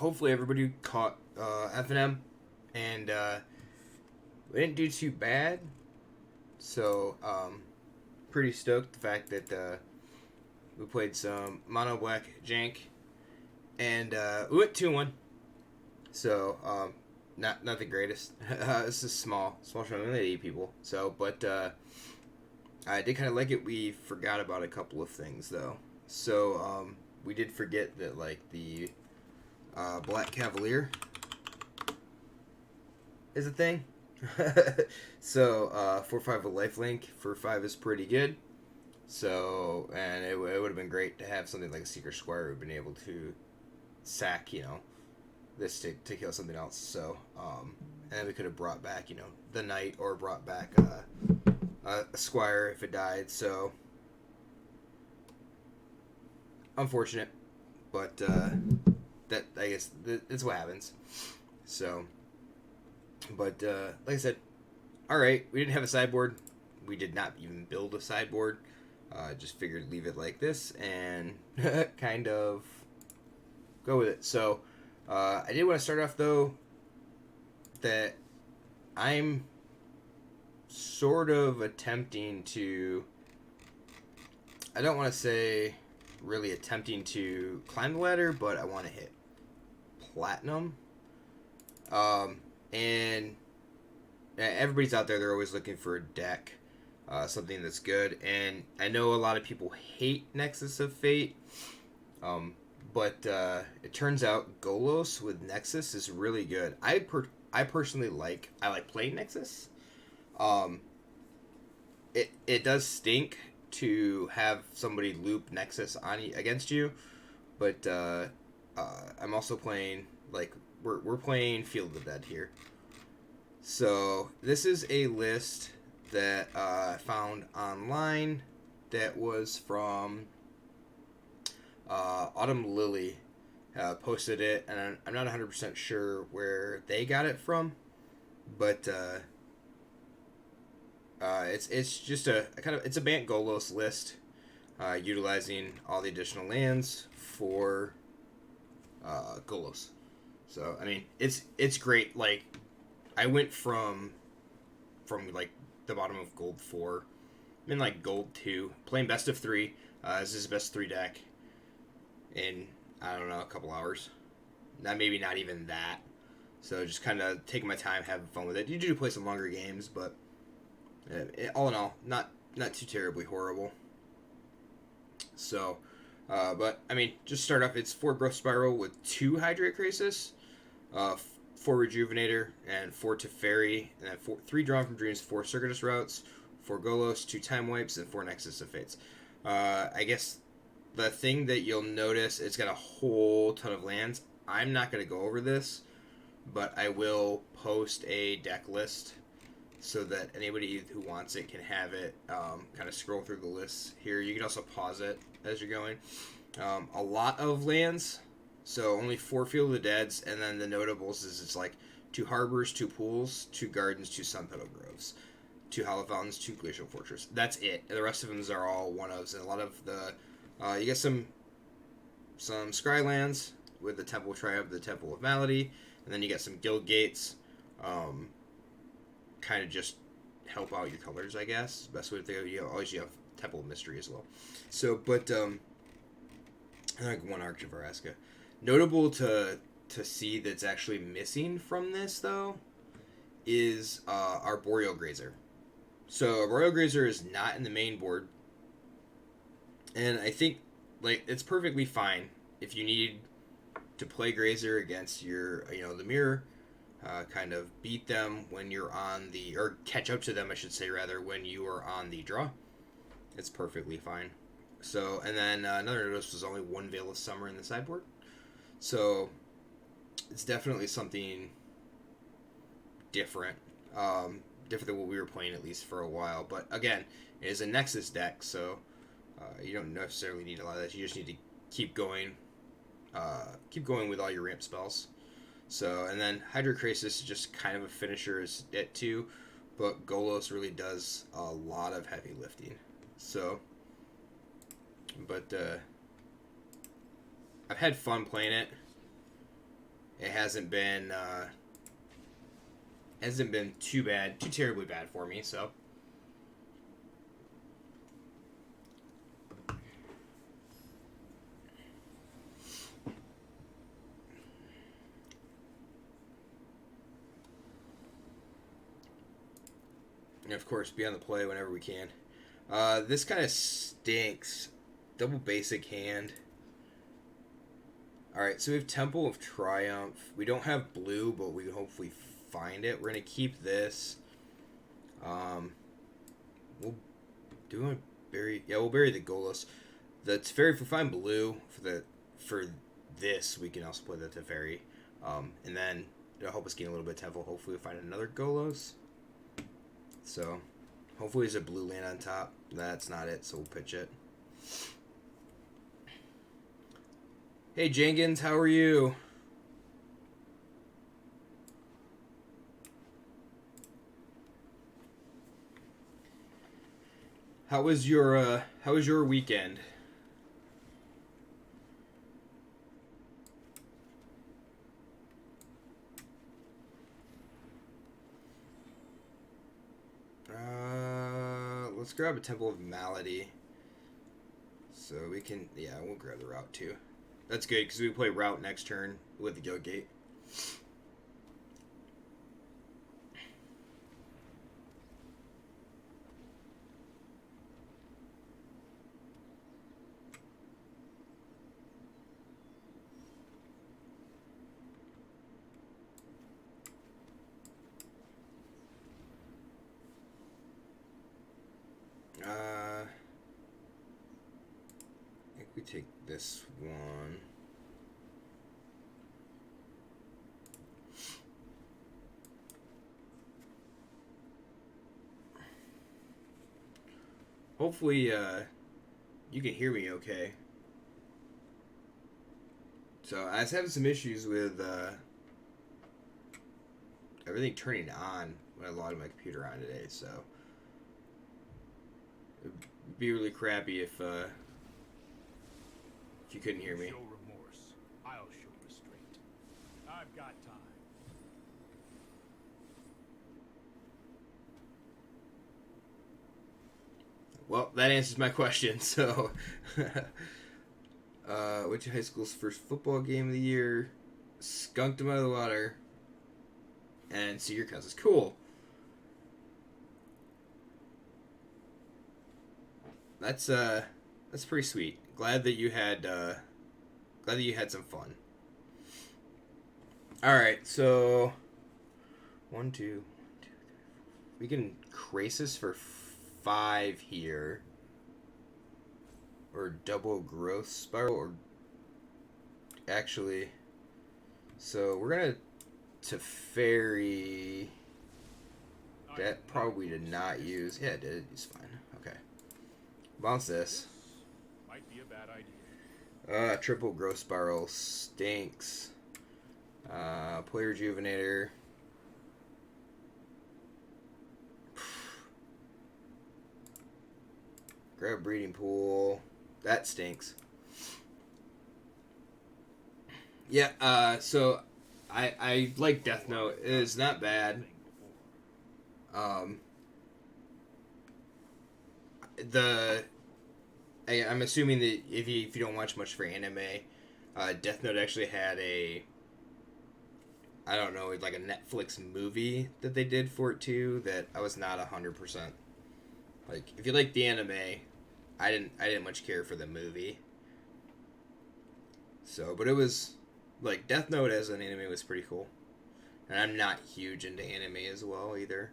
hopefully everybody caught F&M, and we didn't do too bad. So pretty stoked the fact that we played some mono black jank, and we went 2-1. So not the greatest. This is small show. We only had 8 people. So but I did kind of like it. We forgot about a couple of things though. So we did forget that like the Black Cavalier is a thing. So 4/5 with lifelink for 5 is pretty good. So and it would have been great to have something like a Secret Squire who've been able to sack, this to kill something else. So and then we could have brought back, the knight, or brought back a squire if it died. So unfortunate, but that I guess that's what happens. So, but like I said, all right, we didn't have a sideboard. We did not even build a sideboard. Just figured leave it like this and kind of go with it. So I did want to start off though that I'm sort of attempting to, I don't want to say really attempting to climb the ladder, but I want to hit platinum. And everybody's out there, they're always looking for a deck, something that's good. And I know a lot of people hate Nexus of Fate, but it turns out Golos with Nexus is really good. I personally like playing Nexus. It does stink to have somebody loop Nexus on against you, but I'm also playing we're playing Field of the Dead here. So this is a list that I found online that was from Autumn Lily. Posted it, and I'm not 100% sure where they got it from, but it's just a it's a Bant Golos list, utilizing all the additional lands for Golos. So I mean, it's great. Like I went from like the bottom of gold 4, I'm in like gold 2, playing best of 3. This is best 3 deck in, I don't know, a couple hours. Maybe not even that. So just kind of taking my time, having fun with it. You do play some longer games, but all in all, not too terribly horrible. So, but I mean, just start off. It's 4 Growth Spiral with 2 Hydrate Crisis, 4 Rejuvenator, and 4 Teferi, and then 3 Drawn from Dreams, 4 Circuitous Routes, 4 Golos, 2 Time Wipes, and 4 Nexus of Fates. I guess the thing that you'll notice, it's got a whole ton of lands. I'm not going to go over this, but I will post a deck list so that anybody who wants it can have it, kind of scroll through the lists here. You can also pause it as you're going. A lot of lands, so only 4 Field of the Deads, and then the notables is it's like 2 Harbors, 2 Pools, 2 Gardens, 2 Sun Petal Groves, 2 Hollow Fountains, 2 Glacial Fortress. That's it. And the rest of them are all one-ofs, and a lot of the you get some Scry lands with the Temple Triumph, the Temple of Malady, and then you get some Guild Gates, kind of just help out your colors, I guess. Best way to think of it. You have Temple of Mystery as well. So, but like 1 Arch of Araska. Notable to see that's actually missing from this though is Arboreal Grazer. So Arboreal Grazer is not in the main board. And I think, like, it's perfectly fine if you need to play Grazer against your, the mirror, kind of beat them when you're on the, or catch up to them, I should say, rather, when you are on the draw. It's perfectly fine. So, and then another notice was only 1 Veil of Summer in the sideboard. So, it's definitely something different. Different than what we were playing, at least for a while. But, again, it is a Nexus deck, so you don't necessarily need a lot of that. You just need to keep going with all your ramp spells. So, and then Hydra Crisis is just kind of a finisher as it too, but Golos really does a lot of heavy lifting. So, but I've had fun playing it. it hasn't been too bad, too terribly bad for me. So. And of course, be on the play whenever we can. This kind of stinks. Double basic hand. Alright, so we have Temple of Triumph. We don't have blue, but we hopefully find it. We're going to keep this. We'll do a bury. Yeah, we'll bury the Golos. The Teferi, if we find blue for this, we can also play the Teferi. And then it'll help us gain a little bit of Temple. Hopefully we find another Golos. So, hopefully there's a blue land on top. That's not it, so we'll pitch it. Hey, Jenkins, how are you? How was your weekend? Let's grab a Temple of Malady. So we can, yeah, we'll grab the route too. That's good because we play route next turn with the Guild Gate. I think we take this one. Hopefully, you can hear me okay. So, I was having some issues with everything turning on when I logged my computer on today, so it'd be really crappy if you couldn't hear me. Show remorse. I'll show restraint. I've got time. Well, that answers my question. So, which high school's first football game of the year? Skunked them out of the water. And see your cousins. Cool. That's pretty sweet. Glad that you had some fun. All right, so 1, 2, 1, 2, 3, 4. We can Krasis for 5 here, or double growth spiral, or actually, so we're gonna Teferi. That probably did not use. Yeah, it did. It's fine. Okay. Bounce this. Might be a bad idea. Triple growth spiral stinks. Play rejuvenator. Grab breeding pool. That stinks. Yeah, so I like Death Note. It is not bad. I'm assuming that if you don't watch much for anime, Death Note actually had I don't know, like a Netflix movie that they did for it too that I was not 100%. Like, if you like the anime, I didn't much care for the movie. So, but it was like Death Note as an anime was pretty cool. And I'm not huge into anime as well either.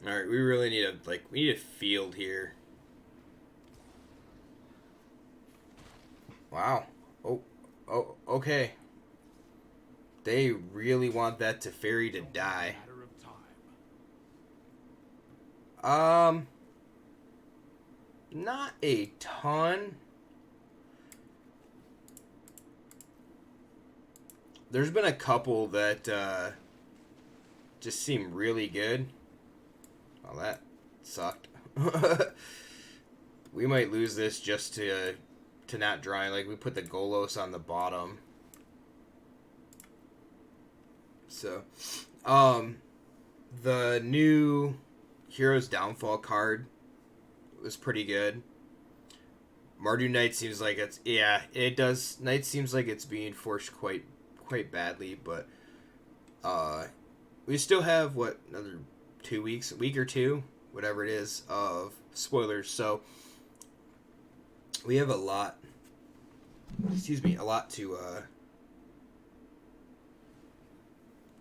Alright, we really need we need a field here. Wow. Oh, okay. They really want that Teferi to die. Not a ton. There's been a couple that just seem really good. Oh, sucked. We might lose this just to not drawing. Like, we put the Golos on the bottom. So, the new Hero's Downfall card was pretty good. Mardu Knight seems like it's, yeah, it does. Knight seems like it's being forced quite badly, but we still have another 2 weeks, a week or two, whatever it is, of spoilers. So we have a lot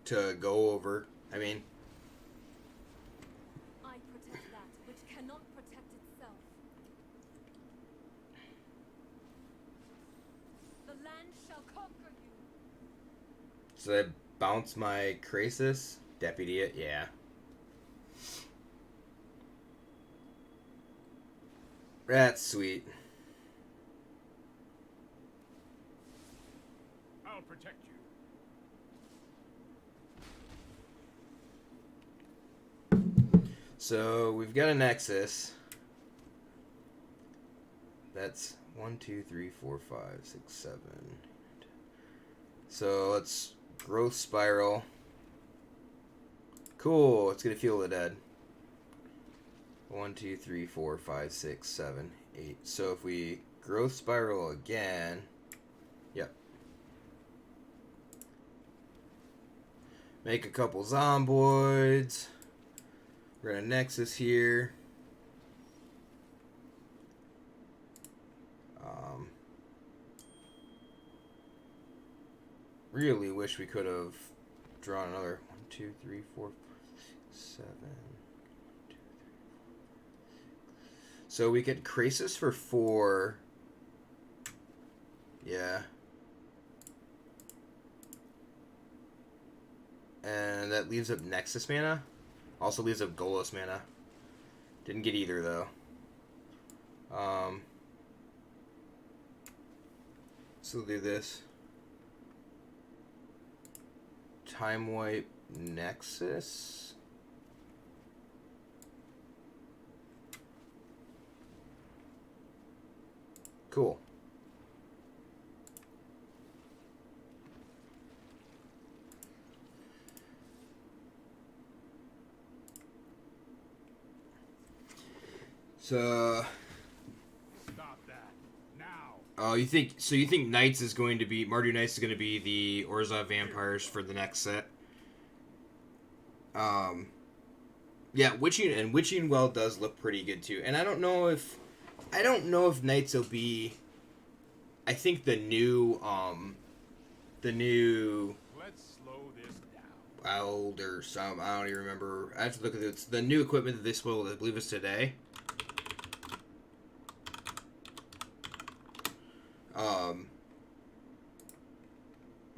to go over. I mean, I protect that which cannot protect itself. The land shall conquer you. so I bounce my Krasis, deputy it, yeah. That's sweet. I'll protect you. So we've got a Nexus. That's 1, 2, 3, 4, 5, 6, 7. So let's growth spiral. Cool. It's gonna feel the dead. 1, 2, 3, 4, 5, 6, 7, 8. So if we growth spiral again, yep. Make a couple zomboids. We're gonna Nexus here. Really wish we could have drawn another 1, 2, 3, 4, 5, 6, 7. So we get Krasis for 4. Yeah. And that leaves up Nexus mana. Also leaves up Golos mana. Didn't get either though. So we'll do this. Time wipe Nexus. Cool. So Stop that now. oh, you think Knights is going to be Mardu Knights is going to be the Orzhov Vampires for the next set? Yeah, Witching Well does look pretty good too. And I don't know if Knights will be. I think the new Let's slow this down. Wild or some, I don't even remember. I have to look at it. It's the new equipment that they spoiled. I believe it's today.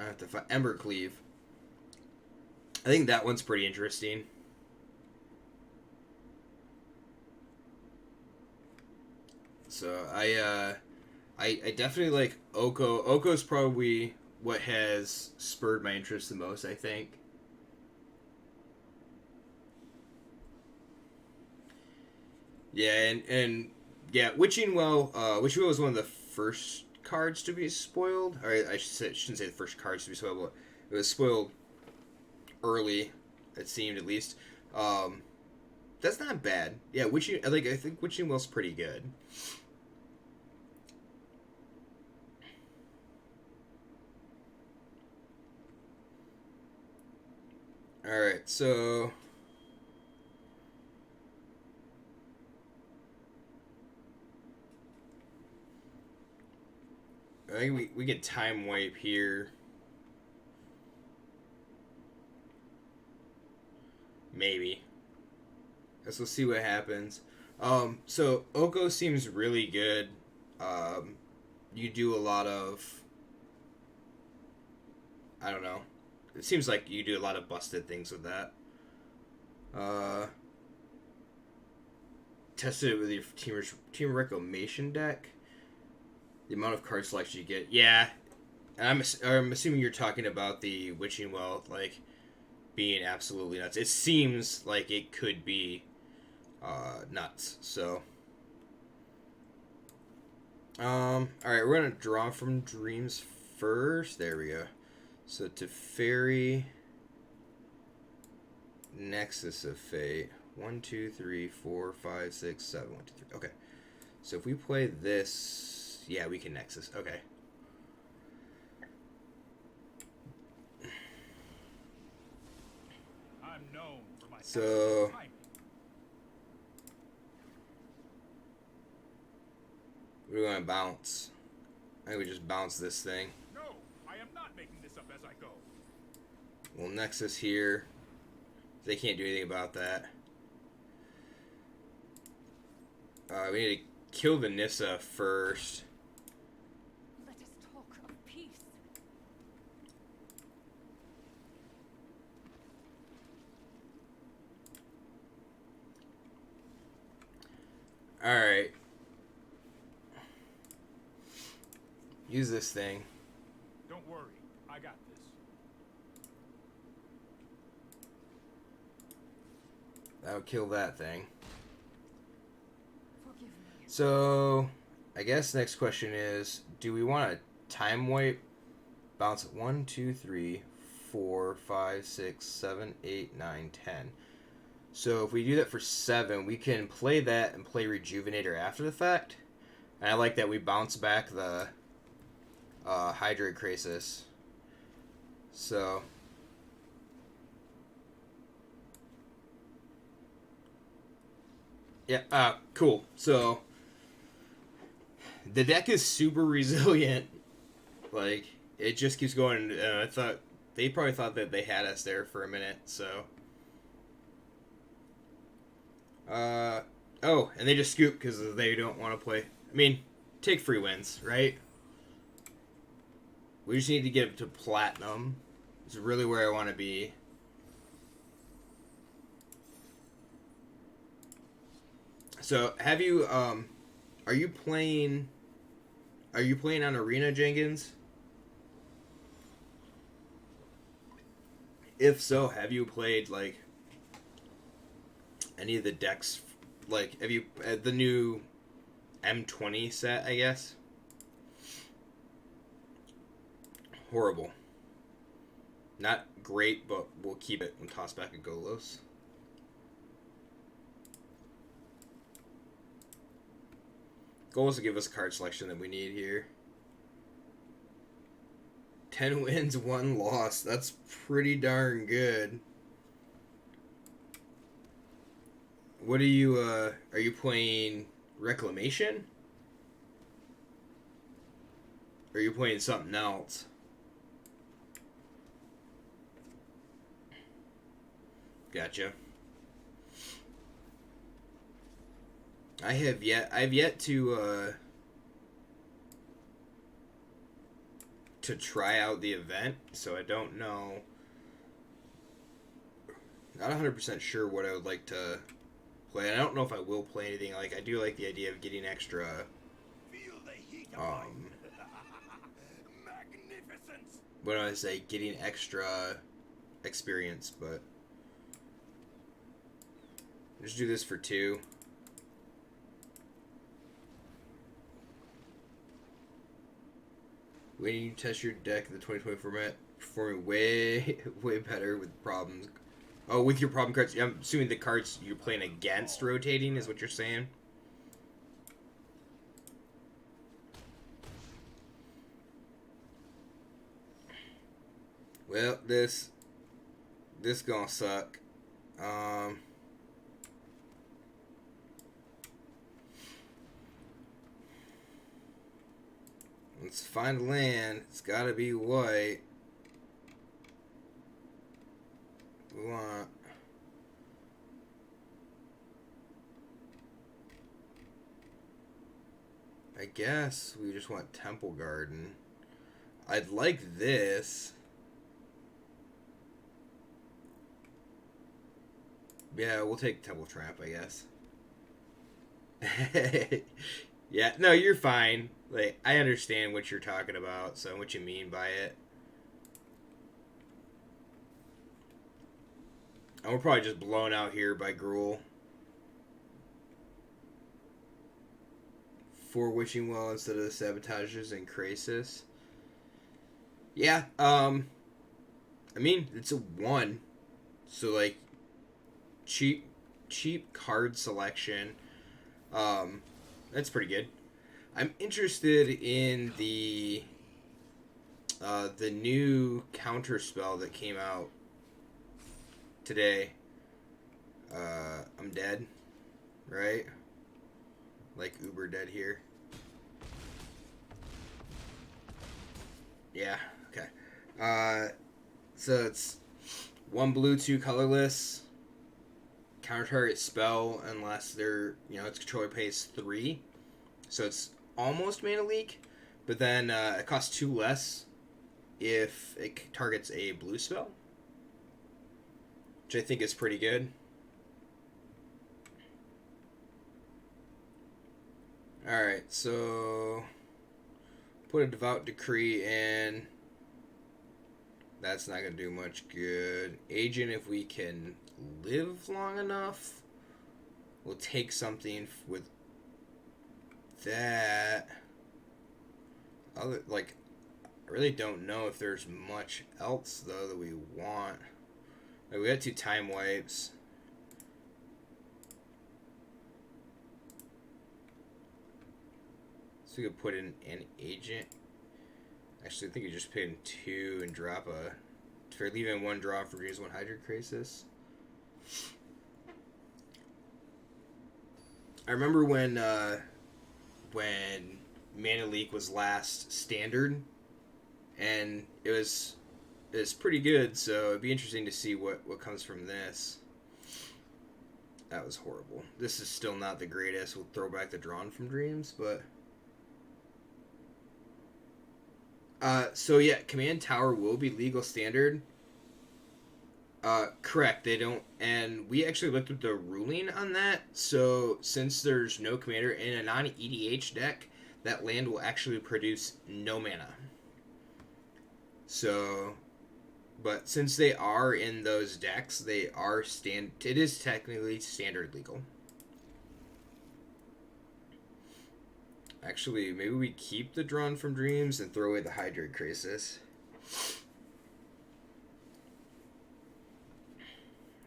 I have to find Embercleave. I think that one's pretty interesting. So I definitely like Oko. Oko's probably what has spurred my interest the most, I think. Yeah, and yeah, Witching Well was one of the first cards to be spoiled. Or I shouldn't say the first cards to be spoiled, but it was spoiled early, it seemed at least. That's not bad. Yeah, I think Witching Well's pretty good. Alright, so I think we get time wipe here. Maybe. Guess we'll see what happens. So Oko seems really good. You do a lot of, I don't know. It seems like you do a lot of busted things with that. Tested it with your team reclamation deck. The amount of card selection you get, yeah. And I'm assuming you're talking about the Witching Well, like being absolutely nuts. It seems like it could be nuts. So, all right, we're gonna draw from dreams first. There we go. So Teferi, Nexus of Fate. 1, 2, 3, 4, 5, 6, 7. 1, 2, 3. Okay. So if we play this, yeah, we can Nexus. Okay. I'm known for my So timing. we're going to bounce. I think we just bounce this thing. No, I am not making this up as I go. We'll Nexus here. They can't do anything about that. We need to kill the Nissa first. Let us talk of peace. Alright. Use this thing. Don't worry, I got this. That'll kill that thing. Forgive me. So, I guess next question is, do we want to time wipe? Bounce it 1, 2, 3, 4, 5, 6, 7, 8, 9, 10. So if we do that for 7, we can play that and play Rejuvenator after the fact. And I like that we bounce back the Hydroid Krasis. So yeah, cool. So the deck is super resilient. Like, it just keeps going. I thought they probably thought that they had us there for a minute. So, oh, and they just scoop because they don't want to play. I mean, take free wins, right? We just need to get to platinum. It's really where I want to be. So, have you are you playing on Arena, Jenkins? If so, have you played like any of the decks? Like, have you the new M20 set? I guess. Horrible. Not great, but we'll keep it and toss back a Golos. Goals to give us a card selection that we need here. 10 wins, 1 loss. That's pretty darn good. What are you playing Reclamation? Or are you playing something else? Gotcha. I've yet to try out the event, so I don't know. Not 100% sure what I would like to play. And I don't know if I will play anything. Like, I do like the idea of getting extra Magnificence. what do I say, getting extra experience, but just do this for 2. When you test your deck in the 2020 format, performing way better with problems. Oh, with your problem cards. I'm assuming the cards you're playing against rotating is what you're saying. Well, this gonna suck. Let's find land. It's gotta be white. We want. I guess we just want Temple Garden. I'd like this. Yeah, we'll take Temple Trap, I guess. Yeah, no, you're fine. Like, I understand what you're talking about, so what you mean by it. And we're probably just blown out here by Gruul. for Wishing Well instead of the Sabotages and Crisis. Yeah, I mean, it's a 1. So, like, cheap card selection. That's pretty good. I'm interested in the new counter spell that came out today. I'm dead, right? Like uber dead here. Yeah. Okay. So it's 1 blue, 2 colorless. Counter target spell unless its controller pays 3. So it's almost mana leak, but then it costs 2 less if it targets a blue spell, which I think is pretty good. Alright, so put a Devout Decree in. That's not going to do much good. Agent, if we can live long enough, we'll take something with that. I really don't know if there's much else, though, that we want. Like, we got 2 time wipes. So we could put in an agent. Actually, I think you just put in 2 and drop a... For leaving 1 draw for Dreams 1 Hydra Crisis. I remember when Mana Leak was last standard, and it was pretty good, so it'd be interesting to see what comes from this. That was horrible. This is still not the greatest. We'll throw back the Drawn from Dreams, but... So yeah, Command Tower will be legal standard. Correct, they don't, and we actually looked at the ruling on that, so since there's no commander in a non-EDH deck, that land will actually produce no mana. So, but since they are in those decks, it is technically standard legal. Actually, maybe we keep the Drawn from Dreams and throw away the Hydra Crisis.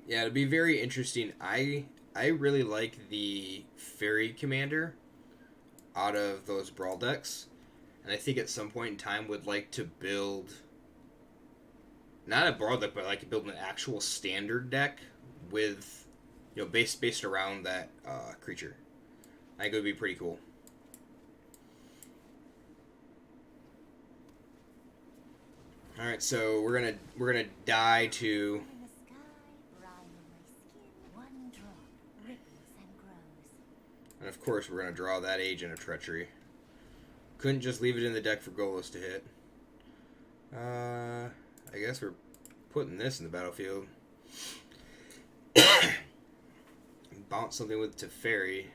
Yeah, it'd be very interesting. I really like the Fairy Commander out of those Brawl decks. And I think at some point in time would like to build... Not a Brawl deck, but like build an actual standard deck with... based around that creature. I think it would be pretty cool. Alright, so we're gonna die to... And of course, we're going to draw that Agent of Treachery. Couldn't just leave it in the deck for Golos to hit. I guess we're putting this in the battlefield. Bounce something with Teferi.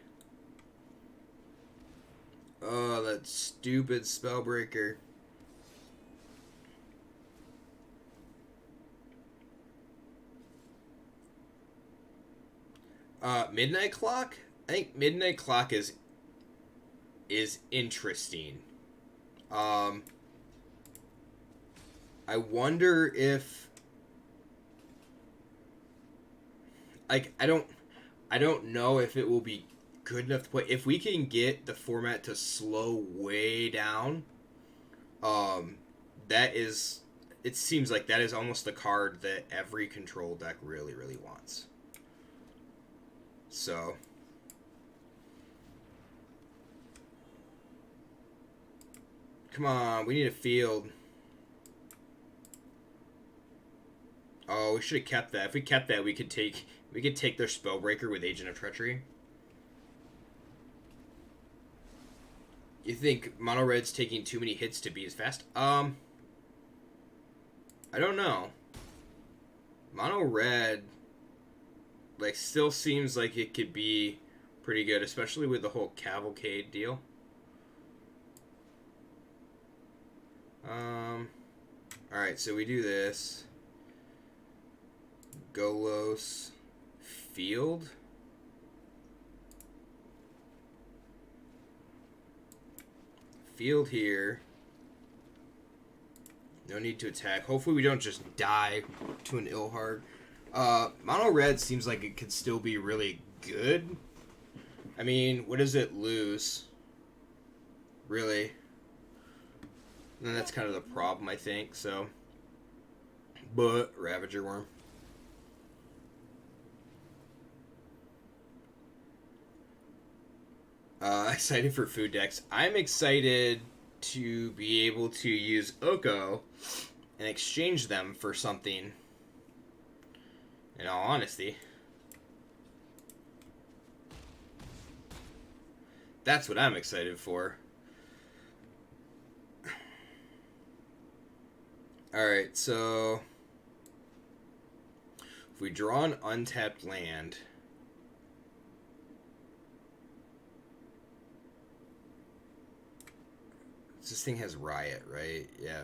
Oh, that stupid Spellbreaker. Midnight Clock? I think Midnight Clock is interesting. I wonder if I don't know if it will be good enough to play. If we can get the format to slow way down, it seems like that is almost the card that every control deck really, really wants. So come on, we need a field. Oh, we should have kept that. If we kept that, we could take their Spellbreaker with Agent of Treachery. You think Mono Red's taking too many hits to be as fast? I don't know. Mono Red still seems like it could be pretty good, especially with the whole Cavalcade deal. Alright, so we do this. Golos field. field here. No need to attack. Hopefully we don't just die to an Ilhard. Mono red seems like it could still be really good. I mean, what does it lose? Really? And that's kind of the problem, I think, so. But, Ravager Worm. Excited for food decks. I'm excited to be able to use Oko and exchange them for something, in all honesty. That's what I'm excited for. Alright, so if we draw an untapped land, this thing has Riot, right? Yeah.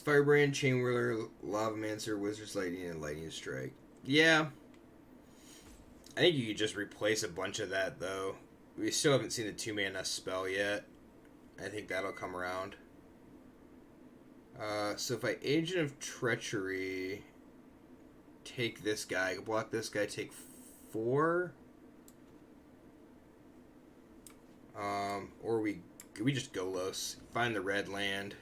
Firebrand, Chain Whirler, Lavamancer, Wizard's Lightning, and Lightning Strike. Yeah. I think you could just replace a bunch of that, though. We still haven't seen the 2-mana spell yet. I think that'll come around. So if I Agent of Treachery, take this guy, block this guy, take 4. Or we just Golos, find the red land.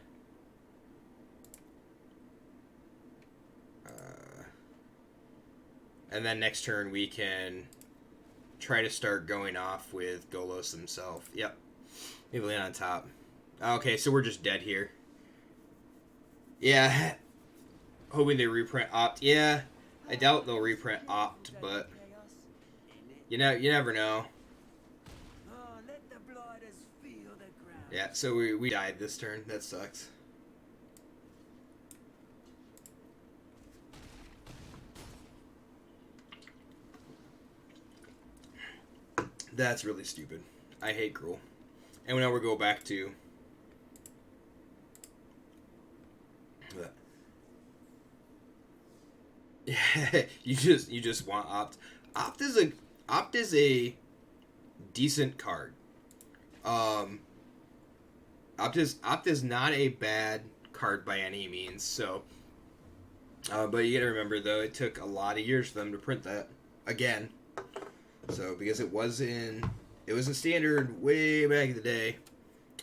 And then next turn we can try to start going off with Golos himself. Yep. Maybe land on top. Okay, so we're just dead here. Yeah. Hoping they reprint Opt. Yeah. I doubt they'll reprint Opt, but you never know. Yeah, so we died this turn. That sucks. That's really stupid. I hate Gruul. And now we'll go back to... Yeah, you just want Opt. Opt is a decent card. Opt is not a bad card by any means. So, but you gotta remember though, it took a lot of years for them to print that again. So because it was in standard way back in the day.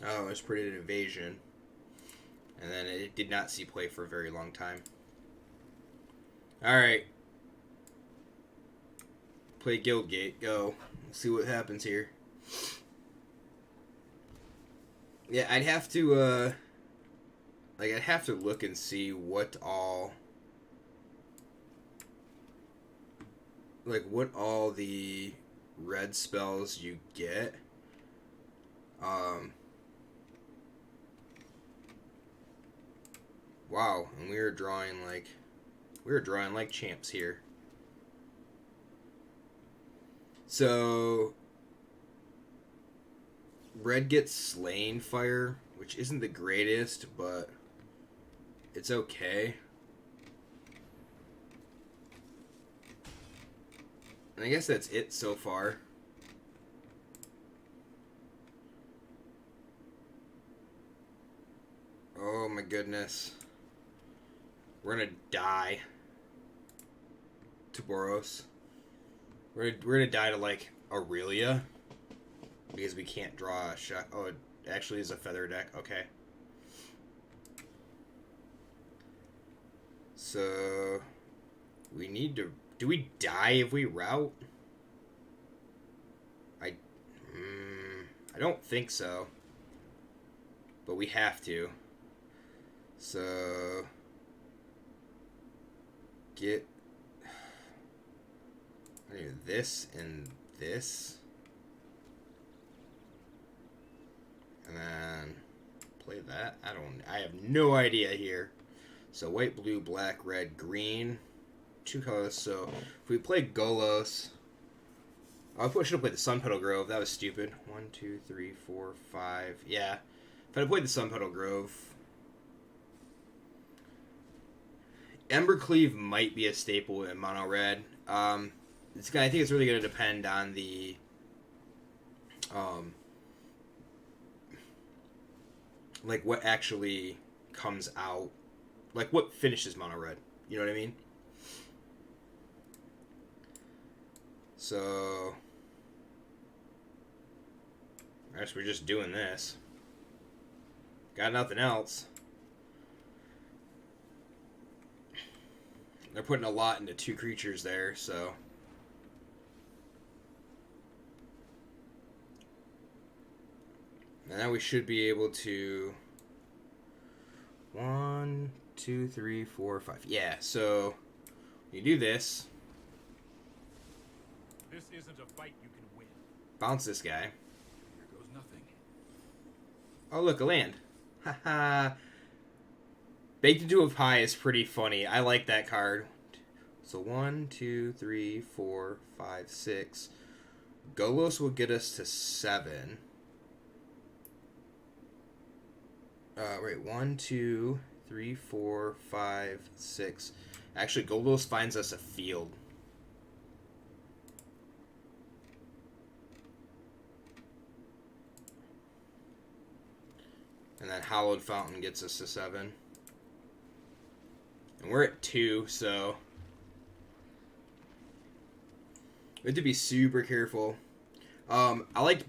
Oh, it was printed in Invasion, and then it did not see play for a very long time. All right, play Guildgate. Go. Let's see what happens here. Yeah, I'd have to look and see what all the red spells you get. Wow, and we were drawing like champs here. So red gets Slain Fire, which isn't the greatest, but it's okay. And I guess that's it so far. Oh my goodness. We're gonna die to Boros. We're gonna die to like Aurelia because we can't draw a shot. Oh, it actually is a feather deck. Okay. So we need to. Do we die if we route? I don't think so. But we have to. So get this and this. And then play that. I have no idea here. So white, blue, black, red, green. 2 colors. So if we play Golos, I should have played the Sun Petal Grove. That was stupid. 1, 2, 3, 4, 5. Yeah. If I had played the Sun Petal Grove, Embercleave might be a staple in mono red. I think it's really going to depend on the like what actually comes out, like what finishes mono red. You know what I mean? So I guess we're just doing this. Got nothing else. They're putting a lot into 2 creatures there, so. And now we should be able to. 1, 2, 3, 4, 5. Yeah, so you do this. This isn't a fight you can win. Bounce this guy. Here goes nothing. Oh, look, a land. Haha. Baked into a Pie is pretty funny. I like that card. So 1, 2, 3, 4, 5, 6. Golos will get us to 7. Wait, 1, 2, 3, 4, 5, 6. Actually, Golos finds us a field. And then Hallowed Fountain gets us to 7. And we're at 2, so we have to be super careful. I like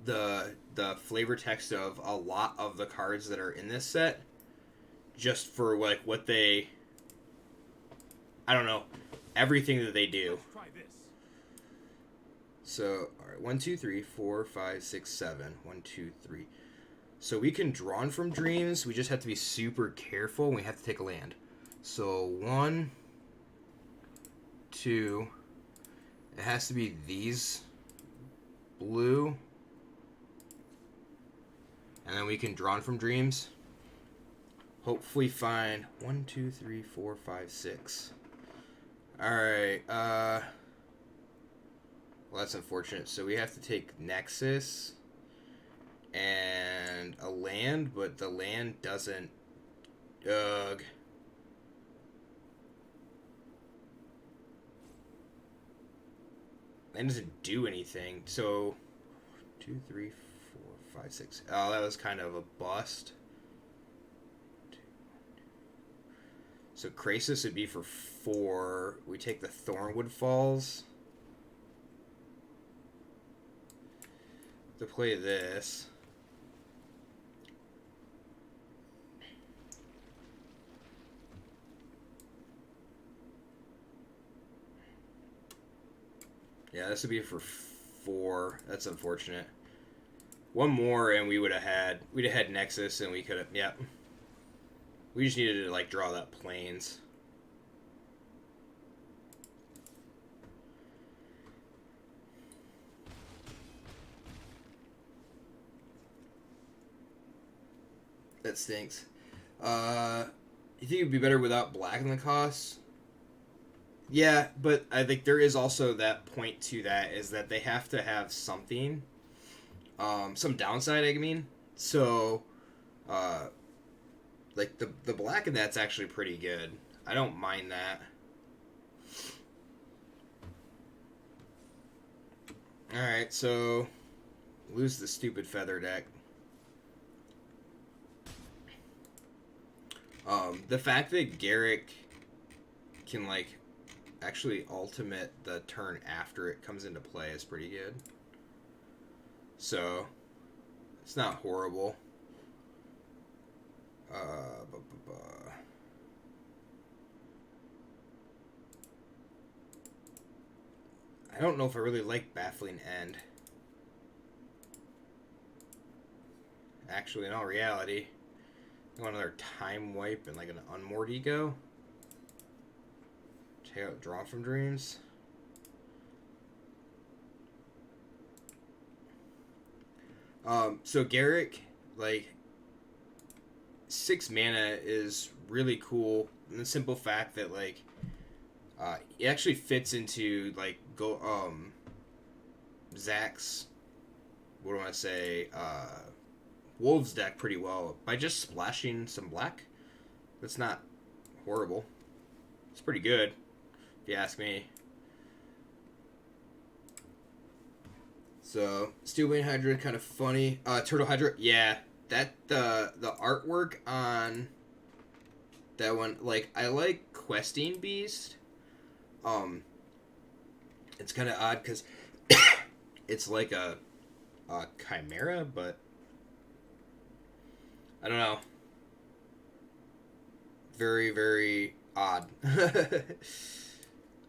the flavor text of a lot of the cards that are in this set, just for like what they, I don't know, everything that they do. Let's try this. So all right, 1, 2, 3, 4, 5, 6, 7. 1, 2, 3. So we can Drawn from Dreams. We just have to be super careful. We have to take a land. So 1, 2. It has to be these blue. And then we can Drawn from Dreams. Hopefully find 1, 2, 3, 4, 5, 6. Alright, well, that's unfortunate. So we have to take Nexus and a land, but the land doesn't. Ugh. Land doesn't do anything. So 2, 3, 4, 5, 6. Oh, that was kind of a bust. So Krasis would be for 4. We take the Thornwood Falls to play this. Yeah, this would be for 4. That's unfortunate. One more and we'd have had Nexus and we could have, yeah. We just needed to like draw that plains. That stinks. You think it'd be better without black in the cost? Yeah, but I think there is also that point to that, is that they have to have something. Some downside, I mean. So, like, the black in that's actually pretty good. I don't mind that. Alright, so lose the stupid feather deck. The fact that Garrick can, like, actually ultimate the turn after it comes into play is pretty good. So, it's not horrible. I don't know if I really like Baffling End. Actually, in all reality, I want another Time Wipe and like an Unmoored Ego. Take out Drawn from Dreams. So Garrick, like, 6 mana is really cool. And the simple fact that, like, it actually fits into, like, Zach's, what do I want to say, Wolves deck pretty well by just splashing some black. That's not horrible. It's pretty good, if you ask me. So Steelbane Hydra, kind of funny. Turtle Hydra, yeah. That the artwork on that one, like, I like Questing Beast. It's kind of odd because it's like a chimera, but I don't know. Very, very odd.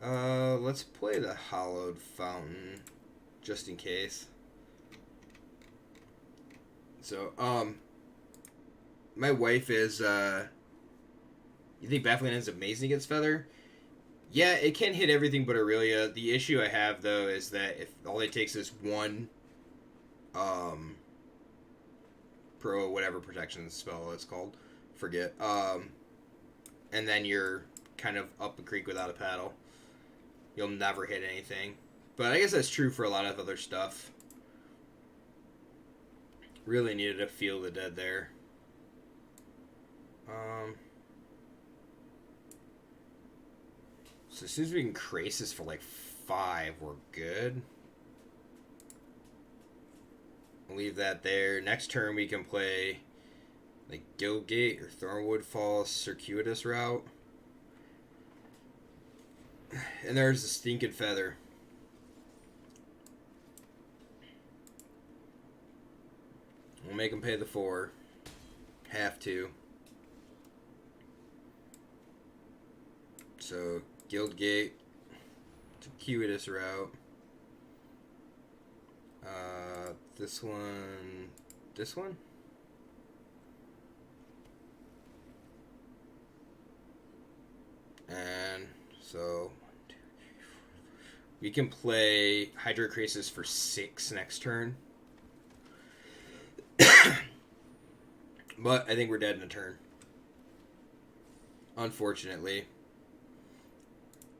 Let's play the Hallowed Fountain, just in case. So, my wife is, you think Baffling is amazing against Feather? Yeah, it can hit everything but Aurelia. The issue I have, though, is that if all it takes is one, pro whatever protection spell it's called, forget, and then you're kind of up a creek without a paddle. You'll never hit anything. But I guess that's true for a lot of other stuff. Really needed to feel the dead there. So as soon as we can Krasis for like 5, we're good. I'll leave that there. Next turn we can play like Guildgate or Thornwood Falls Circuitous Route. And there's the Stinking Feather. We'll make him pay the 4. Have to. So, Guildgate, Circuitous Route. This one. This one? And so we can play Hydra Krasis for 6 next turn. But I think we're dead in a turn. Unfortunately.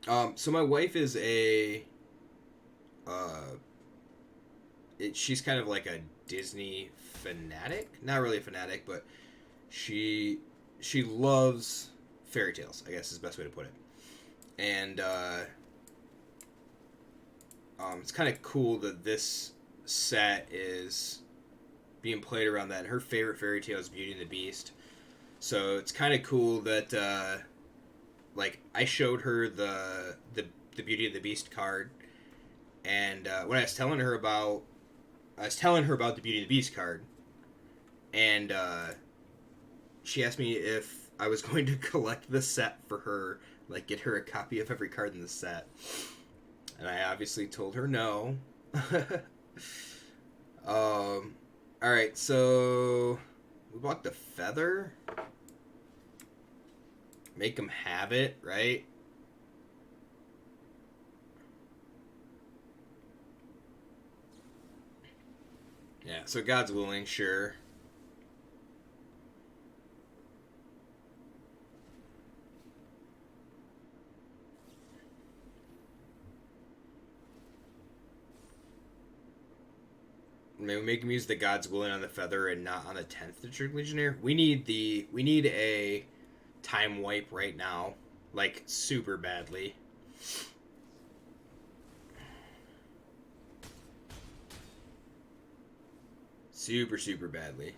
So my wife is a she's kind of like a Disney fanatic. Not really a fanatic, but she loves fairy tales, I guess is the best way to put it. And it's kind of cool that this set is being played around that. And her favorite fairy tale is Beauty and the Beast. So it's kind of cool that like I showed her the Beauty and the Beast card, and when I was telling her about the Beauty and the Beast card, and she asked me if I was going to collect the set for her, like get her a copy of every card in the set. And I obviously told her no. Alright, so we bought the Feather. Make them have it, right? Yeah, so God's willing, sure. Maybe make him use the God's willing on the Feather and not on the 10th District Legionnaire. We need a time wipe right now, like super badly. Super badly.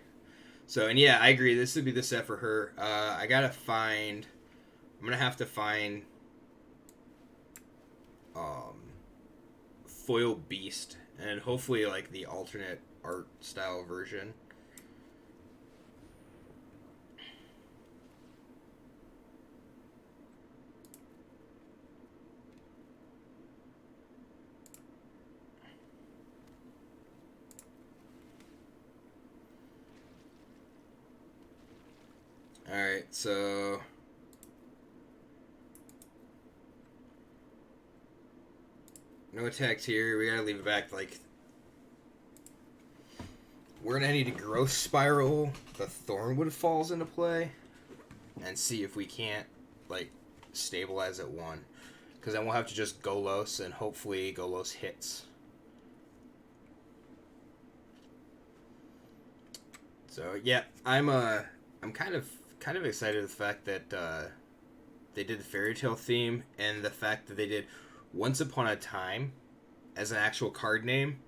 So, and yeah, I agree. This would be the set for her. I'm gonna have to find Foil Beast, and hopefully like the alternate art style version. Alright, so no attacks here. We gotta leave it back. Like, we're gonna need to Growth Spiral the Thornwood Falls into play and see if we can't like stabilize at 1, because then we'll have to just Golos, and hopefully Golos hits. So yeah, I'm kind of excited with the fact that they did the fairy tale theme, and the fact that they did Once Upon a Time as an actual card name,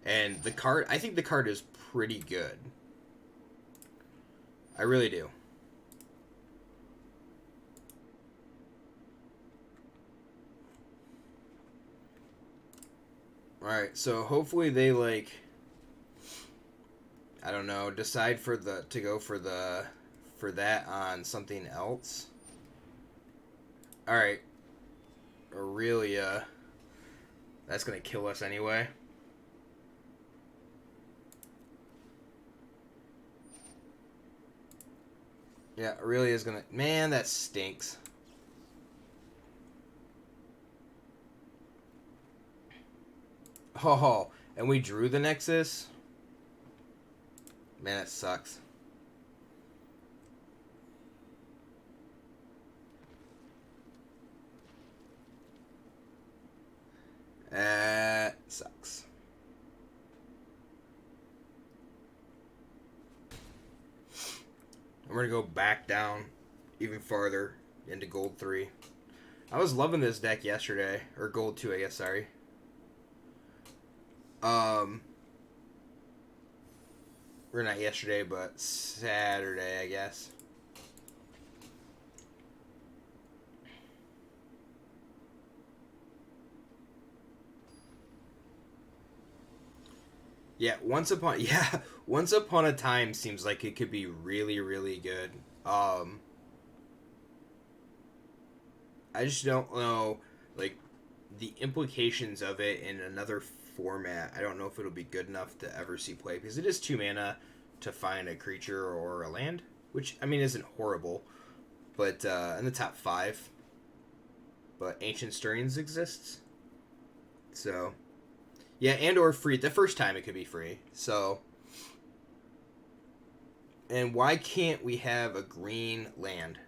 And the card, I think the card is pretty good. I really do. Alright, so hopefully they, like, I don't know, decide for that on something else. Alright. Aurelia. That's gonna kill us anyway. Yeah, Aurelia's gonna... Man, that stinks. Oh, and we drew the Nexus? Man, that sucks. That sucks. And we're gonna go back down even farther into gold 3. I was loving this deck yesterday. Or gold 2, I guess, sorry. Or not yesterday, but Saturday, I guess. Yeah, Once Upon a Time seems like it could be really, really good. I just don't know, like, the implications of it in another format. I don't know if it'll be good enough to ever see play, because it is 2 mana to find a creature or a land, which, I mean, isn't horrible, but in the top 5. But Ancient Stirrings exists, so yeah, and or free. The first time it could be free, so. And why can't we have a green land?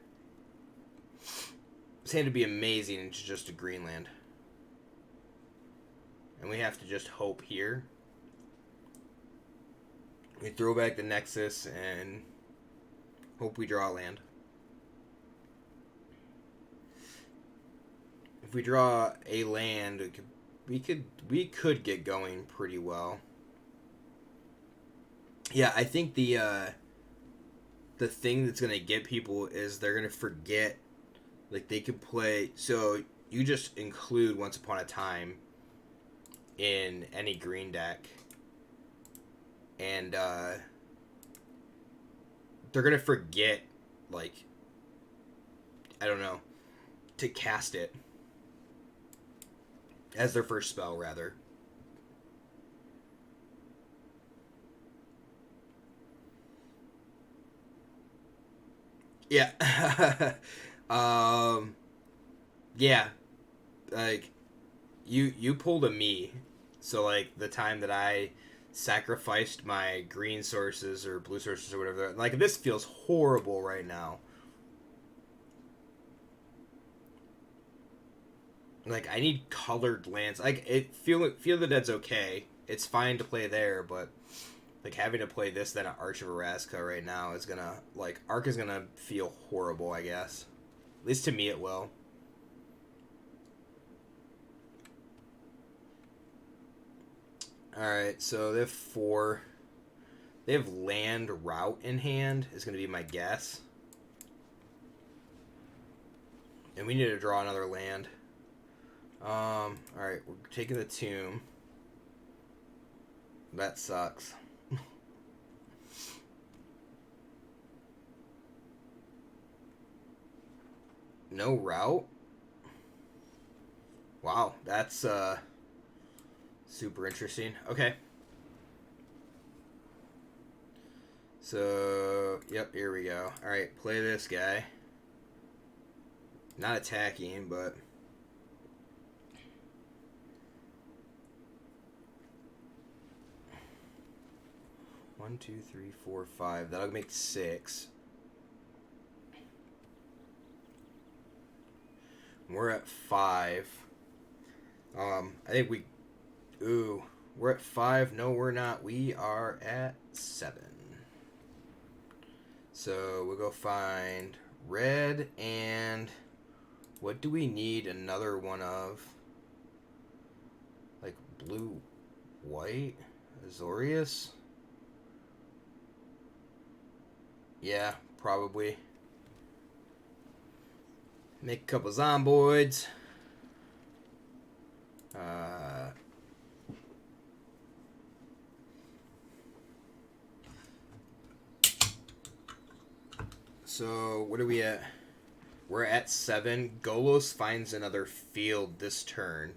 It's going to be amazing into just a green land. And we have to just hope here. We throw back the Nexus and hope we draw a land. If we draw a land, we could get going pretty well. Yeah, I think the thing that's gonna get people is they're gonna forget, like, they could play. So you just include Once Upon a Time in any green deck, and they're gonna forget, like, I don't know, to cast it as their first spell, rather. Yeah. Yeah. Like, you pulled a me. So, like, the time that I sacrificed my green sources or blue sources or whatever, like, this feels horrible right now. Like, I need colored lands. Like, Feel the Dead's okay. It's fine to play there, but, like, having to play this then an Arch of Erasca right now is gonna, like, Arc is gonna feel horrible, I guess. At least to me it will. Alright, so they have 4. They have land route in hand, is gonna be my guess. And we need to draw another land. Alright, we're taking the tomb. That sucks. No route? Wow, that's super interesting. Okay. So, yep, here we go. Alright, play this guy. Not attacking, but... One, 2, 3, 4, 5. That'll make 6. We're at 5. I think we... Ooh. We're at 5. No, we're not. We are at 7. So, we'll go find red and... What do we need another one of? Like, blue, white? Azorius? Yeah, probably. Make a couple zomboids. So, what are we at? We're at 7. Golos finds another field this turn.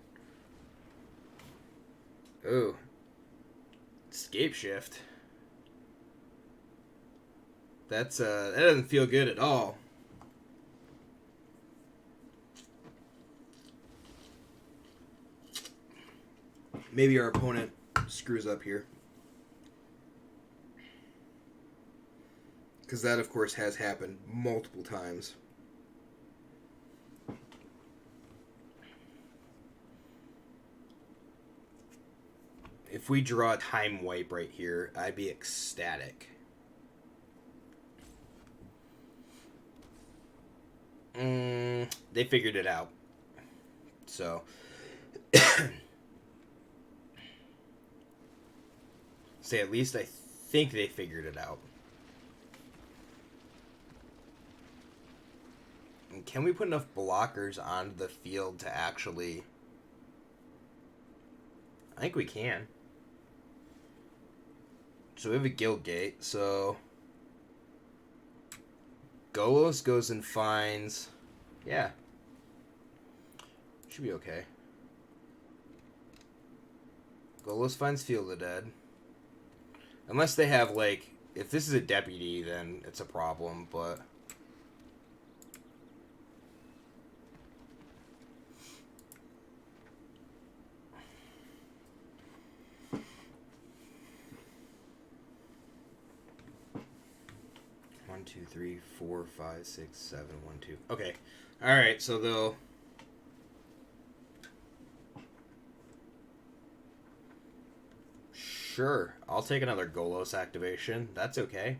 Ooh. Escape shift. That doesn't feel good at all. Maybe our opponent screws up here. Because that, of course, has happened multiple times. If we draw a time wipe right here, I'd be ecstatic. They figured it out. So... Say, at least I think they figured it out. And can we put enough blockers onto the field to actually... I think we can. So we have a guild gate, so... Golos goes and finds... Yeah. Should be okay. Golos finds Field of Dead. Unless they have, like... If this is a deputy, then it's a problem, but... One, two, three, 4, 5, 6, 7, 1, 2. Okay. Alright, so they'll... Sure, I'll take another Golos activation. That's okay.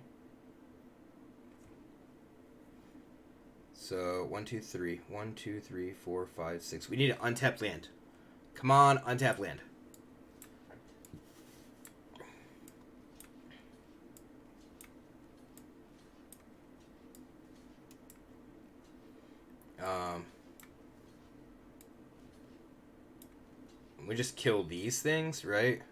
So, 1, 2, 3. 1, 2, 3, 4, 5, 6. We need an untapped land. Come on, untapped land. We just kill these things, right?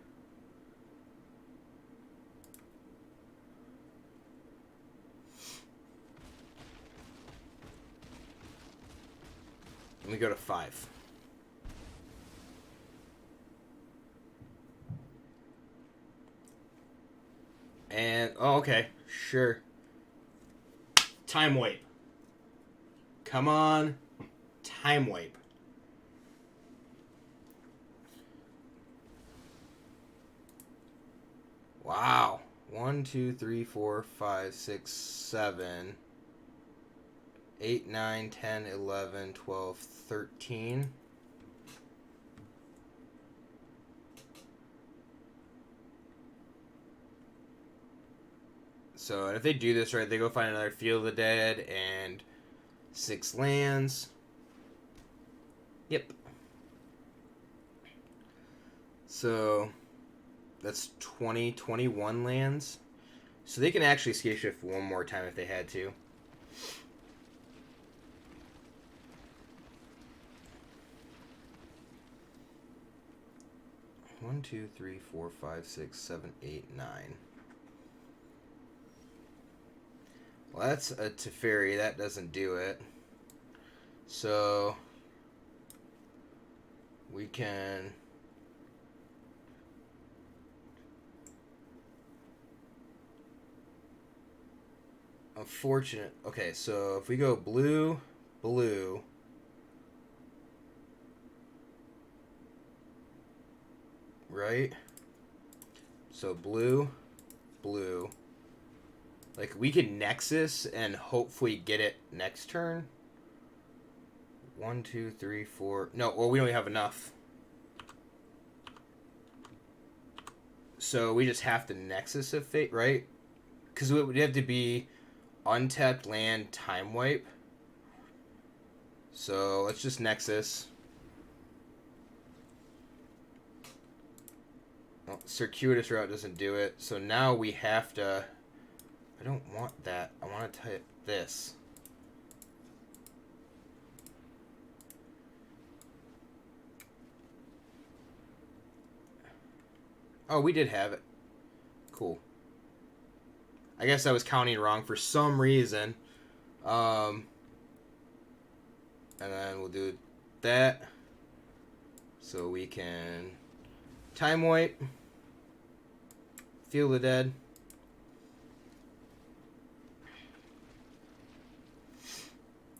And we go to 5. And, oh, okay. Sure. Time wipe. Come on. Time wipe. Wow. 1, 2, 3, 4, 5, 6, 7, 8, 9, 10, 11, 12, 13. So, if they do this right, they go find another Field of the Dead and 6 lands. Yep. So, that's 20, 21 lands. So they can actually escape shift one more time if they had to. One, 2, 3, 4, 5, 6, 7, 8, 9. Well, that's a Teferi. That doesn't do it. So we can... Unfortunate. Okay, so if we go blue, blue... Right? So blue, blue... Like, we can Nexus and hopefully get it next turn. 1, 2, 3, 4... No, well, we don't have enough. So we just have to Nexus of Fate, right? Because it would have to be untapped land time wipe. So let's just Nexus. Oh, circuitous route doesn't do it. So now we have to... I don't want that. I want to type this. Oh, we did have it. Cool. I guess I was counting wrong for some reason. And then we'll do that. So we can time wipe. Feel the Dead.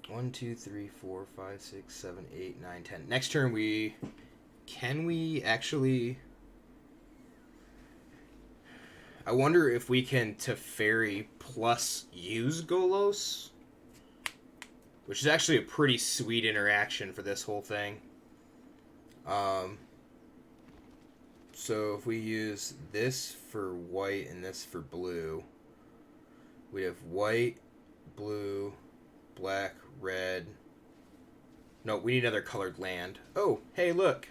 One, two, three, 4, 5, 6, 7, 8, 9, 10. Next turn can we actually... I wonder if we can Teferi plus use Golos, which is actually a pretty sweet interaction for this whole thing. So if we use this for white and this for blue, we have white, blue, black, red. No, we need another colored land. Oh, hey, look.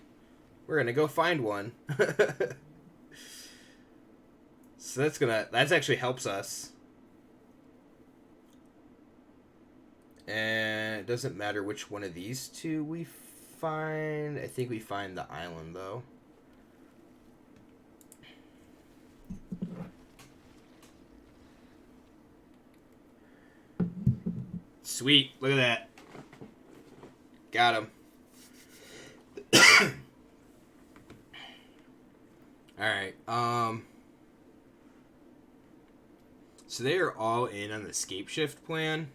We're going to go find one. So that's actually helps us. And it doesn't matter which one of these two we find. I think we find the island, though. Sweet. Look at that. Got him. Alright. So they are all in on the scape shift plan.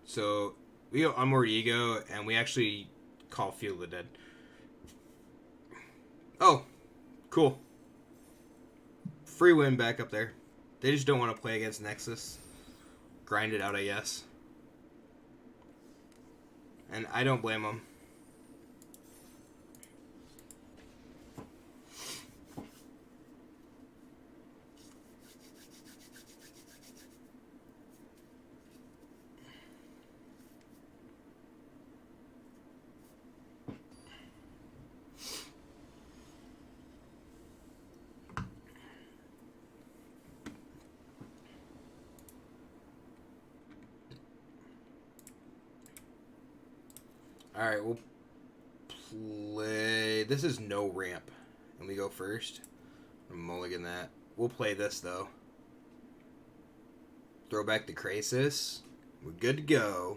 So we go Unmoored Ego, and we actually call Field of the Dead. Oh, cool. Free win back up there. They just don't want to play against Nexus. Grind it out, I guess. And I don't blame them. Alright, we'll play... This is no ramp. And we go first. I'm mulligan that. We'll play this, though. Throw back the Krasis. We're good to go.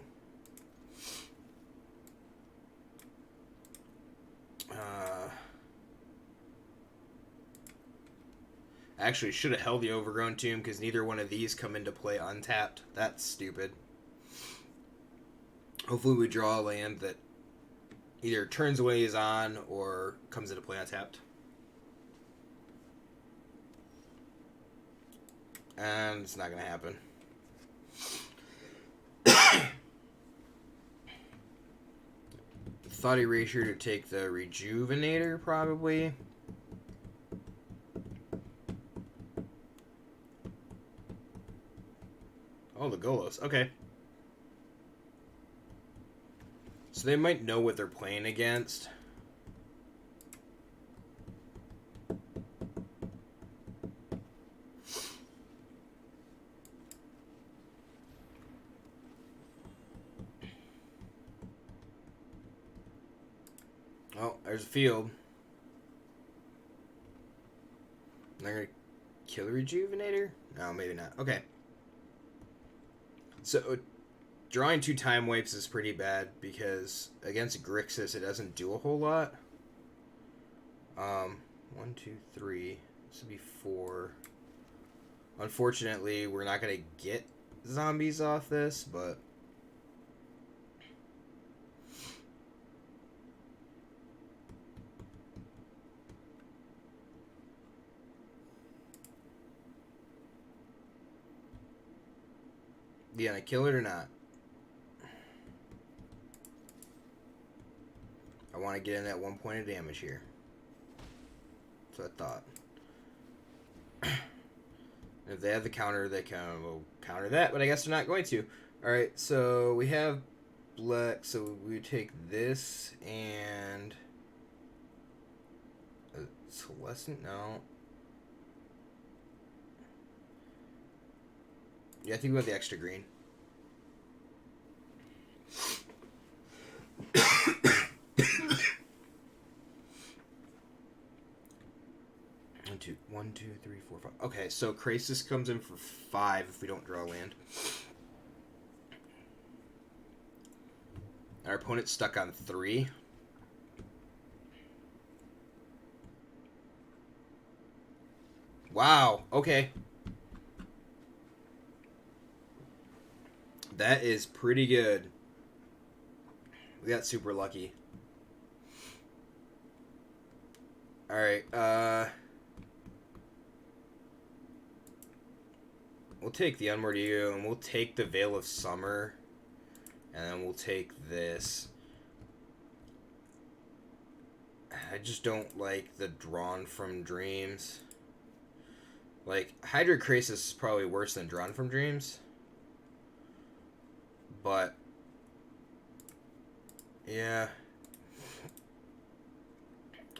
Actually, should have held the Overgrown Tomb because neither one of these come into play untapped. That's stupid. Hopefully we draw a land that either turns away is on or comes into play untapped. And it's not going to happen. Thought Erasure to take the Rejuvenator, probably. Oh, the Golos. Okay. So they might know what they're playing against. Oh, there's a field. They're going to kill the Rejuvenator? No, maybe not. Okay. So, drawing 2 time wipes is pretty bad because against Grixis it doesn't do a whole lot. 1, 2, 3. This would be 4. Unfortunately, we're not going to get zombies off this, but... You gonna kill it or not? I want to get in that 1 point of damage here. That's what I thought. And if they have the counter, they will counter that, but I guess they're not going to. Alright, so we have black, so we take this and... Celestin? No. Yeah, I think we want the extra green. One, two, three, four, five. Okay, so Krasis comes in for 5 if we don't draw land. Our opponent's stuck on 3. Wow, okay. That is pretty good. We got super lucky. Alright, we'll take the Unmoored Ego, and we'll take the Veil of Summer, and then we'll take this. I just don't like the Drawn from Dreams. Like, Hydra Krasis is probably worse than Drawn from Dreams. But, yeah.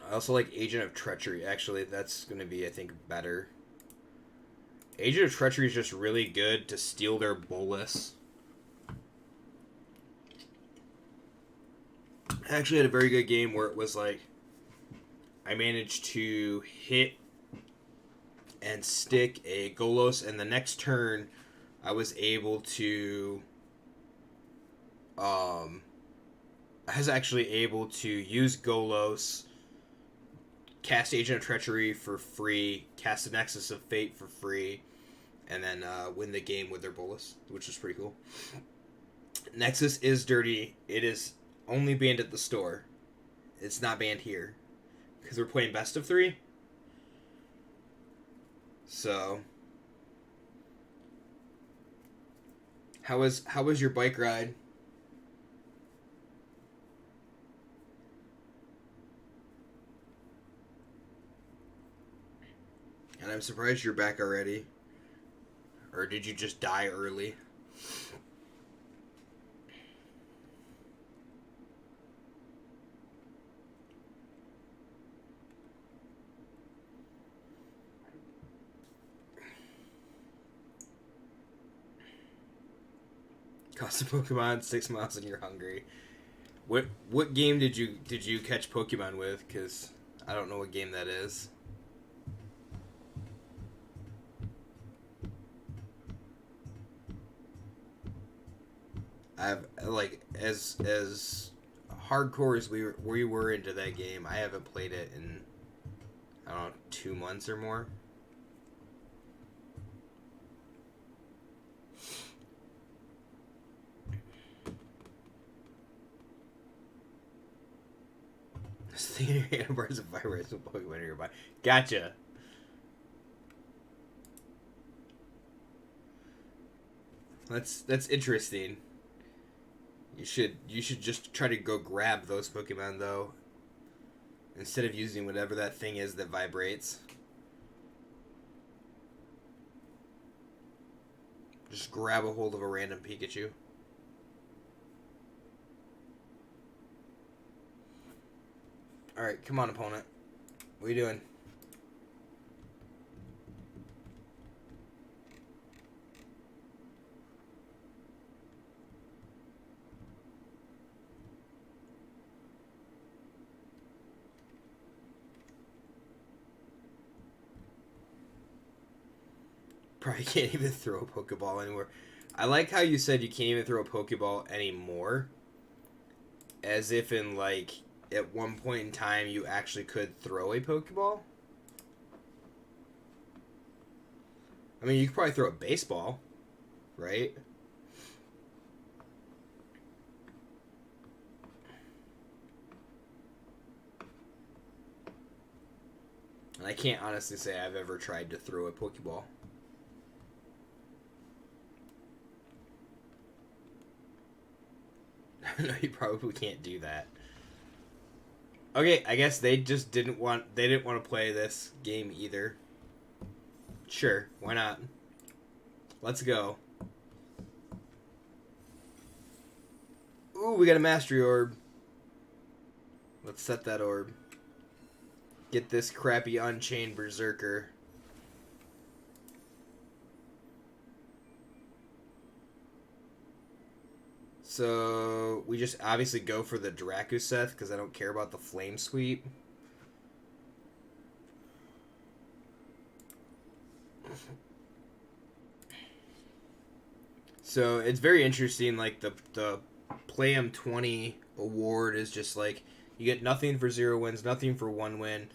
I also like Agent of Treachery. Actually, that's going to be, I think, better. Agent of Treachery is just really good to steal their Bolas. I actually had a very good game where it was like I managed to hit and stick a Golos, and the next turn I was able to I was actually able to use Golos, cast Agent of Treachery for free, cast a Nexus of Fate for free, and then win the game with their Bolas, which was pretty cool. Nexus is dirty. It is only banned at the store. It's not banned here. Because we're playing best of 3. So, how was your bike ride? And I'm surprised you're back already. Or did you just die early? Cost a Pokemon 6 miles and you're hungry. What game did you catch Pokemon with? Because I don't know what game that is. I've like as hardcore as we were into that game. I haven't played it in I don't know 2 months or more. Thinking your handlebars of virus with Pokemon nearby. Gotcha. That's interesting. You should just try to go grab those Pokemon though, instead of using whatever that thing is that vibrates. Just grab a hold of a random Pikachu. Alright, come on, opponent. What are you doing? Probably can't even throw a Pokeball anymore. I like how you said you can't even throw a Pokeball anymore. As if in, like, at one point in time you actually could throw a Pokeball. I mean, you could probably throw a baseball, right? And I can't honestly say I've ever tried to throw a Pokeball. No, you probably can't do that. Okay, I guess they just didn't want to play this game either. Sure, why not? Let's go. Ooh, we got a Mastery Orb. Let's set that orb. get this crappy Unchained Berserker. So we just obviously go for the Drakuseth because I don't care about the Flame Sweep. So it's very interesting. Like the Play M20 award is just like you get nothing for 0 wins, nothing for 1 win.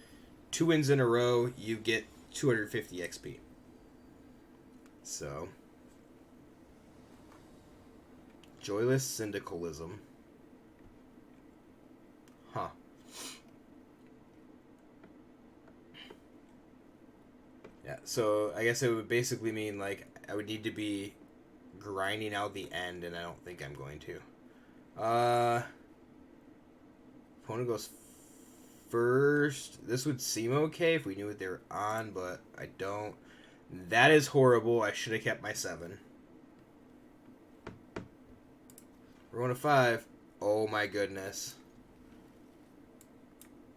2 wins in a row, you get 250 XP. So Joyless Syndicalism. Huh. Yeah, so I guess it would basically mean, like, I would need to be grinding out the end, and I don't think I'm going to. Opponent goes first. This would seem okay if we knew what they were on, but I don't. That is horrible. I should have kept my 7. We're going to 5. Oh my goodness.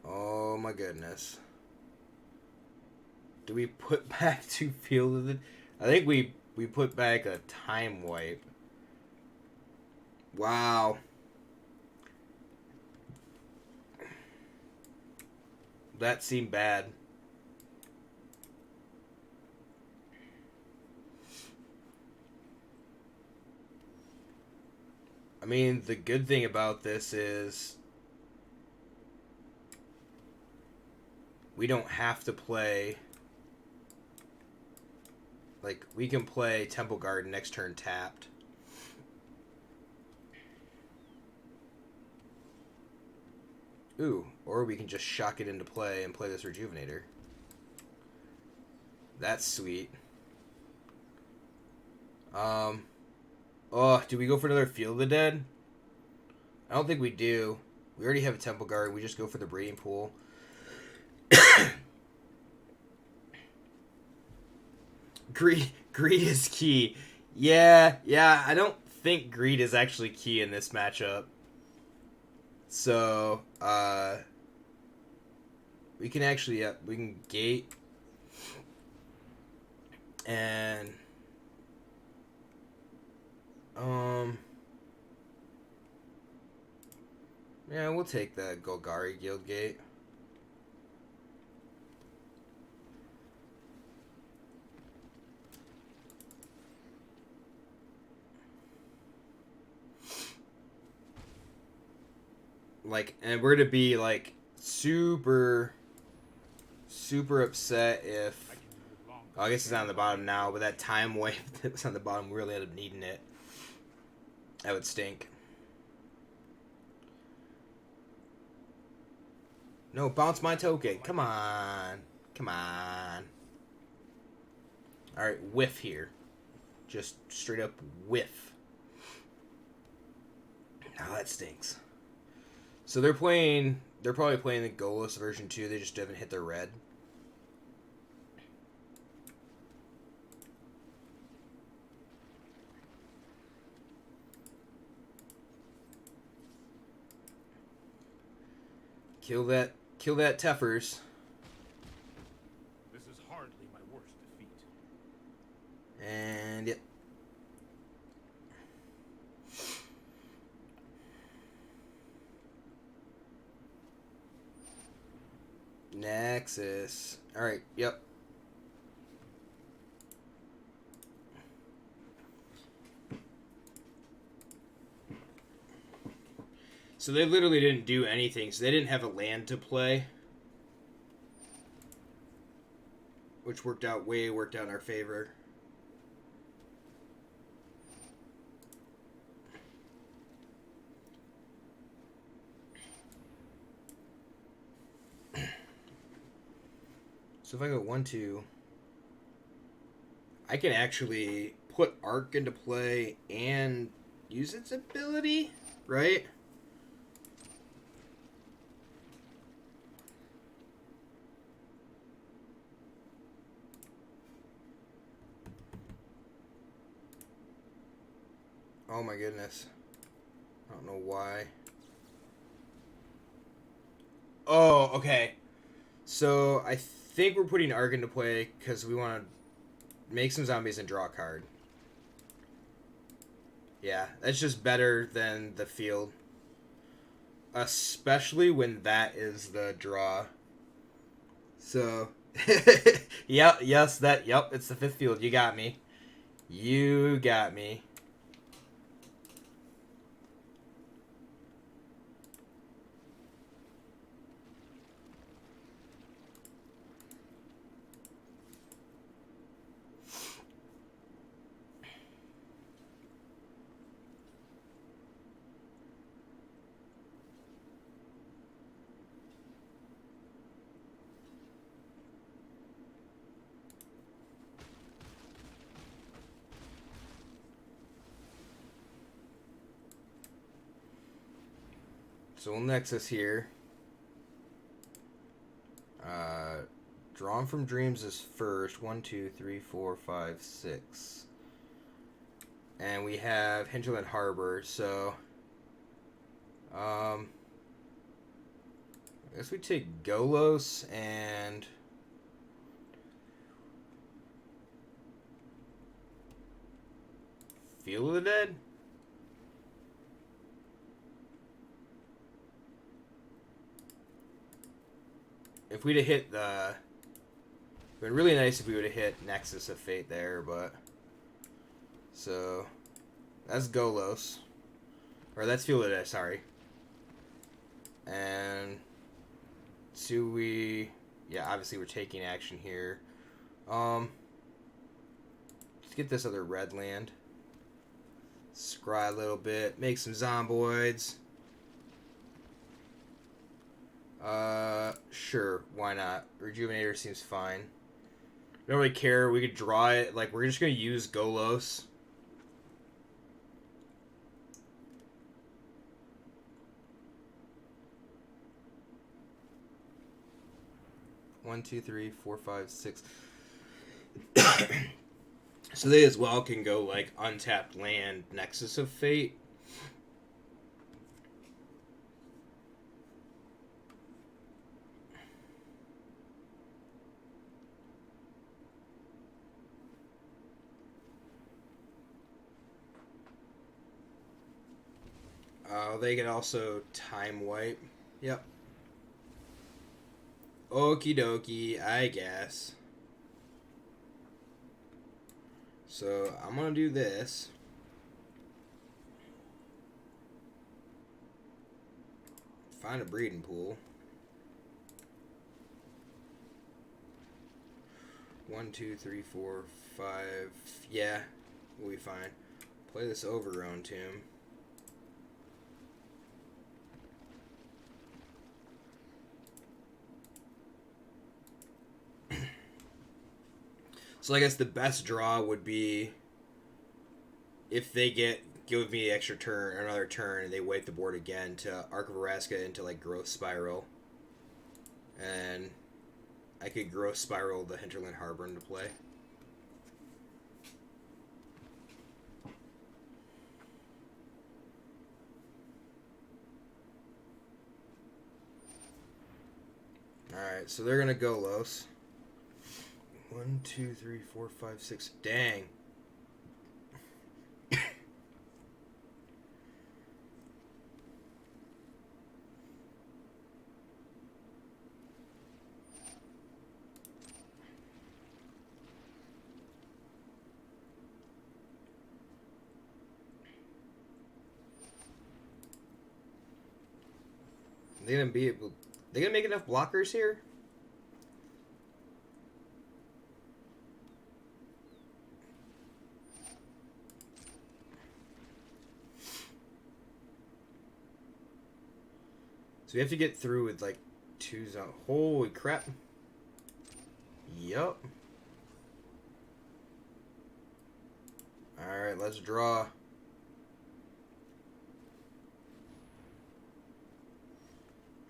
Oh my goodness. Do we put back 2 Field of the... I think we put back a Time Wipe. Wow. That seemed bad. I mean, the good thing about this is we don't have to play... Like, we can play Temple Garden next turn tapped. Ooh, or we can just shock it into play and play this Rejuvenator. That's sweet. Oh, do we go for another Field of the Dead? I don't think we do. We already have a Temple Guard. We just go for the Breeding Pool. Greed is key. Yeah, I don't think greed is actually key in this matchup. So, we can actually, we can gate. And, yeah, we'll take the Golgari Guild Gate. Like, and we're to be, like, super upset if... Oh, I guess it's on the bottom now, but that Time Wipe that was on the bottom, we really ended up needing it. That would stink. No, bounce my token. Come on. Come on. Alright, whiff here. Just straight up whiff. Now that stinks. So they're probably playing the Golos version 2. They just haven't hit their red. Kill that Teffers. This is hardly my worst defeat. And yep. Nexus. Alright, yep. So they literally didn't do anything. So they didn't have a land to play. Which worked out in our favor. So if I go 1-2, I can actually put Arc into play and use its ability, right? Oh my goodness. I don't know why. Oh, okay. So I think we're putting Arc into play because we want to make some zombies and draw a card. Yeah, that's just better than the field. Especially when that is the draw. So, yep, yes, yep, it's the 5th field. You got me. You got me. So we'll Nexus here. Drawn from Dreams is first. 1, 2, 3, 4, 5, 6. And we have Hinterland Harbor, so I guess we take Golos and Field of the Dead? If we'd have hit the... It would been really nice if we would have hit Nexus of Fate there, but... So... That's Golos. Or that's Field of the Dead, sorry. And... So we... Yeah, obviously we're taking action here. Let's get this other red land. Scry a little bit. Make some zomboids. Sure, why not? Rejuvenator seems fine. Don't really care. We could draw it. Like, we're just gonna use Golos. One, two, three, four, five, six. So they as well can go, like, untapped land, Nexus of Fate. They can also time wipe. Yep. Okie dokie, I guess. So, I'm gonna do this. Find a breeding pool. 1, 2, 3, 4, 5. Yeah, we'll be fine. Play this Overgrown Tomb. So I guess the best draw would be if they give me extra turn, another turn, and they wipe the board again to Arc of Araska into like Growth Spiral, and I could Growth Spiral the Hinterland Harbor into play. All right, so they're gonna Golos. 1, 2, 3, 4, 5, 6. Dang. They gonna be able. They gonna make enough blockers here? So we have to get through with like 2 zone. Holy crap. Yup. Alright, let's draw.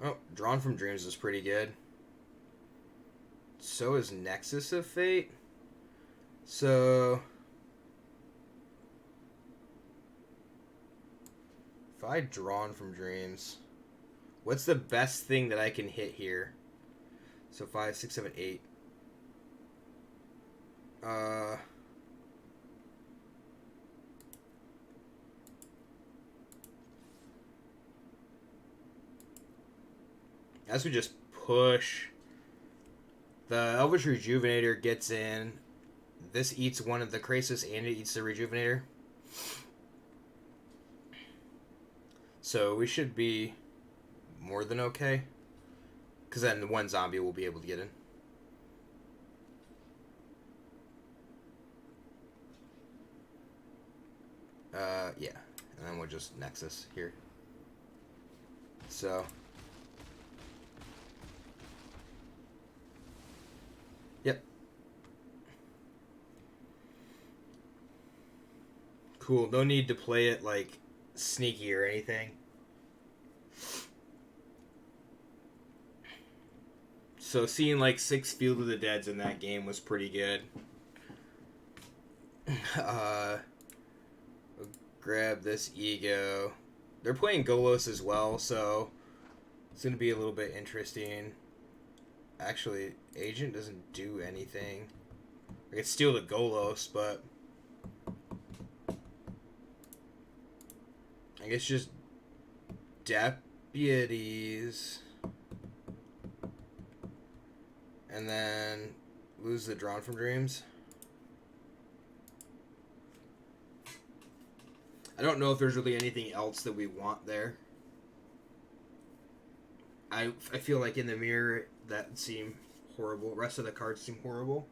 Oh, Drawn from Dreams is pretty good. So is Nexus of Fate. So... If I Drawn from Dreams... What's the best thing that I can hit here? So 5, 6, 7, 8. As we just push, the Elvish Rejuvenator gets in. This eats one of the Krasis and it eats the Rejuvenator. So we should be more than okay. Because then one zombie will be able to get in. Yeah. And then we'll just Nexus here. So. Yep. Cool. No need to play it like sneaky or anything. So seeing like 6 Field of the Deads in that game was pretty good. Grab this ego. They're playing Golos as well, so it's going to be a little bit interesting. Actually, Agent doesn't do anything. I could steal the Golos, but I guess just deputies. And then lose the Drawn from Dreams. I don't know if there's really anything else that we want there. I feel like in the mirror that seem horrible. The rest of the cards seem horrible.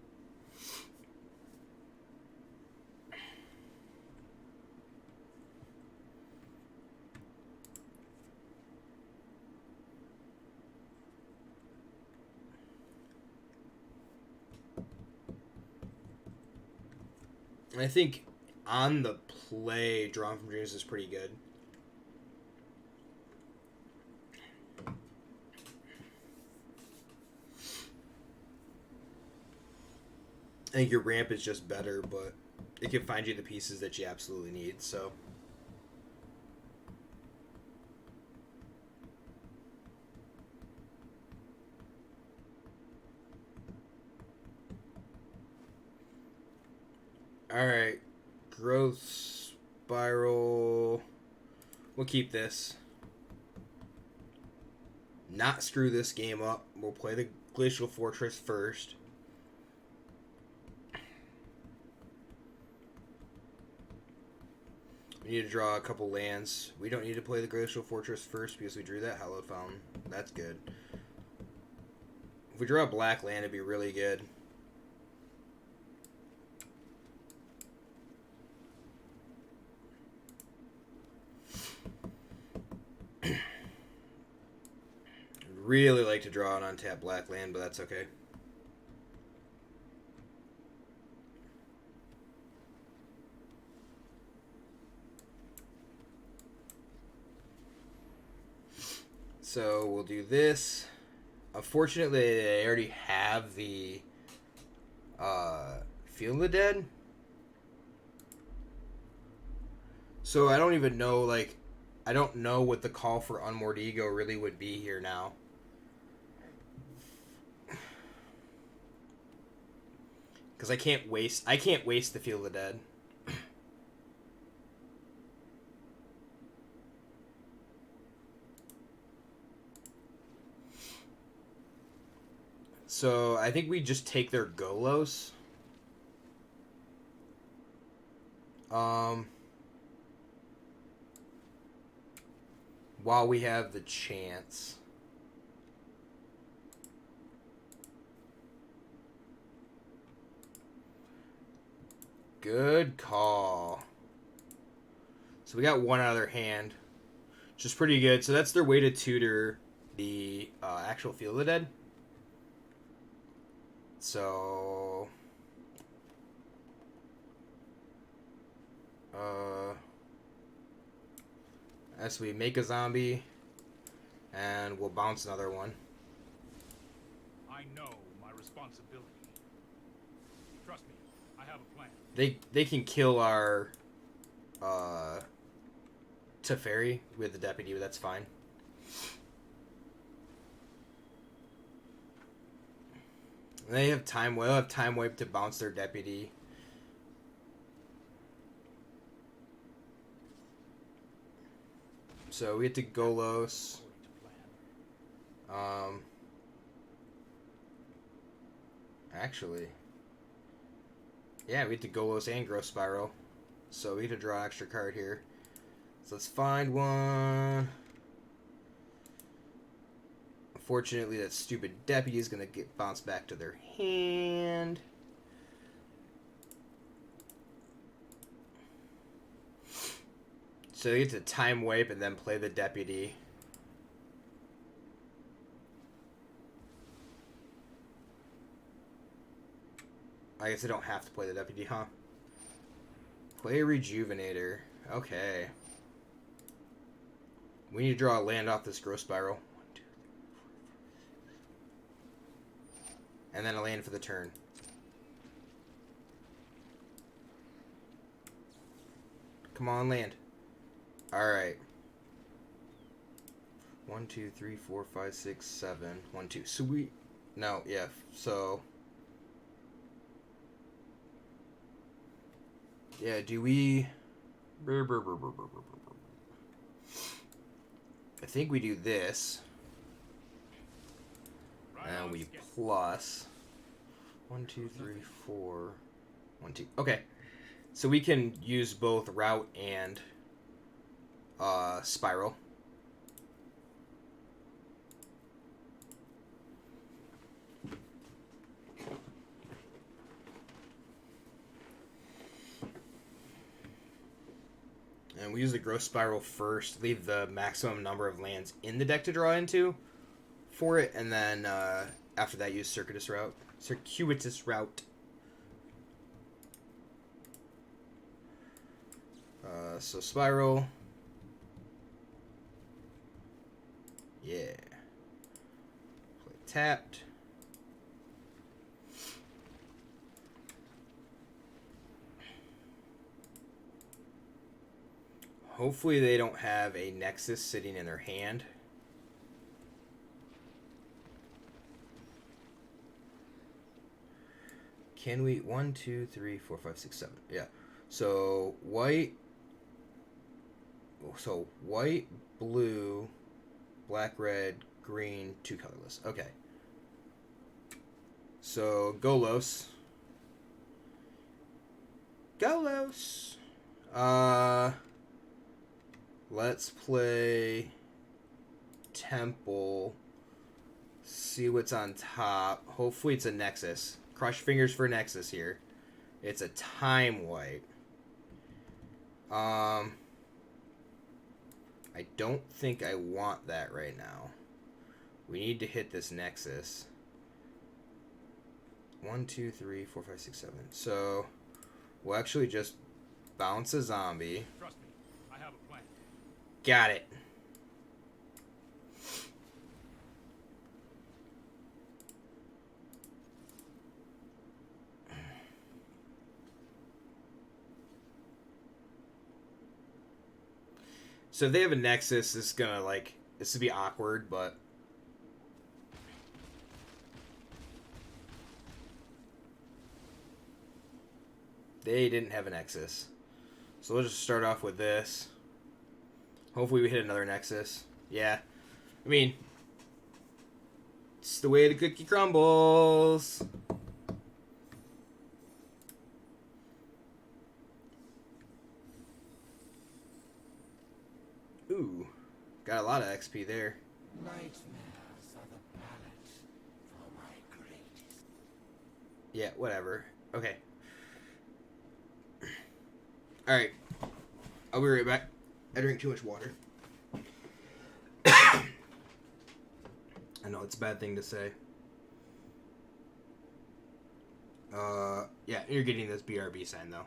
I think on the play, Drawn from Dreams is pretty good. I think your ramp is just better, but it can find you the pieces that you absolutely need, so. Alright. Growth Spiral. We'll keep this. Not screw this game up. We'll play the Glacial Fortress first. We need to draw a couple lands. We don't need to play the Glacial Fortress first because we drew that Hallowed Fountain. That's good. If we draw a black land, it'd be really good. Really like to draw an untapped black land, but that's okay. So we'll do this. Unfortunately, I already have the Field of the Dead. So I don't even know, like, I don't know what the call for Unmoored Ego really would be here now. Because I can't waste the Field of the Dead. So I think we just take their Golos. While we have the chance. Good call. So we got one out of their hand, which is pretty good. So that's their way to tutor the actual Field of the Dead. So as we make a zombie, and we'll bounce another one. I know my responsibility. Trust me, I have a plan. They can kill our Teferi with the deputy, but that's fine. They have time. They'll have time wipe to bounce their deputy. So we get to Golos. Actually, yeah, we get to Golos and Growth Spiral. So we get to draw an extra card here. So let's find one. Unfortunately, that stupid deputy is going to get bounced back to their hand. So they get to time wipe and then play the deputy. I guess I don't have to play the deputy, huh? Play Rejuvenator. Okay. We need to draw a land off this Growth Spiral. 1, 2, 3, 4, 5, 6. And then a land for the turn. Come on, land. Alright. 1, 2, 3, 4, 5, 6, 7. 1, 2. So we... No, yeah. So... Yeah, do we... I think we do this. And we plus... 1, 2, 3, 4... 1, 2. Okay. So we can use both route and spiral. And we use the Growth Spiral first, leave the maximum number of lands in the deck to draw into for it, and then after that use Circuitous Route. Circuitous Route. So Spiral. Yeah. Play tapped. Hopefully they don't have a Nexus sitting in their hand. Can we? 1, 2, 3, 4, 5, 6, 7. Yeah. So white. So white, blue, black, red, green, 2 colorless. Okay. So Golos. Golos. Let's play Temple. See what's on top. Hopefully it's a Nexus. Cross your fingers for Nexus here. It's a time wipe. I don't think I want that right now. We need to hit this Nexus. 1, 2, 3, 4, 5, 6, 7. So we'll actually just bounce a zombie. Trust me, I have a plan. Got it. So if they have a Nexus, this is gonna this would be awkward, but they didn't have a Nexus. So we'll just start off with this. Hopefully we hit another Nexus. Yeah. I mean, it's the way the cookie crumbles. Ooh. Got a lot of XP there. Nightmares are the palette for my greatest. Yeah, whatever. Okay. Alright. I'll be right back. I drink too much water. I know it's a bad thing to say. Yeah, you're getting this BRB sign though.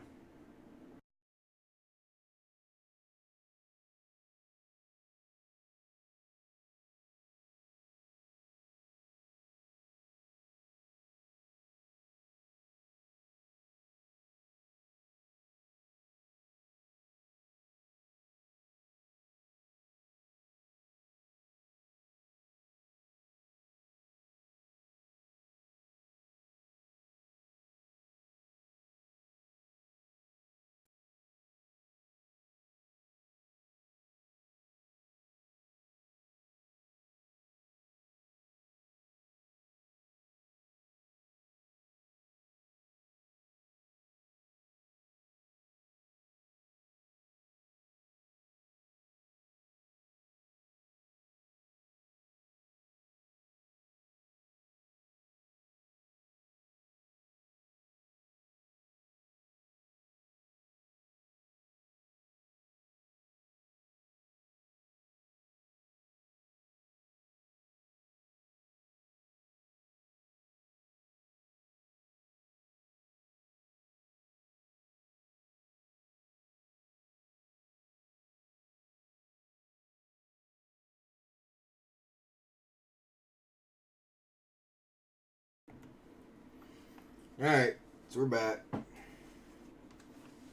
Alright, so we're back.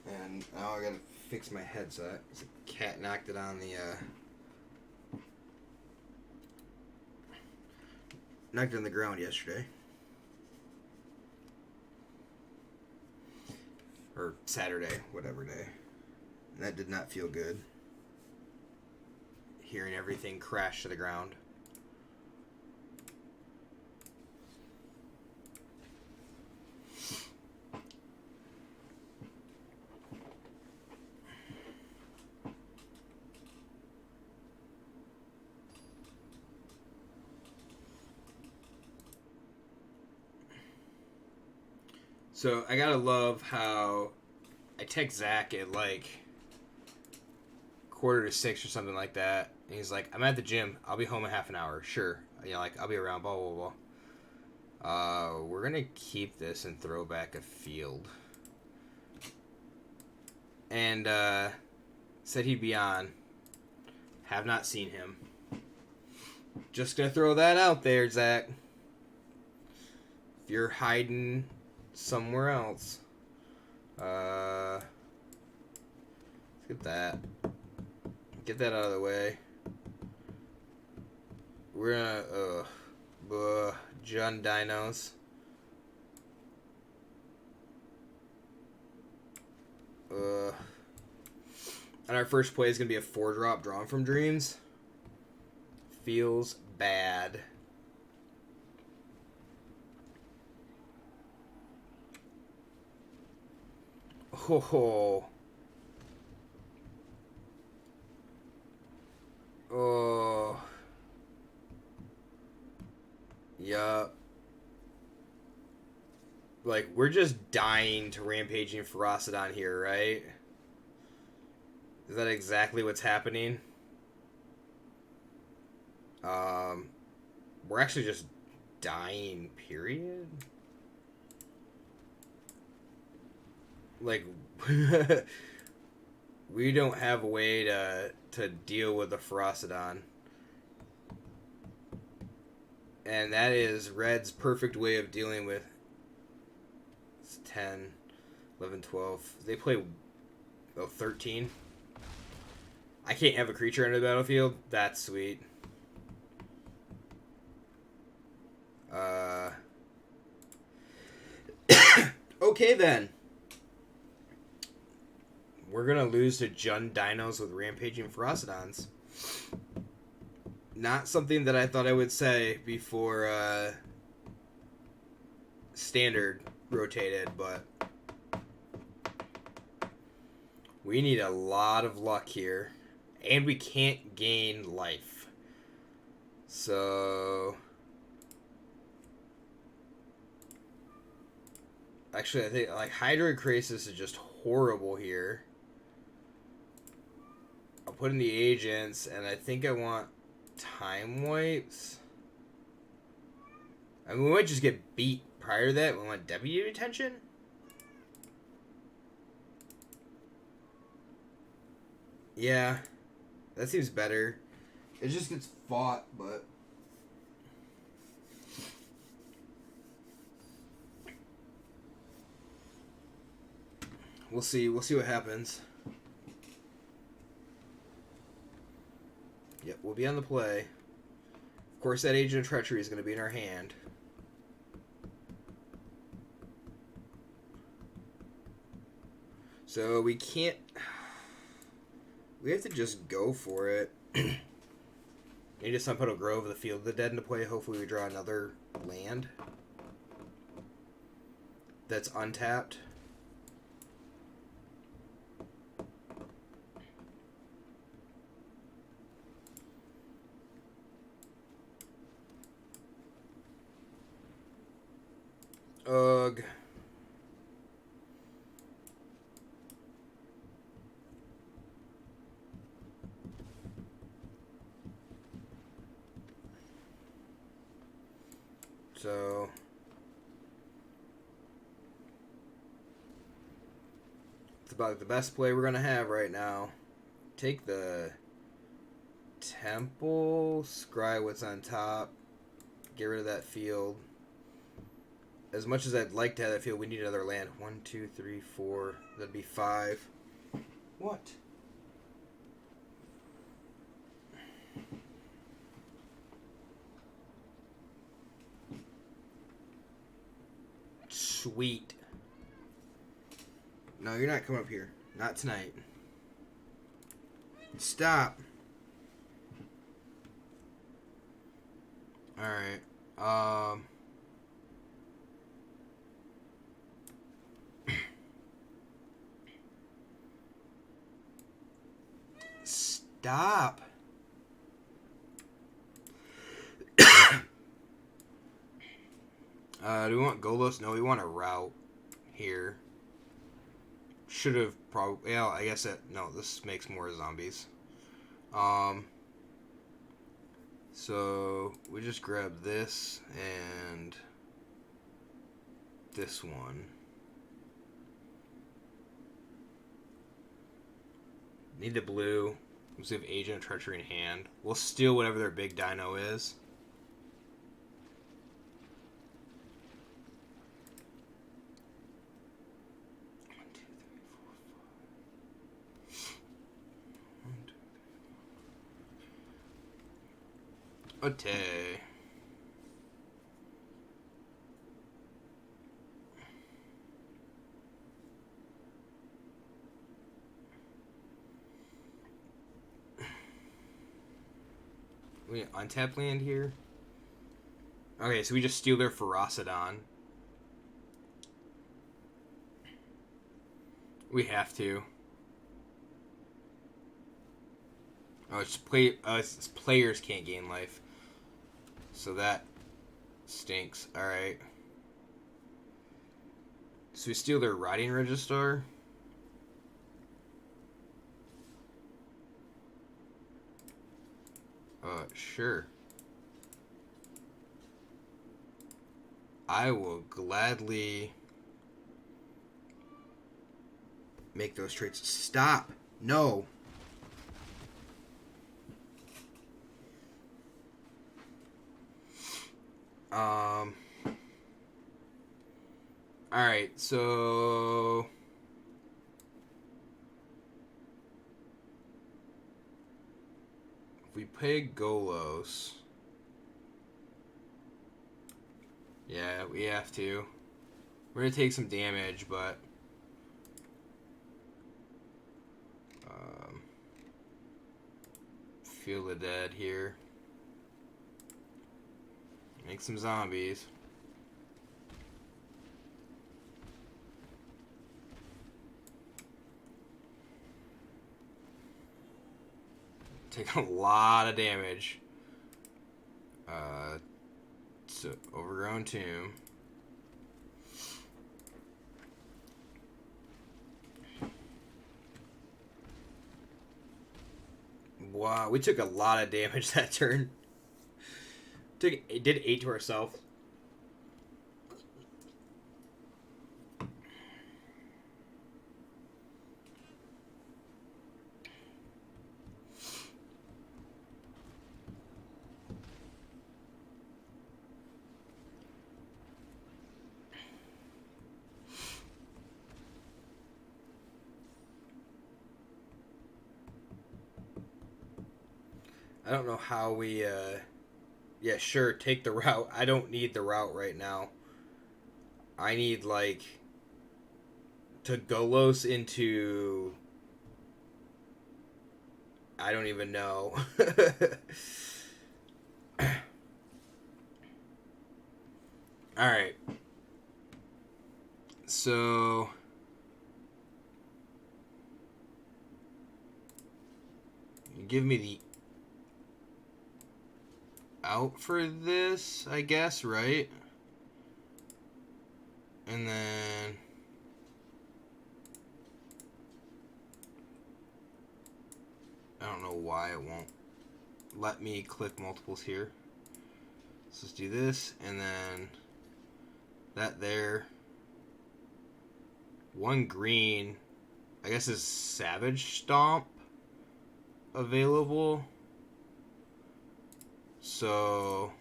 And now I gotta fix my headset. The cat knocked it on the, knocked it on the ground yesterday. Or Saturday, whatever day. And that did not feel good. Hearing everything crash to the ground. So I gotta love how I text Zach at like 5:45 or something like that, and he's like, "I'm at the gym. I'll be home in half an hour." Sure, like I'll be around. Blah blah blah. We're gonna keep this and throw back a field. And said he'd be on. Have not seen him. Just gonna throw that out there, Zach. If you're hiding somewhere else. Let's get that. Get that out of the way. We're gonna, John Dinos. And our first play is gonna be a 4-drop drawn from Dreams. Feels bad. Oh. Oh. Yup. Like, we're just dying to Rampaging Ferocidon here, right? Is that exactly what's happening? We're actually just dying, period? Like, we don't have a way to deal with the Ferocidon. And that is Red's perfect way of dealing with 10, 11, 12. They play 13. I can't have a creature enter the battlefield. That's sweet. Okay then. We're gonna lose to Jund Dinos with Rampaging Ferocidons. Not something that I thought I would say before Standard rotated, but we need a lot of luck here. And we can't gain life. So actually I think like Hydra Crisis is just horrible here. I'll put in the agents, and I think I want time wipes. I mean, we might just get beat prior to that. We want deputy detention. Yeah, that seems better. It just gets fought, but we'll see. We'll see what happens. Yep, we'll be on the play. Of course, that Agent of Treachery is going to be in our hand. So we can't... We have to just go for it. Need to Sunpetal Grove, the Field of the Dead into play. Hopefully we draw another land that's untapped. Ugh. So it's about the best play we're gonna have right now. Take the Temple, scry what's on top, get rid of that field. as much as I'd like to have that field, we need another land. 1, 2, 3, 4. That'd be 5. What? Sweet. No, you're not coming up here. Not tonight. Stop. Alright. Stop. Do we want Golos? No, we want a route here. Should have probably... Well, I guess that... No, this makes more zombies. So, we just grab this and this one. Need the blue. We have Agent of Treachery in hand. We'll steal whatever their big dino is. Okay. We untap land here. Okay, so we just steal their Ferocidon. We have to. Oh, it's players can't gain life. So that stinks. Alright. So we steal their Riding Register. Sure. I will gladly make those traits. Stop! No! Alright, so... If we pay Golos... Yeah, we have to. We're gonna take some damage, but... Feel the dead here. Make some zombies. Take a lot of damage. So Overgrown Tomb. Wow, we took a lot of damage that turn. Did 8 to ourselves. I don't know how we, yeah, sure, take the route. I don't need the route right now. I need, like, to Golos into... I don't even know. Alright. So... You give me the... out for this, I guess, right? And then... I don't know why it won't let me click multiples here. So let's do this, and then that there. One green, I guess is Savage Stomp available. So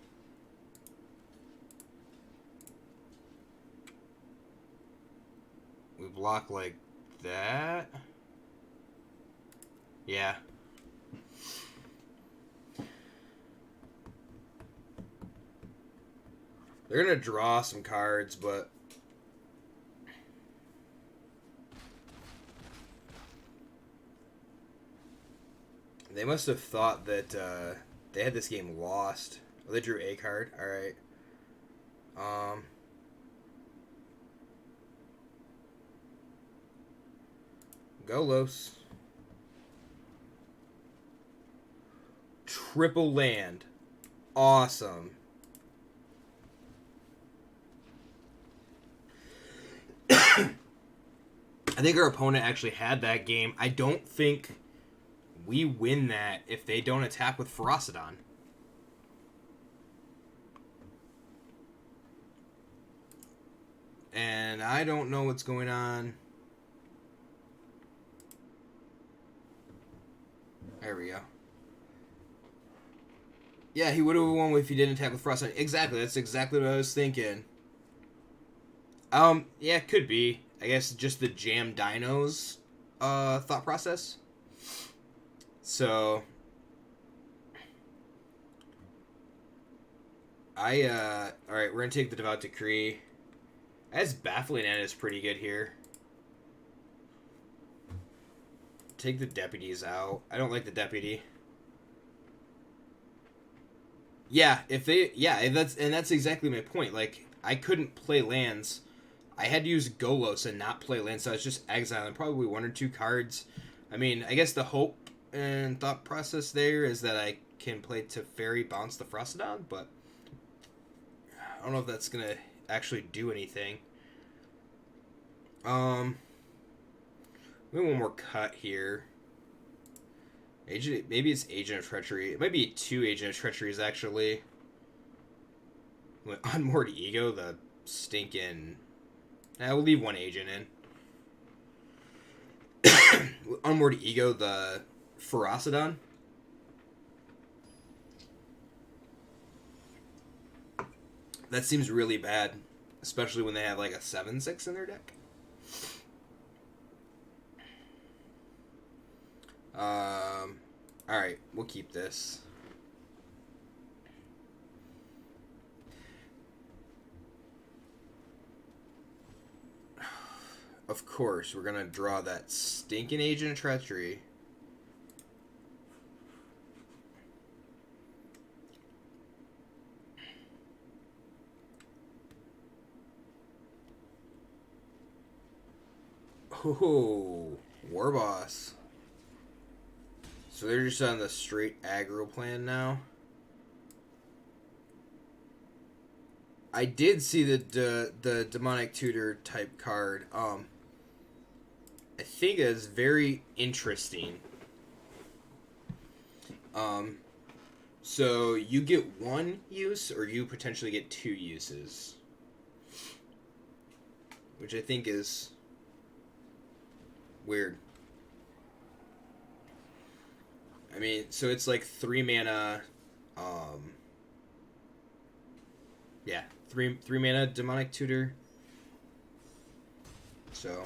block like that. Yeah. They're going to draw some cards, but... They must have thought that they had this game lost. Oh, they drew a card. Alright. Golos. Triple land. Awesome. I think our opponent actually had that game. I don't think we win that if they don't attack with Ferocidon. And I don't know what's going on. There we go. Yeah, he would have won if he didn't attack with Ferocidon. Exactly, that's exactly what I was thinking. Yeah, it could be. I guess just the jam dinos thought process. So alright, we're gonna take the Devout Decree. As Baffling End is pretty good here. Take the deputies out. I don't like the deputy. Yeah, that's exactly my point. Like, I couldn't play lands. I had to use Golos and not play lands, so I was just exiling probably 1 or 2 cards. I mean, I guess the hope and thought process there is that I can play Teferi, bounce the Ferocidon, but I don't know if that's gonna actually do anything. Maybe one more cut here. Maybe it's Agent of Treachery. It might be 2 Agent of Treacheries, actually. Unmoored Ego, the stinking... we'll leave 1 agent in. Unmoored Ego, the Ferocidon. That seems really bad. Especially when they have like a 7/6 in their deck. Alright, we'll keep this. Of course, we're gonna draw that stinking Agent of Treachery. Oh, War Boss. So they're just on the straight aggro plan now. I did see the Demonic Tutor type card. I think it's very interesting. So you get 1 use, or you potentially get 2 uses, which I think is weird. I mean, so it's like 3 mana. Yeah, 3 mana Demonic Tutor. So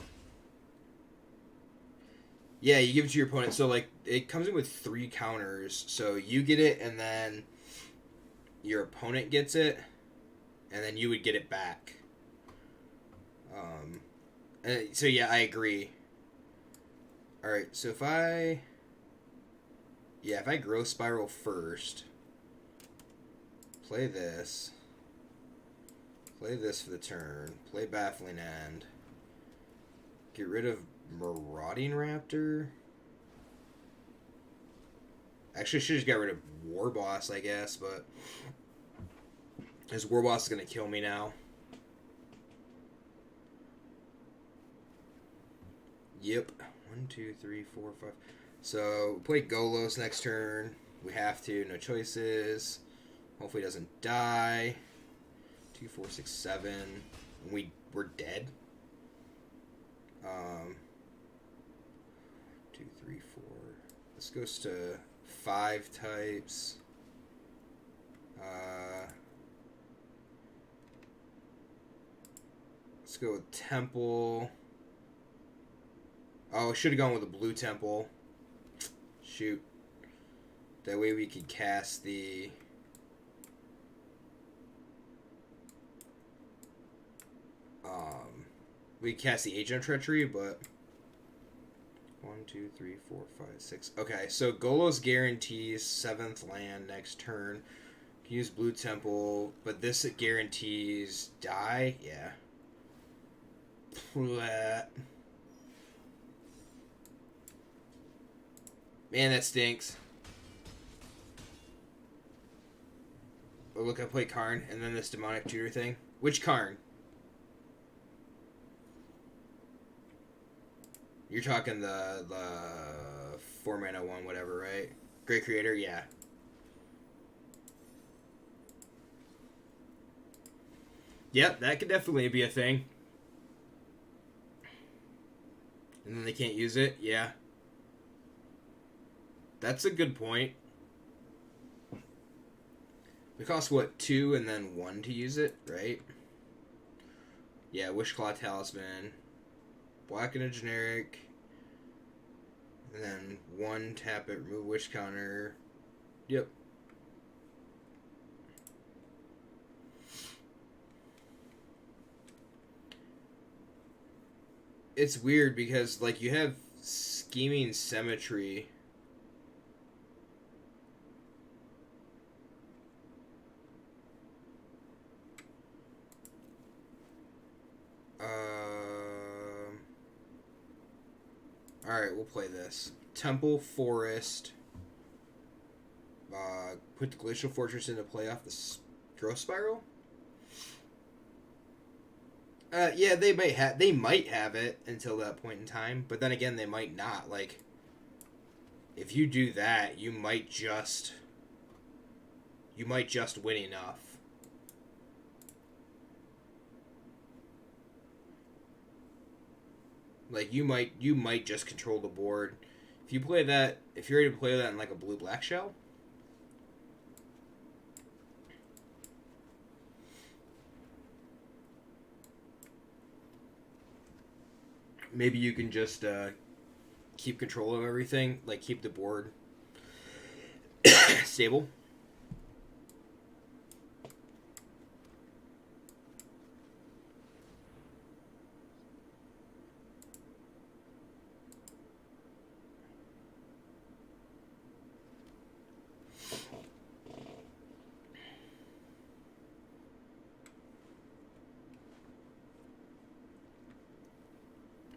yeah, you give it to your opponent. So like it comes in with 3 counters. So you get it, and then your opponent gets it, and then you would get it back. So yeah, I agree. All right, so if I Growth Spiral first, play this for the turn, play Baffling End, get rid of Marauding Raptor. Actually, I should just get rid of War Boss, I guess, but this War Boss is going to kill me now. Yep. 1, 2, 3, 4, 5. So, play Golos next turn. We have to. No choices. Hopefully he doesn't die. 2, 4, 6, 7. We're dead. 2, 3, 4. This goes to 5 types. Let's go with Temple. Oh, I should have gone with a blue temple. Shoot. That way we could cast the... we could cast the Agent of Treachery, but... 1, 2, 3, 4, 5, 6. Okay, so Golos guarantees 7th land next turn. Can use blue temple, but this guarantees die? Yeah. Blah. Man, that stinks. Oh, look, I play Karn, and then this demonic tutor thing. Which Karn? You're talking the 4-mana one, whatever, right? Great Creator, yeah. Yep, that could definitely be a thing. And then they can't use it, yeah. That's a good point. It costs, what, 2 and then 1 to use it, right? Yeah, Wishclaw Talisman. Black and a generic. And then 1, tap it, remove wish counter. Yep. It's weird because, like, you have Scheming Symmetry. Alright, we'll play this. Temple, Forest. Put the Glacial Fortress into play off the Growth Spiral? Yeah, they might have it until that point in time, but then again, they might not. Like, if you do that, you might just win enough. Like, you might just control the board. If you play that, if you're able to play that in like a blue-black shell, maybe you can just keep control of everything, like keep the board stable.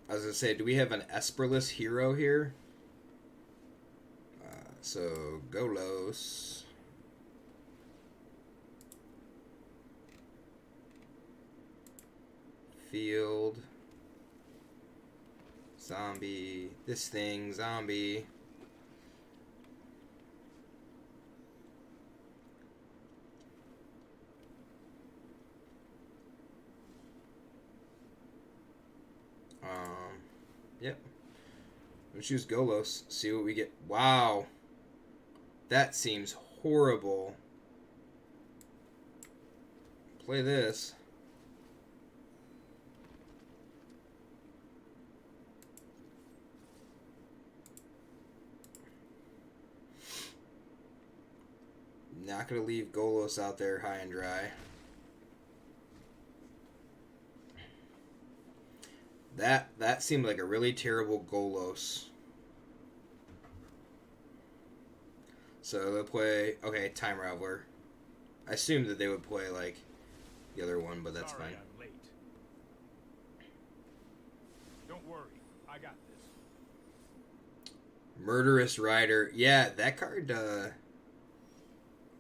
I was going to say, do we have an Esperless hero here? So, Golos. Field. Zombie. This thing, zombie. Yep. Let's use Golos. See what we get. Wow. That seems horrible. Play this. Not gonna leave Golos out there high and dry. That seemed like a really terrible Golos. So they'll play... Okay, Time Raveler. I assumed that they would play, like, the other one, but that's Sorry fine. I'm late. Don't worry, I got this. Murderous Rider. Yeah, that card,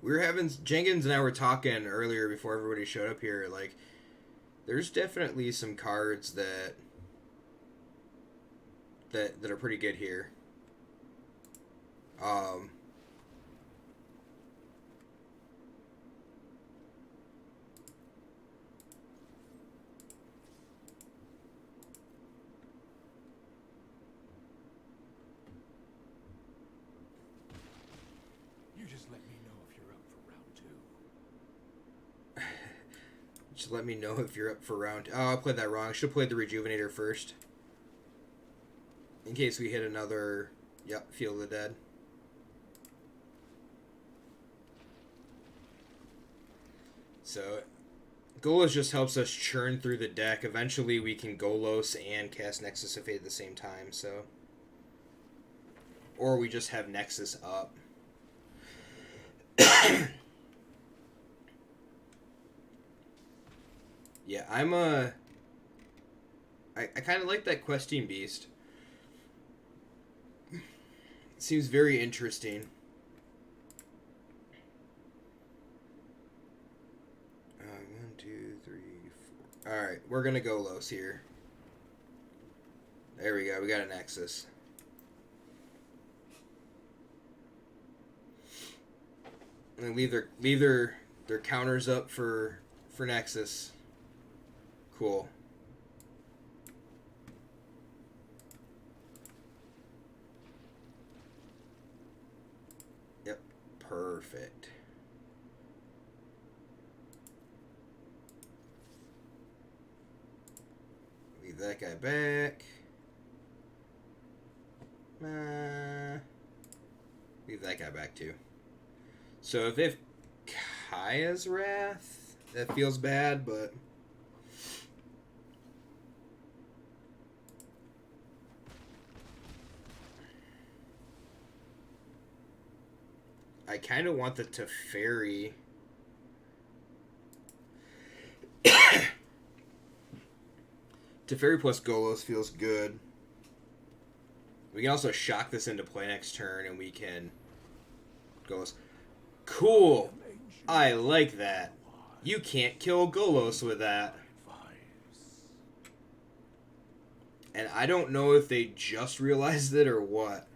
we were having... Jenkins and I were talking earlier before everybody showed up here, like, there's definitely some cards that are pretty good here. You just let me know if you're up for round 2. Just let me know if you're up for round... Oh, I played that wrong. I should have played the Rejuvenator first. in case we hit another, yep, Field of the Dead. So, Golos just helps us churn through the deck. Eventually, we can Golos and cast Nexus of Fate at the same time, so... Or we just have Nexus up. Yeah, I'm a... I kind of like that Questing Beast. It seems very interesting. 1, 2, 3, 4. Alright, we're gonna go Los here. There we go, we got a Nexus. And leave their counters up for Nexus. Cool. Yep, perfect. Leave that guy back. Leave that guy back too. So if they have Kaya's Wrath, that feels bad, but... I kind of want the Teferi. Teferi plus Golos feels good. We can also shock this into play next turn, and we can... Golos. Cool! I like that. You can't kill Golos with that. And I don't know if they just realized it or what.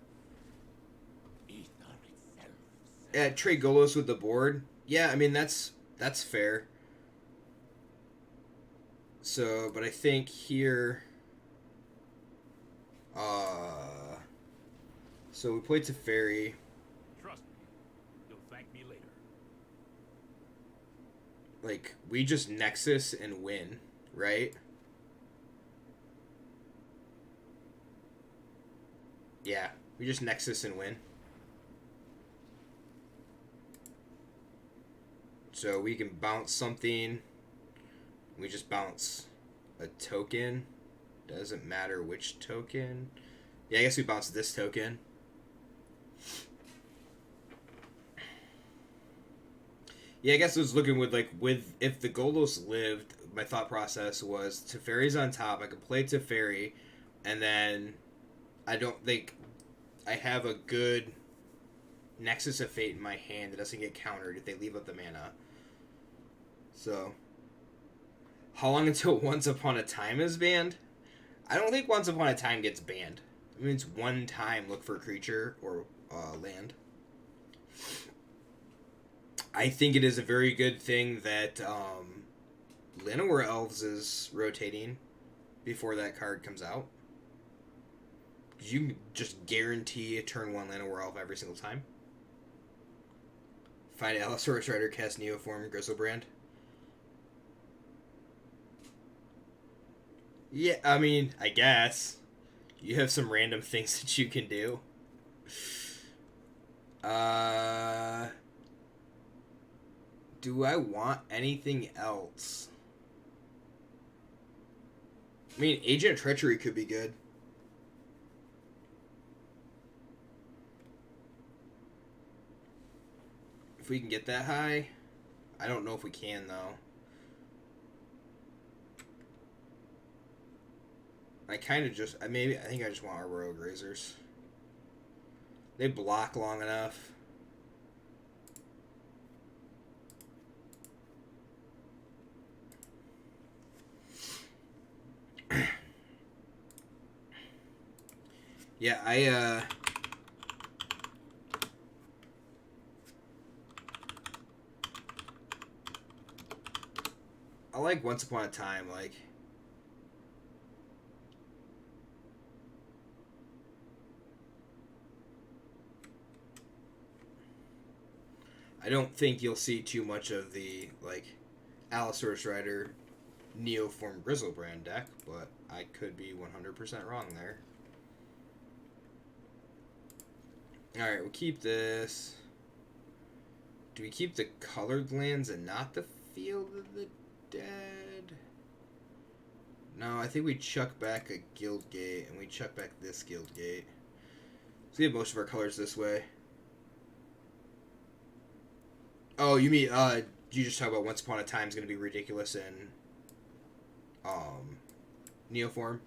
Trade Golos with the board. Yeah, I mean, that's fair. So, but I think here... So we play Teferi. Trust me, you'll thank me later. Like, we just Nexus and win, right? Yeah, we just Nexus and win. So we can bounce something. We just bounce a token. Doesn't matter which token. Yeah, I guess we bounce this token. Yeah, I guess I was looking with if the Golos lived, my thought process was Teferi's on top. I could play Teferi, and then I don't think I have a good Nexus of Fate in my hand that doesn't get countered if they leave up the mana. So, how long until Once Upon a Time is banned? I don't think Once Upon a Time gets banned. It means one time look for a creature or land. I think it is a very good thing that Llanowar Elves is rotating before that card comes out. You can just guarantee a turn 1 Llanowar Elf every single time. Find Allosaurus Rider, cast Neoform Grizzlebrand. Yeah, I mean, I guess. You have some random things that you can do. Do I want anything else? I mean, Agent Treachery could be good. If we can get that high. I don't know if we can, though. I kind of just... I think I just want Arboreal Grazers. They block long enough. Yeah, I like Once Upon a Time, like... I don't think you'll see too much of the, like, Allosaurus Rider Neoform Grizzlebrand deck, but I could be 100% wrong there. Alright, we'll keep this. Do we keep the colored lands and not the Field of the Dead? No, I think we chuck back a Guild Gate, and we chuck back this Guild Gate. So we have most of our colors this way. Oh, you mean, you just talk about Once Upon a Time is going to be ridiculous in, Neoform?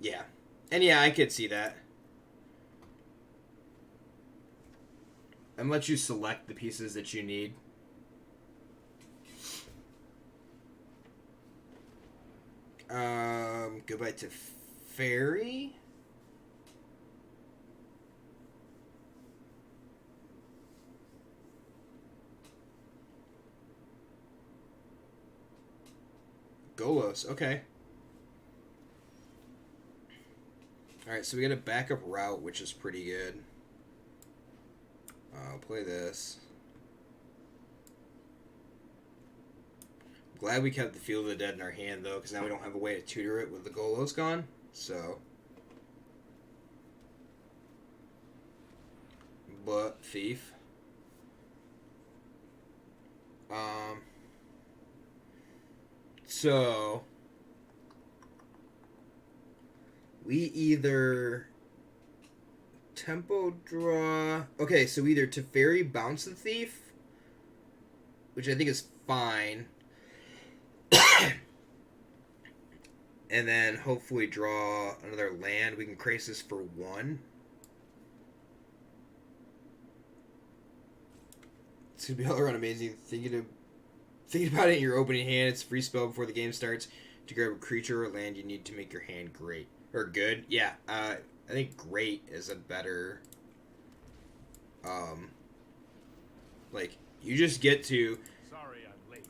Yeah. And yeah, I could see that. And let you select the pieces that you need. Goodbye to Fairy. Golos, okay. Alright, so we got a backup route, which is pretty good. I'll play this. Glad we kept the Field of the Dead in our hand, though, because now we don't have a way to tutor it with the Golos gone. So. But, Thief. So. We either tempo draw. Okay, so either Teferi bounce the Thief, which I think is fine. And then hopefully draw another land. We can Crisis for 1. It's gonna be all around amazing. Thinking about it in your opening hand. It's a free spell before the game starts to grab a creature or land you need to make your hand great. Or good. Yeah, I think great is a better... like, you just get to... Sorry I'm late.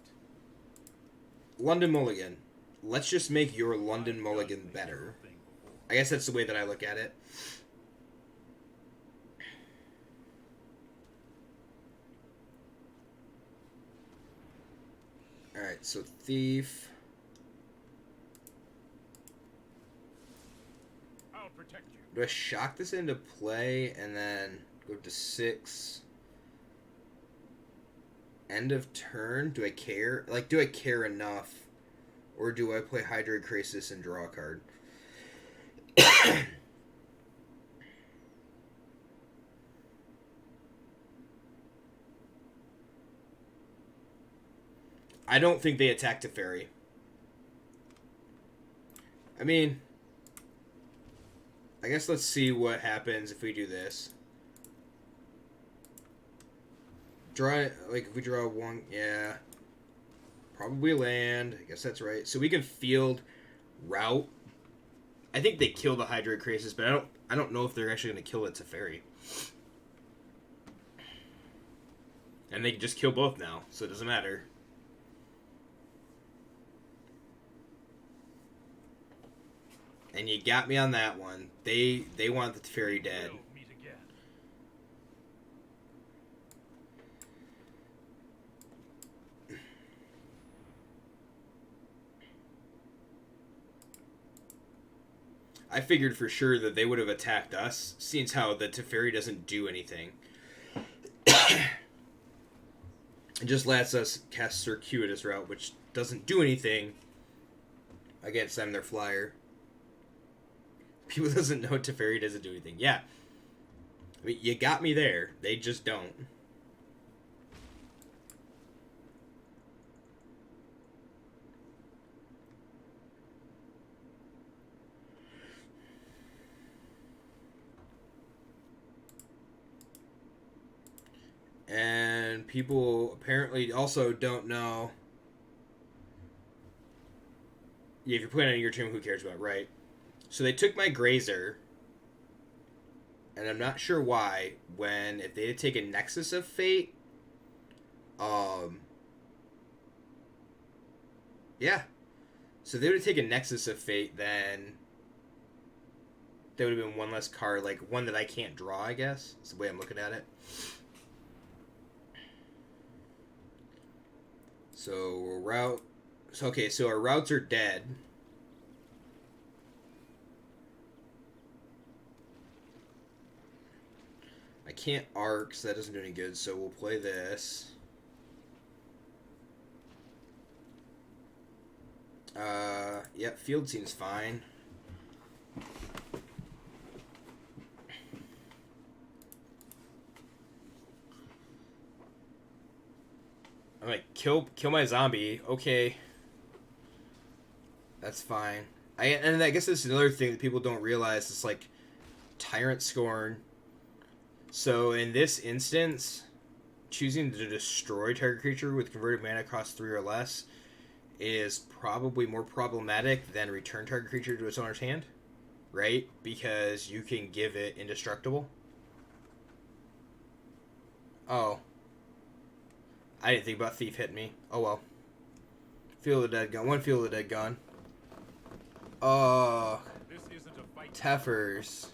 London Mulligan. Let's just make your London Mulligan better. I guess that's the way that I look at it. Alright, so Thief. I'll protect you. Do I shock this into play and then go to 6? End of turn? Do I care? Like, do I care enough? Or do I play Hydroid Crisis and draw a card? I don't think they attack Teferi. I mean, I guess let's see what happens if we do this. Draw, like, if we draw 1, yeah. Probably land. I guess that's right. So we can field route. I think they kill the Hydroid Crisis, but I don't know if they're actually going to kill it Teferi. And they can just kill both now, so it doesn't matter. And you got me on that one. They want the Teferi dead. We'll meet again. I figured for sure that they would have attacked us, seeing how the Teferi doesn't do anything. It just lets us cast Circuitous Route, which doesn't do anything against them, their flyer. People doesn't know Teferi doesn't do anything. Yeah. I mean, you got me there. They just don't. And people apparently also don't know. Yeah, if you're playing on your team, who cares about it, right? So they took my Grazer, and I'm not sure why, if they had taken Nexus of Fate, yeah. So if they would have taken Nexus of Fate, then there would have been one less card, like one that I can't draw, I guess. That's the way I'm looking at it. So route. So okay, so our routes are dead. can't arc, so that doesn't do any good, so we'll play this. Yep, field seems fine. I'm like, kill my zombie. Okay. That's fine. And I guess this is another thing that people don't realize. It's like Tyrant Scorn. So in this instance, choosing to destroy target creature with converted mana cost 3 or less is probably more problematic than return target creature to its owner's hand, right? Because you can give it indestructible. Oh. I didn't think about Thief hitting me. Oh well. Feel the dead gun. One feel the dead gun. Oh. This isn't a fight. Teffers.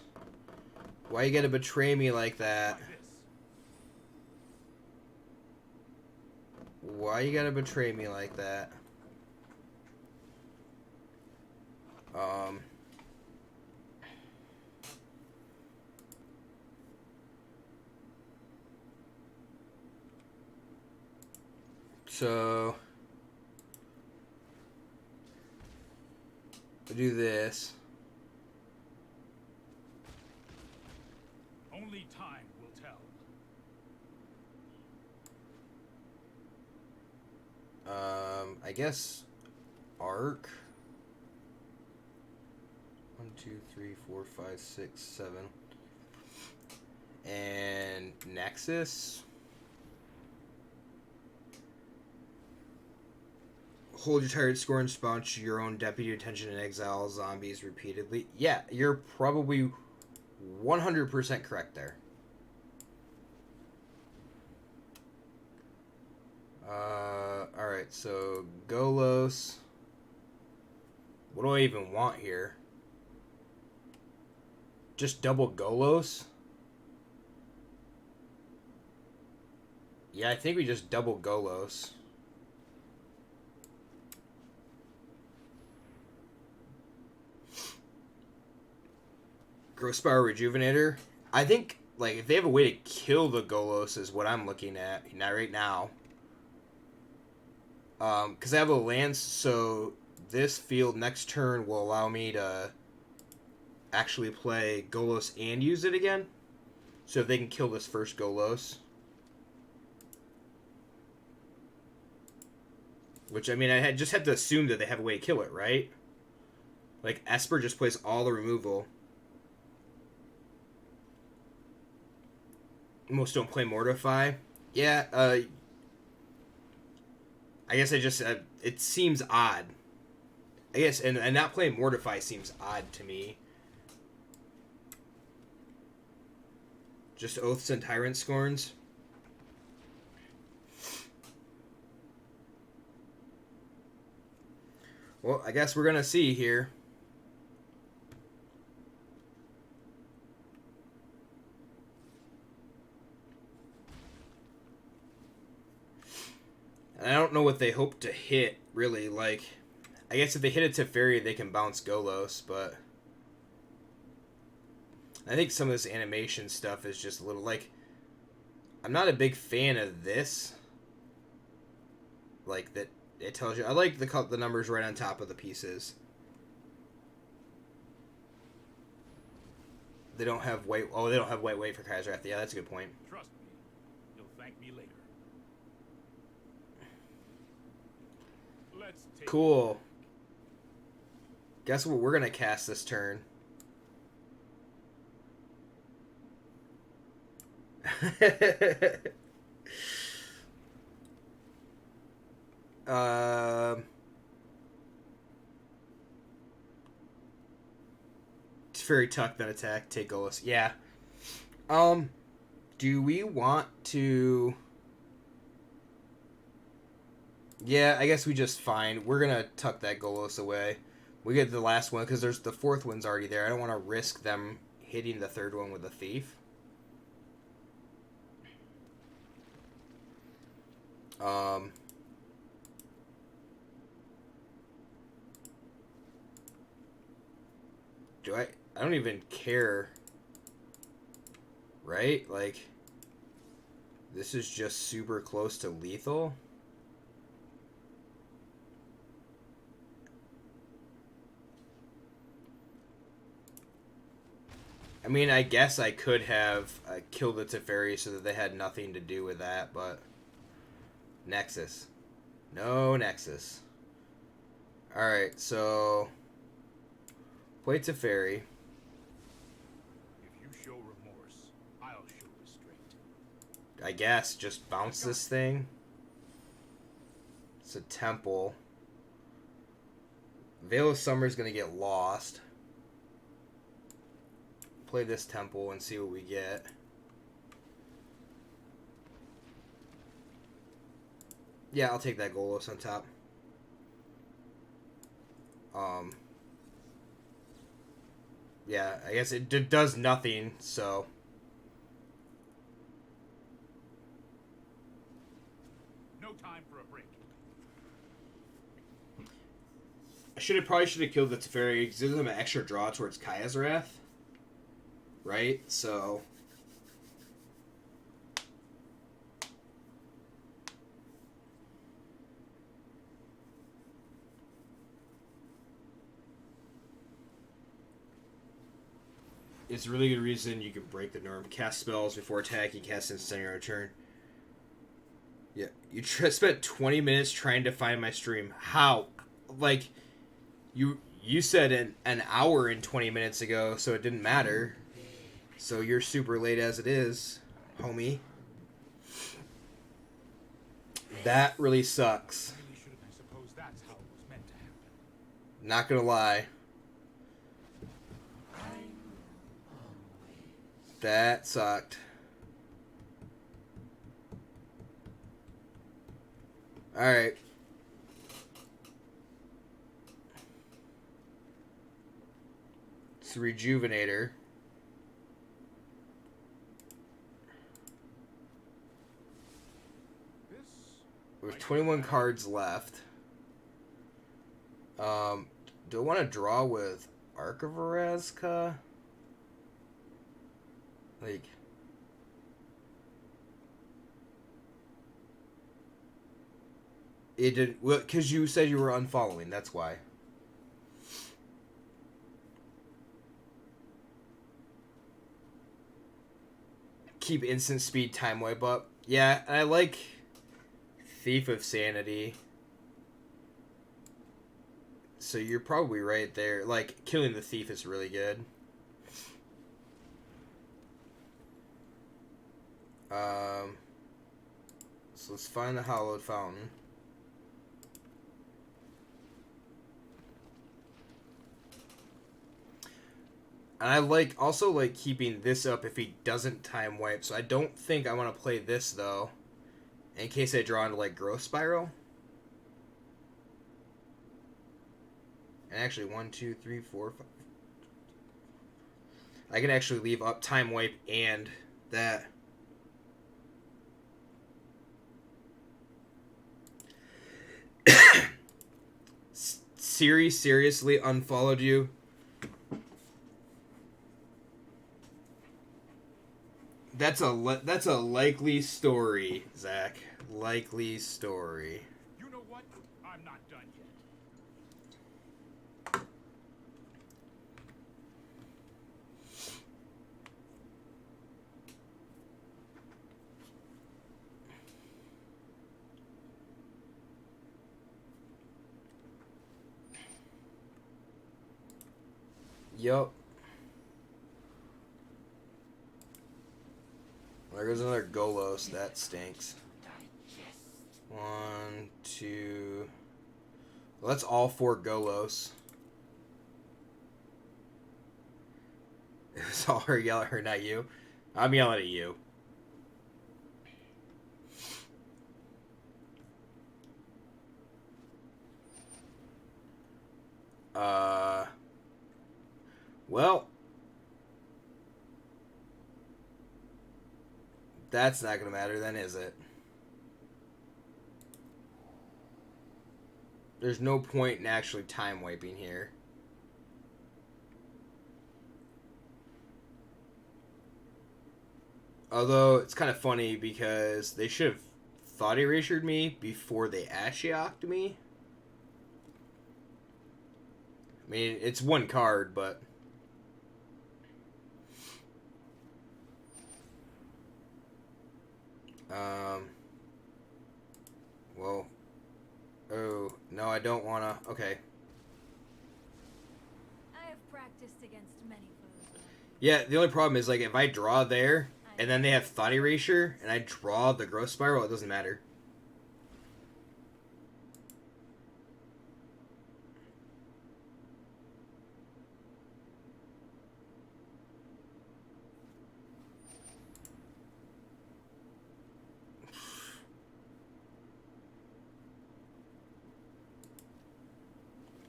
Why you gotta betray me like that? Why you gotta betray me like that? So we'll do this. Only time will tell. I guess arc. 1, 2, 3, 4, 5, 6, 7. And Nexus. Hold your tired score and spawn your own deputy attention and exile zombies repeatedly. Yeah, you're probably 100% correct there. Alright, so Golos. What do I even want here? Just double Golos? Yeah, I think we just double Golos. Growth Spiral Rejuvenator. I think, like, if they have a way to kill the Golos is what I'm looking at right now. Because I have a Lance, so this field next turn will allow me to actually play Golos and use it again. So if they can kill this first Golos. Which, I mean, just had to assume that they have a way to kill it, right? Like, Esper just plays all the removal. Most don't play Mortify. Yeah, I guess it seems odd. I guess, and not playing Mortify seems odd to me. Just Oaths and Tyrant Scorns. Well, I guess we're gonna see here. And I don't know what they hope to hit, really. Like, I guess if they hit a Teferi, they can bounce Golos, but I think some of this animation stuff is just a little, like, I'm not a big fan of this. Like, that it tells you. I like the numbers right on top of the pieces. They don't have white. Oh, they don't have white for Kaiser. Yeah, that's a good point. Trust me, you'll thank me later. Let's take Cool. Guess what we're gonna cast this turn? Fairy Tuck, then attack, take Golos. Yeah. Do we want to... Yeah, I guess we just fine. We're gonna tuck that Golos away. We get the last one, because there's the fourth one's already there. I don't want to risk them hitting the third one with a Thief. I don't even care. Right? Like, This is just super close to lethal. I mean, I guess I could have killed the Teferi so that they had nothing to do with that, but... Nexus. No Nexus. Alright, so... Play Teferi. If you show remorse, I'll show restraint. I guess, just bounce this thing. It's a temple. Veil of Summer's gonna get lost. Play this temple and see what we get. Yeah, I'll take that Golos on top. Yeah, I guess it does nothing, so... No time for a break. I probably should have killed the Teferi because it gives them an extra draw towards Kaya's Wrath. Right? So... It's a really good reason you can break the norm. Cast spells before attacking, cast instant on your turn. Yeah, you spent 20 minutes trying to find my stream. How? Like, you said an hour and 20 minutes ago, so it didn't matter. So you're super late as it is, homie. That really sucks. I suppose that's how it was meant to happen. Not gonna lie. That sucked. Alright. It's a Rejuvenator. There's 21 cards left. Do I want to draw with Arc of Erasca? Like... It did... Well, because you said you were unfollowing, that's why. Keep instant speed time wipe up. Yeah, I like Thief of Sanity. So you're probably right there. Like, killing the Thief is really good. So let's find the Hallowed Fountain. And I also like keeping this up if he doesn't time wipe. So I don't think I want to play this though, in case I draw into like Growth Spiral. And actually 1, 2, 3, 4, 5. I can actually leave up time wipe and that. Siri seriously unfollowed you? That's a likely story, Zach. Likely story. You know what? I'm not done yet. Yup. There goes another Golos. That stinks. 1, 2... Well, that's all 4 Golos. It was all her yelling at her, not you. I'm yelling at you. Well... That's not going to matter then, is it? There's no point in actually time wiping here. Although it's kind of funny because they should have thought erasured me before they Ashioked me. I mean, it's one card, but... Well... Oh, no, I don't want to... Okay. I have practiced against many foes. Yeah, the only problem is, like, if I draw there, and then they have Thought Erasure, and I draw the Growth Spiral, it doesn't matter.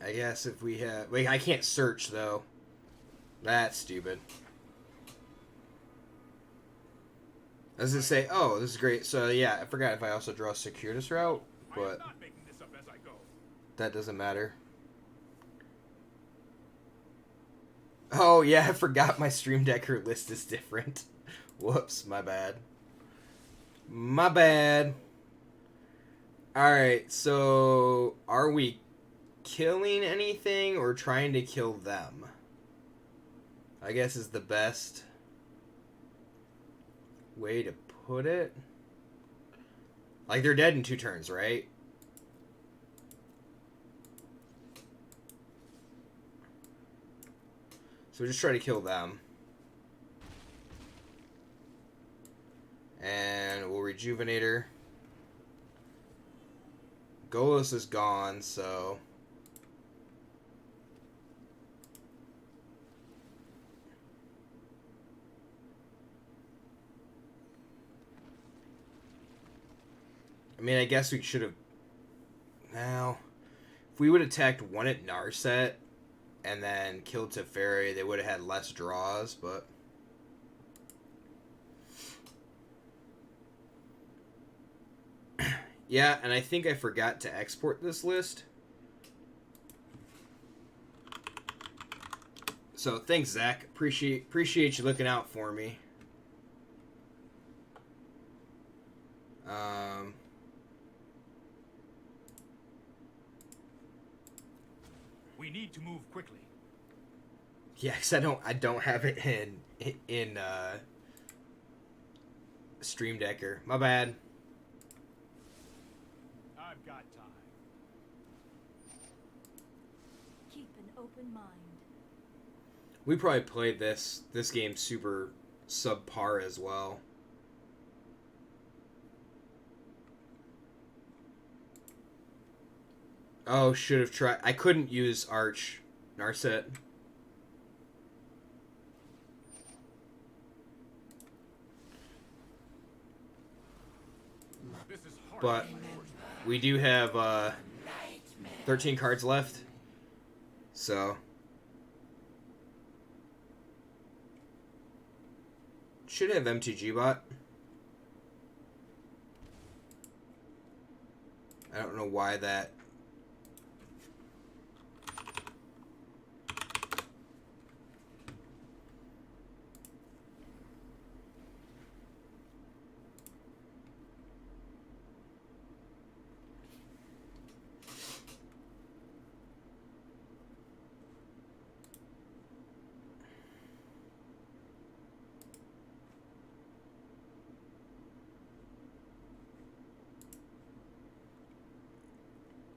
I guess if we have... Wait, I can't search, though. That's stupid. I was gonna say, oh, this is great. So, yeah, I forgot if I also draw a Circuitous Route, I am but not making this up as I go. that doesn't matter. Oh, yeah, I forgot my Stream Decker list is different. Whoops, my bad. My bad. Alright, so are we killing anything or trying to kill them? I guess is the best way to put it. Like, they're dead in 2 turns, right? So we'll just try to kill them. And we'll rejuvenate her. Golos is gone, so... I mean, I guess we should have... Now, if we would have attacked one at Narset and then killed Teferi, they would have had less draws, but... Yeah, and I think I forgot to export this list. So, thanks, Zach. Appreciate you looking out for me. We need to move quickly. Yeah, 'cause I don't have it in Stream Decker. My bad. I've got time. Keep an open mind. We probably played this game super subpar as well. Oh, should have tried. I couldn't use Arch Narset. This is hard. But we do have 13 cards left. So should have MTG bot. I don't know why that.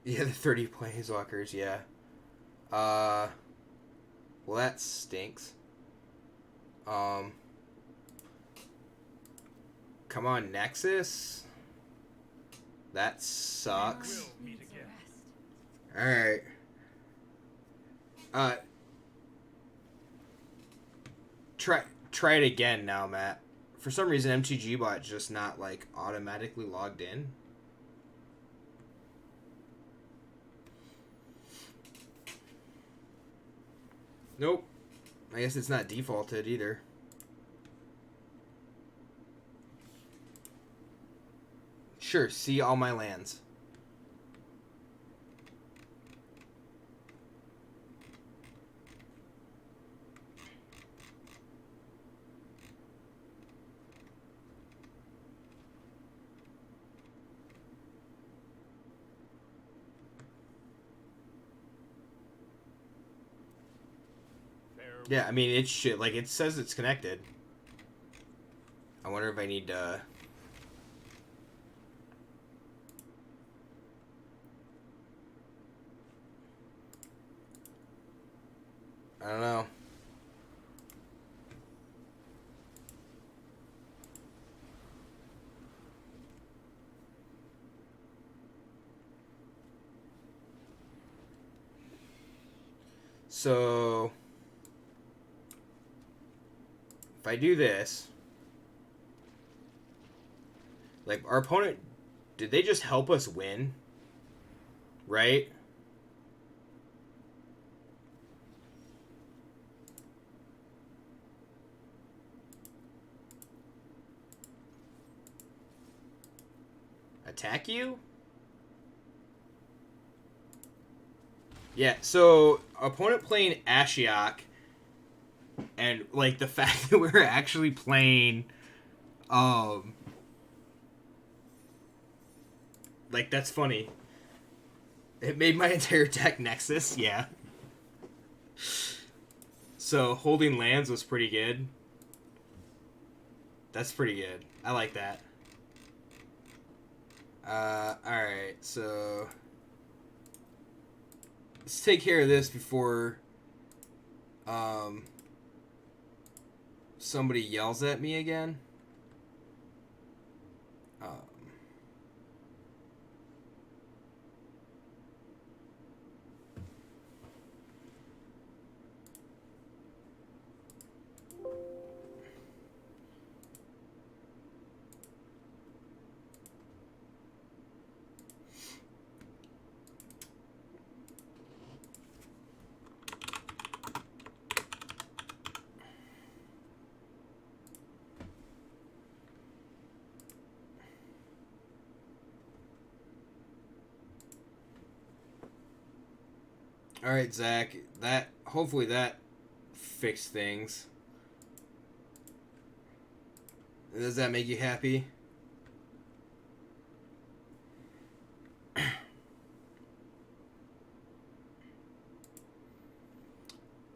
Yeah, the 30 Planeswalkers, yeah. Well, that stinks. Come on, Nexus. That sucks. We'll meet Needs a again. rest. Alright. Try it again now, Matt. For some reason, MTG bot just not, like, automatically logged in. Nope. I guess it's not defaulted either. Sure, see all my lands. Yeah, I mean, it's shit. Like, it says it's connected. I wonder if I need to... I don't know. So... if I do this... like, our opponent... did they just help us win? Right? Attack you? Yeah, so opponent playing Ashiok, and like the fact that we're actually playing, like that's funny. It made my entire deck Nexus, yeah. So holding lands was pretty good. That's pretty good. I like that. Alright, so... let's take care of this before somebody yells at me again. All right, Zach. That hopefully that fixed things. Does that make you happy?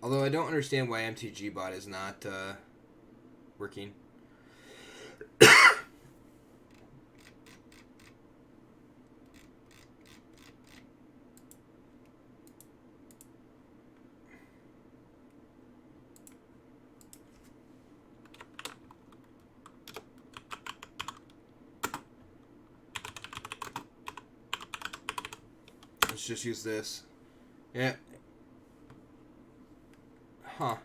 Although I don't understand why MTG bot is not working. Let's just use this. Yeah. Huh.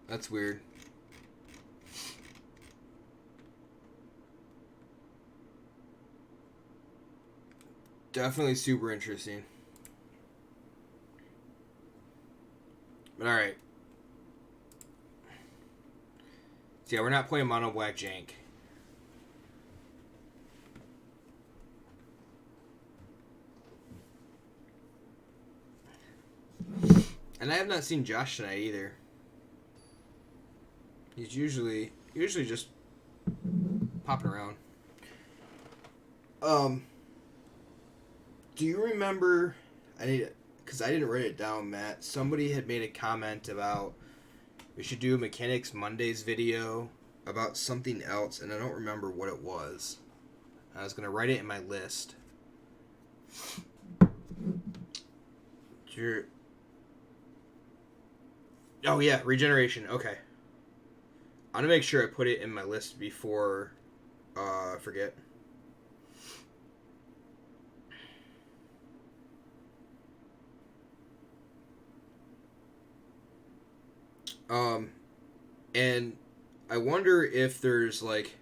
That's weird. Definitely super interesting. But alright. So yeah, we're not playing mono black jank. And I have not seen Josh tonight either. He's usually just popping around. Do you remember? Because I didn't write it down, Matt. Somebody had made a comment about we should do a Mechanics Mondays video about something else, and I don't remember what it was. I was gonna write it in my list. Oh yeah, regeneration. Okay. I'm gonna make sure I put it in my list before I forget. And I wonder if there's like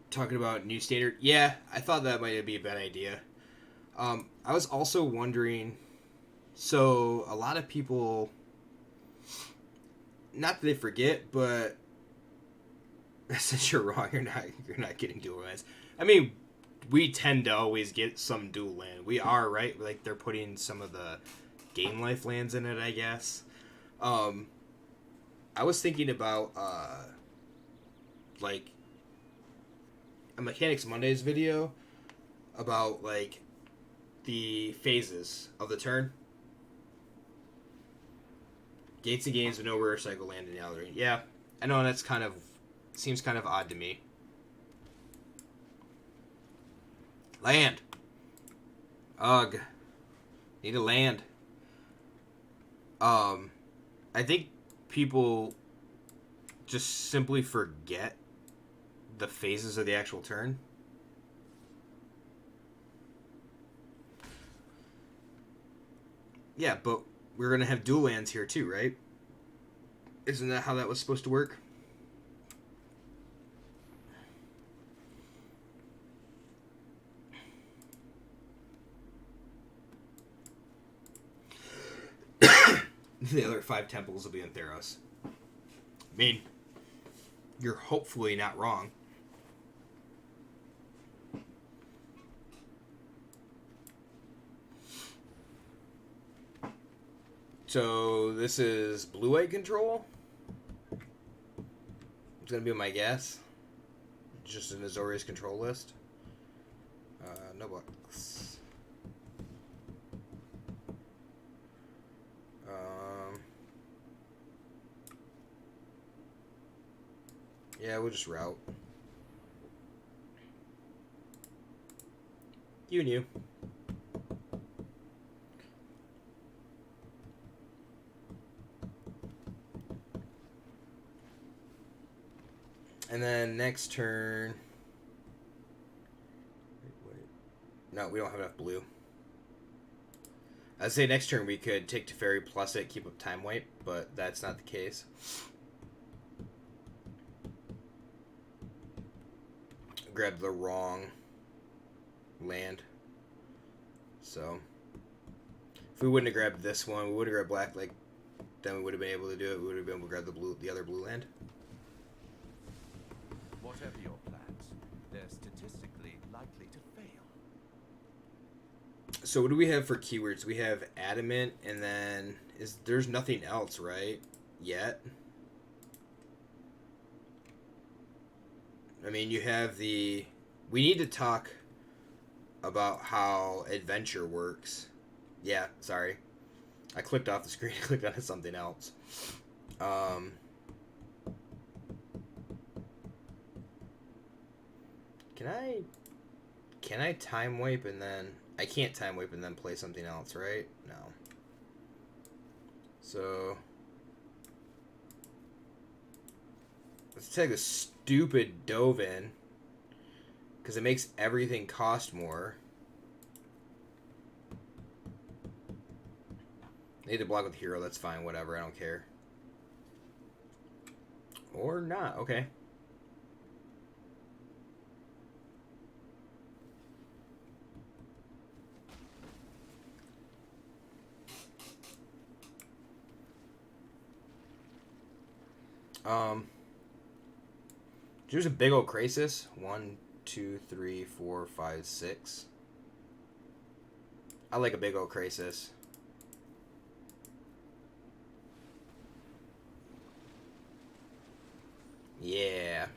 talking about new standard. Yeah, I thought that might be a bad idea. I was also wondering. So a lot of people, not that they forget, but since you're wrong, you're not getting dual lands. I mean, we tend to always get some dual land. We are, right? Like they're putting some of the game life lands in it, I guess. I was thinking about like a Mechanics Mondays video about like the phases of the turn. Gates and gains with no rare cycle land in the other. Yeah, I know that's seems kind of odd to me. Land. Ugh. Need a land. I think people just simply forget the phases of the actual turn. Yeah, but we're going to have dual lands here too, right? Isn't that how that was supposed to work? The other 5 temples will be in Theros. I mean, you're hopefully not wrong. So this is blue-white control. It's gonna be my guess. Just an Azorius control list. No bucks. Yeah, we'll just route. You and you. And then next turn... Wait. No, we don't have enough blue. I'd say next turn we could take Teferi plus it, keep up time wipe, but that's not the case. Grabbed the wrong land. So if we wouldn't have grabbed this one, we would have grabbed black, like then we would have been able to do it. We would have been able to grab the other blue land. Whatever your plans, they're statistically likely to fail. So what do we have for keywords? We have adamant, and then there's nothing else, right? Yet. I mean, you have we need to talk about how adventure works. Yeah, sorry. I clicked off the screen and clicked on something else. Can I time wipe and then... I can't time wipe and then play something else, right? No. So... let's take a stupid Dovin. Because it makes everything cost more. I need to block with hero, that's fine, whatever, I don't care. Or not, okay. There's a big old crisis. 1, 2, 3, 4, 5, 6. I like a big old crisis. Yeah.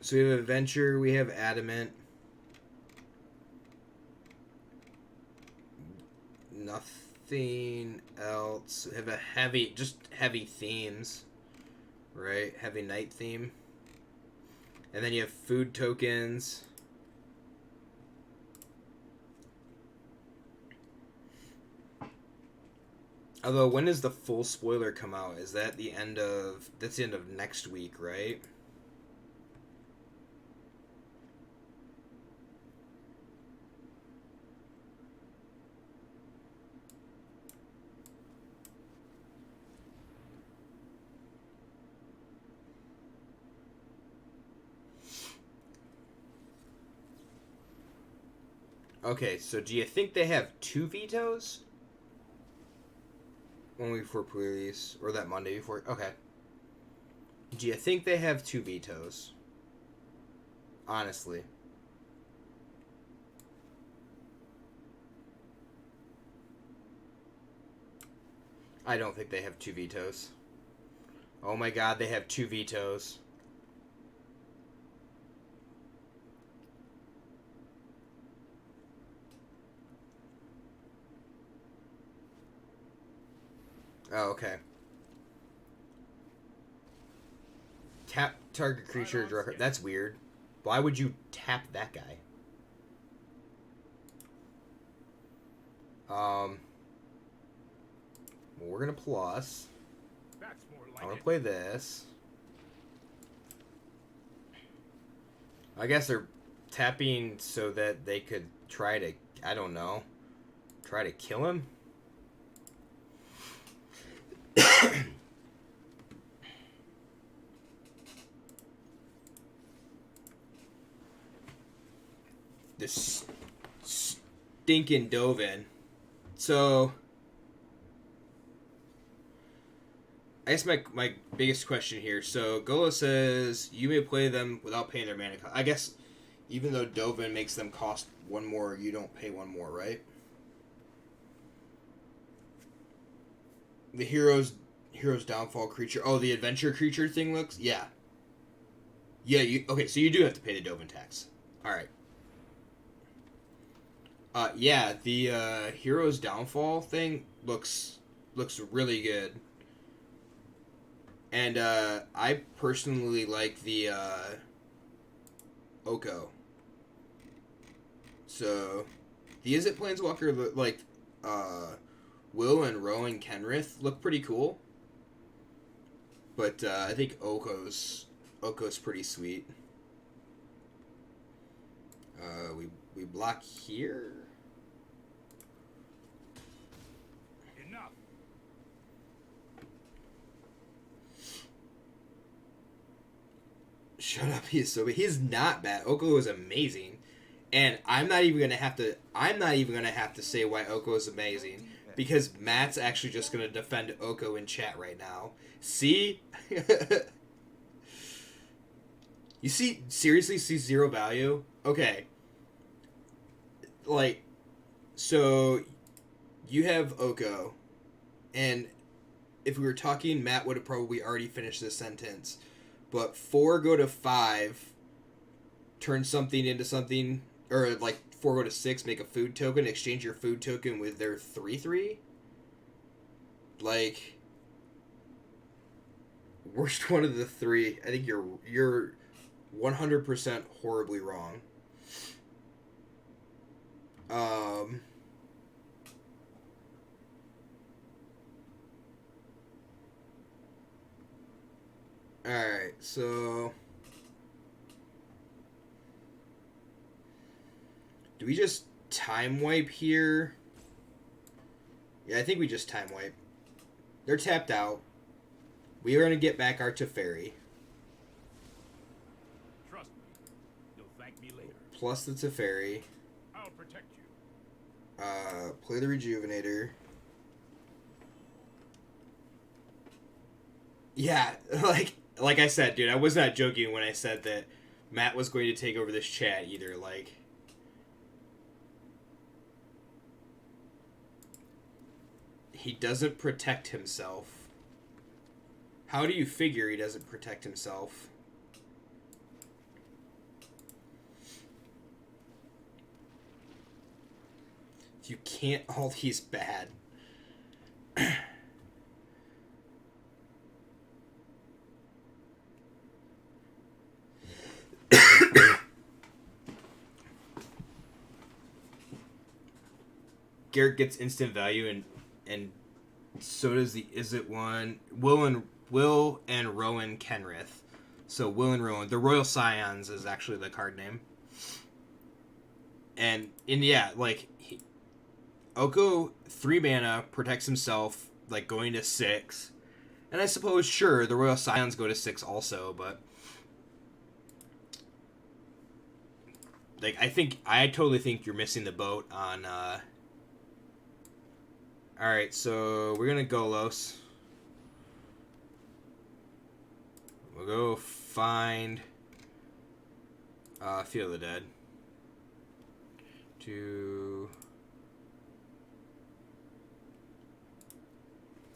So we have adventure, we have adamant. Nothing else. We have a just heavy themes. Right? Heavy night theme. And then you have food tokens. Although, when does the full spoiler come out? Is that the end of... that's the end of next week, right? Okay, so do you think they have 2 vetoes? 1 week before pre-release, or that Monday before? Okay. Do you think they have 2 vetoes? Honestly. I don't think they have 2 vetoes. Oh my god, they have 2 vetoes. Oh, okay. Tap target creature. Right on schedule. That's weird. Why would you tap that guy? Well, we're gonna plus. That's more I'm like gonna it. play this. I guess they're tapping so that they could try to, I don't know, try to kill him? This stinking Dovin. So, I guess my biggest question here. So, Golo says you may play them without paying their mana cost. I guess even though Dovin makes them cost one more, you don't pay one more, right? The hero's downfall creature. Oh, the adventure creature thing looks. Yeah. Yeah. You okay? So you do have to pay the Dovin tax. All right. Yeah. The hero's downfall thing looks really good. And I personally like the Oko. So the Izzet Planeswalker like Will and Rowan Kenrith look pretty cool. But I think Oko's pretty sweet. We block here. Enough. Shut up, he is so bad. He's not bad. Oko is amazing. And I'm not even gonna have to say why Oko is amazing. Because Matt's actually just gonna defend Oko in chat right now. See? You seriously see zero value? Okay. Like, so you have Oko, and if we were talking, Matt would have probably already finished this sentence. But 4 go to 5, turn something into something, or like 4 go to 6, make a food token, exchange your food token with their 3/3. Like, worst one of the three. I think you're 100% horribly wrong. Alright, so do we just time wipe here? Yeah, I think we just time wipe. They're tapped out. We are going to get back our Teferi. Trust me. You'll thank me later. Plus the Teferi. I'll protect you. Play the Rejuvenator. Yeah, like I said, dude, I was not joking when I said that Matt was going to take over this chat either. Like, he doesn't protect himself. How do you figure he doesn't protect himself? You can't. Oh, he's bad. Garrett gets instant value, and so does the Izzet one. Will and Rowan Kenrith. So Will and Rowan, the Royal Scions is actually the card name. And yeah, like Oko 3 mana protects himself, like going to 6. And I suppose sure the Royal Scions go to 6 also, but like I totally think you're missing the boat on Alright, so we're gonna Golos. We'll go find Field of the Dead. 2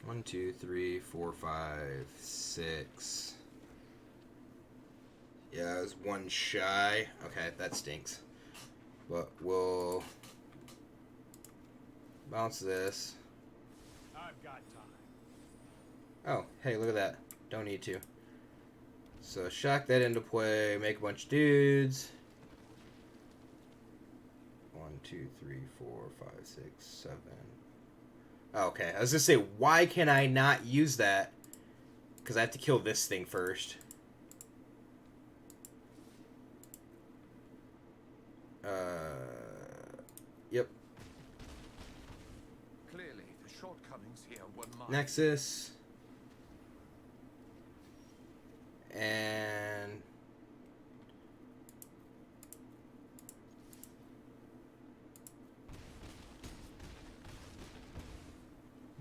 1 2 3 4 5 6. Yeah, it was 1 shy. Okay, that stinks. But we'll bounce this. I've got time. Oh, hey, look at that. Don't need to. So shock that into play, make a bunch of dudes. 1, 2, 3, 4, 5, 6, 7. Okay, I was gonna say, why can I not use that? Because I have to kill this thing first. Yep. Clearly, the shortcomings here were mine. Nexus. And...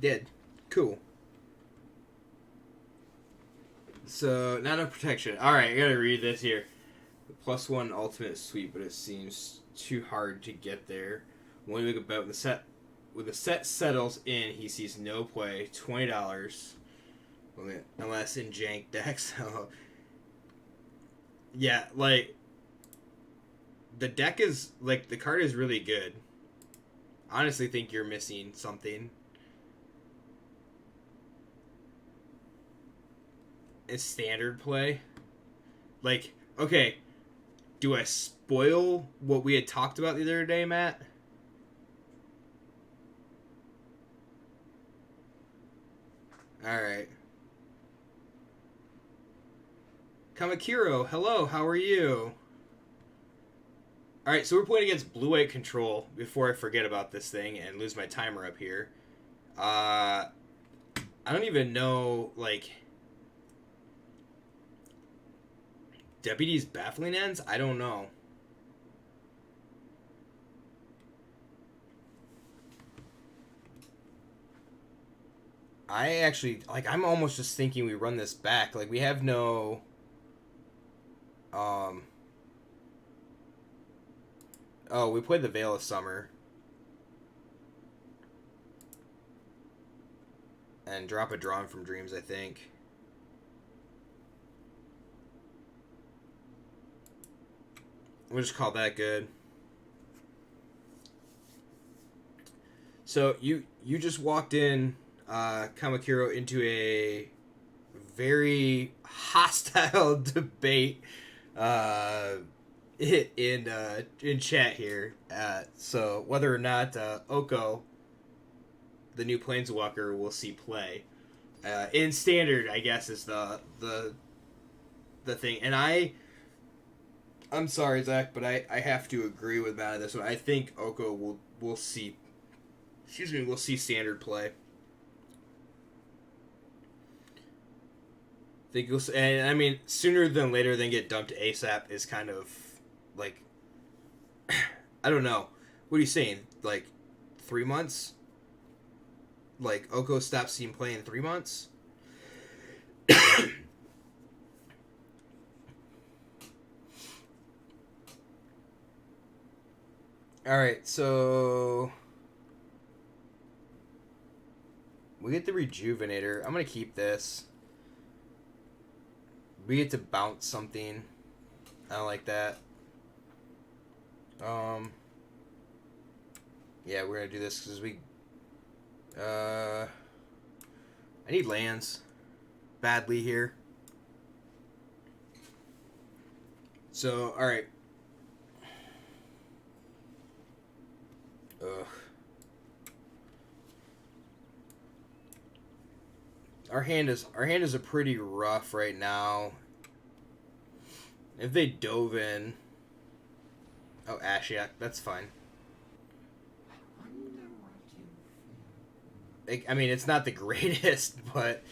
dead. Cool. So, not enough protection. Alright, I gotta read this here. +1 ultimate is sweet, but it seems too hard to get there. When we look about when the set settles in, he sees no play, $20. Unless in jank decks. Yeah, like, the deck is, like, the card is really good. I honestly think you're missing something. It's standard play. Like, okay, do I spoil what we had talked about the other day, Matt? Alright. Kamakiro, hello, how are you? Alright, so we're playing against Blue-White Control before I forget about this thing and lose my timer up here. I don't even know, like... Deputy's Baffling Ends? I don't know. I actually, like, I'm almost just thinking we run this back. Like, we have no... Oh, we played the Veil of Summer. And drop a Drawn from Dreams, I think. We'll just call that good. So, you just walked in, Kamakiro, into a very hostile debate in chat here. So whether or not Oko, the new Planeswalker, will see play in standard, I guess is the thing. And I'm sorry, Zach, but I have to agree with Matt on this one. I think Oko will see. Excuse me, we'll see standard play. Think you'll, and I mean, sooner than later than get dumped ASAP is kind of like, I don't know. What are you saying? Like 3 months? Like Oko stops seeing play in 3 months? All right, so we get the Rejuvenator. I'm gonna keep this. We get to bounce something. I don't like that. Yeah, we're gonna do this because we. I need lands badly here. So, all right. Ugh. Our hand is a pretty rough right now. If they dove in, oh, Ashiok, that's fine. I mean, it's not the greatest, but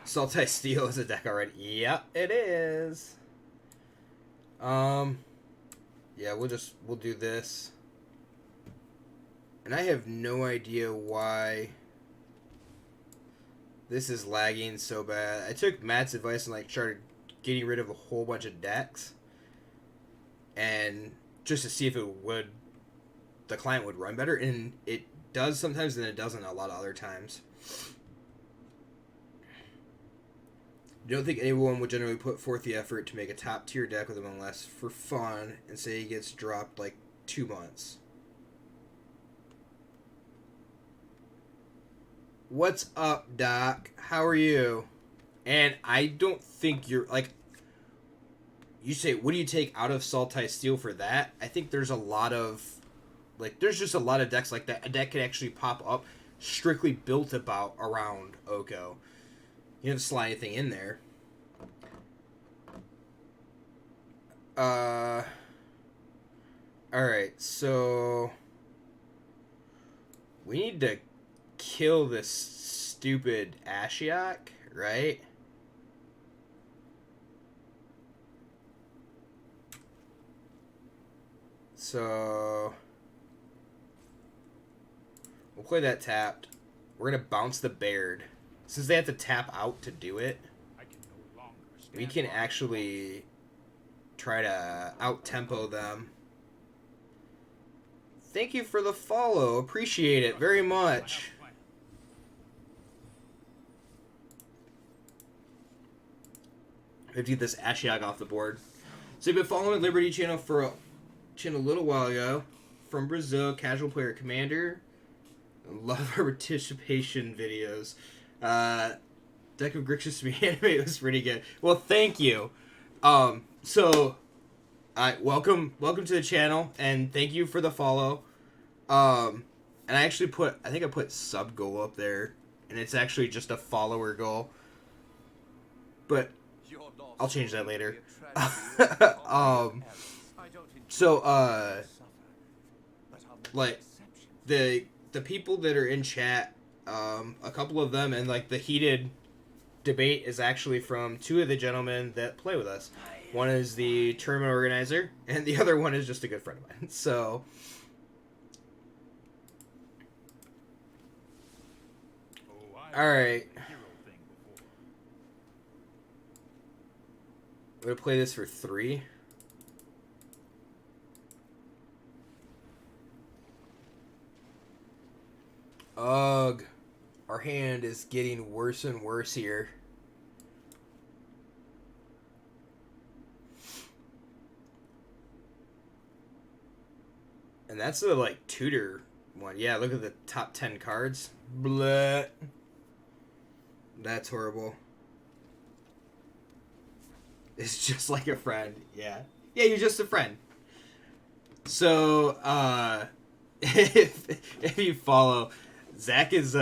Sultai Steel is a deck already. Yep, it is. Yeah, we'll do this. And I have no idea why this is lagging so bad. I took Matt's advice and like started getting rid of a whole bunch of decks, and just to see if the client would run better, and it does sometimes, and it doesn't a lot of other times. I don't think anyone would generally put forth the effort to make a top tier deck with him unless for fun, and say he gets dropped like 2 months. What's up, Doc? How are you? And I don't think you're like. You say, what do you take out of Sultai Steel for that? I think there's a lot of, like, there's just a lot of decks like that. A deck could actually pop up strictly built around Oko. You don't slide anything in there. Alright, so we need to kill this stupid Ashiok, right? So we'll play that tapped. We're gonna bounce the Baird. Since they have to tap out to do it, I can no longer stand we can by. actually try to out-tempo them. Thank you for the follow. Appreciate it very much. I have a plan. We have to get this Ashiok off the board. So you've been following Liberty channel for a little while ago. From Brazil, casual player commander. Love our participation videos. Deck of Grixis to be animated was pretty good. Well, thank you. So welcome to the channel, and thank you for the follow. And I actually I think I put sub goal up there, and it's actually just a follower goal. But I'll change that later. So like the people that are in chat, a couple of them, and like the heated debate is actually from two of the gentlemen that play with us. One is the tournament organizer, and the other one is just a good friend of mine. So Oh, I've all right, done the hero thing before. we're gonna play this for 3. Ugh, our hand is getting worse and worse here. And that's the, like, tutor one. Yeah, look at the top 10 cards. Blah. That's horrible. It's just like a friend. Yeah. Yeah, you're just a friend. So, if you follow, Zach is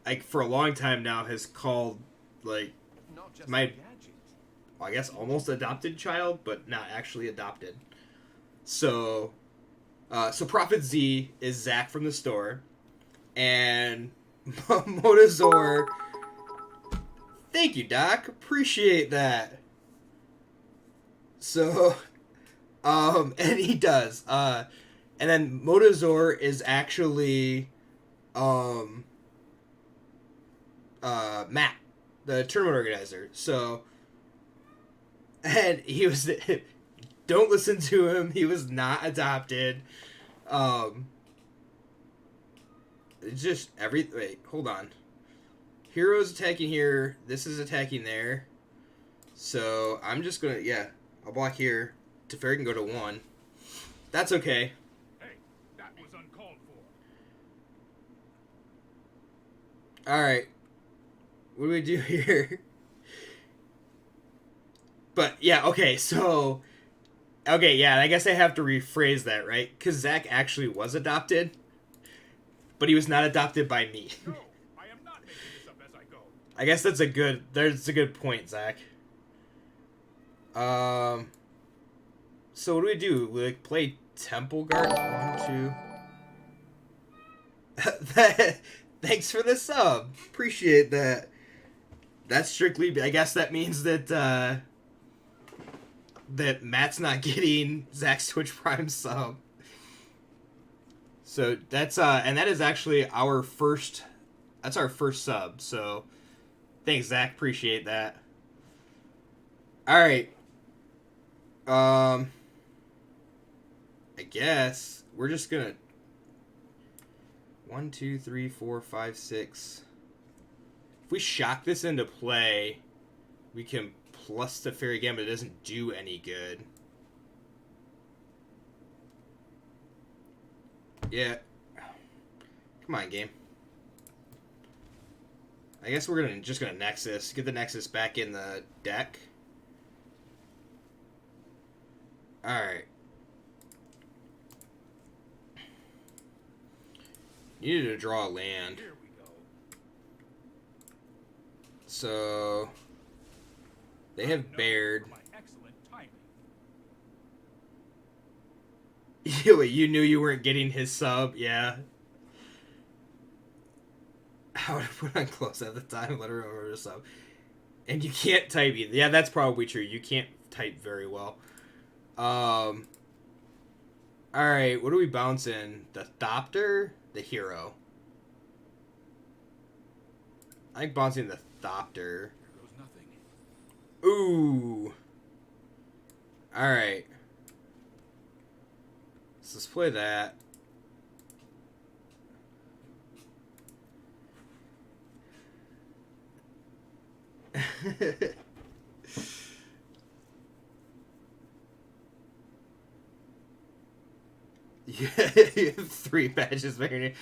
like, for a long time now has called, like, my, well, I guess almost adopted child, but not actually adopted. So Prophet Z is Zach from the store, and Motazor. Thank you, Doc. Appreciate that. So, and he does. And then Motazor is actually, Matt, the tournament organizer. So, and he was, don't listen to him. He was not adopted. It's just wait, hold on. Heroes attacking here. This is attacking there. So I'm just gonna, yeah, I'll block here. Teferi can go to 1. That's okay. Hey, that was uncalled for. Alright. What do we do here? But, yeah, okay, so... Okay, yeah, I guess I have to rephrase that, right? Because Zach actually was adopted, but he was not adopted by me. No, I am not making this up as I go. I guess that's a good point, Zach. So what do we do? We, like, play Temple Guard? 1, 2... Thanks for the sub. Appreciate that. That's strictly... I guess that means that, that Matt's not getting Zach's Twitch Prime sub. So that's, and that is actually our first... That's our first sub, so... Thanks, Zach. Appreciate that. Alright. I guess we're just gonna 1, 2, 3, 4, 5, 6. If we shock this into play, we can plus the Fairy Gambit. It doesn't do any good. Yeah. Come on, game. I guess we're just gonna Nexus. Get the Nexus back in the deck. Alright. Needed to draw a land. Here we go. So they have Known Baird. for my excellent timing. You knew you weren't getting his sub, yeah. I would have put on close at the time, let her remember the sub. And you can't type either. Yeah, that's probably true. You can't type very well. Alright, what are we bouncing? The Thopter? The Hero. I think bouncing the Thopter. Here goes nothing. Ooh. Alright. So let's play that. You have 3 badges, man.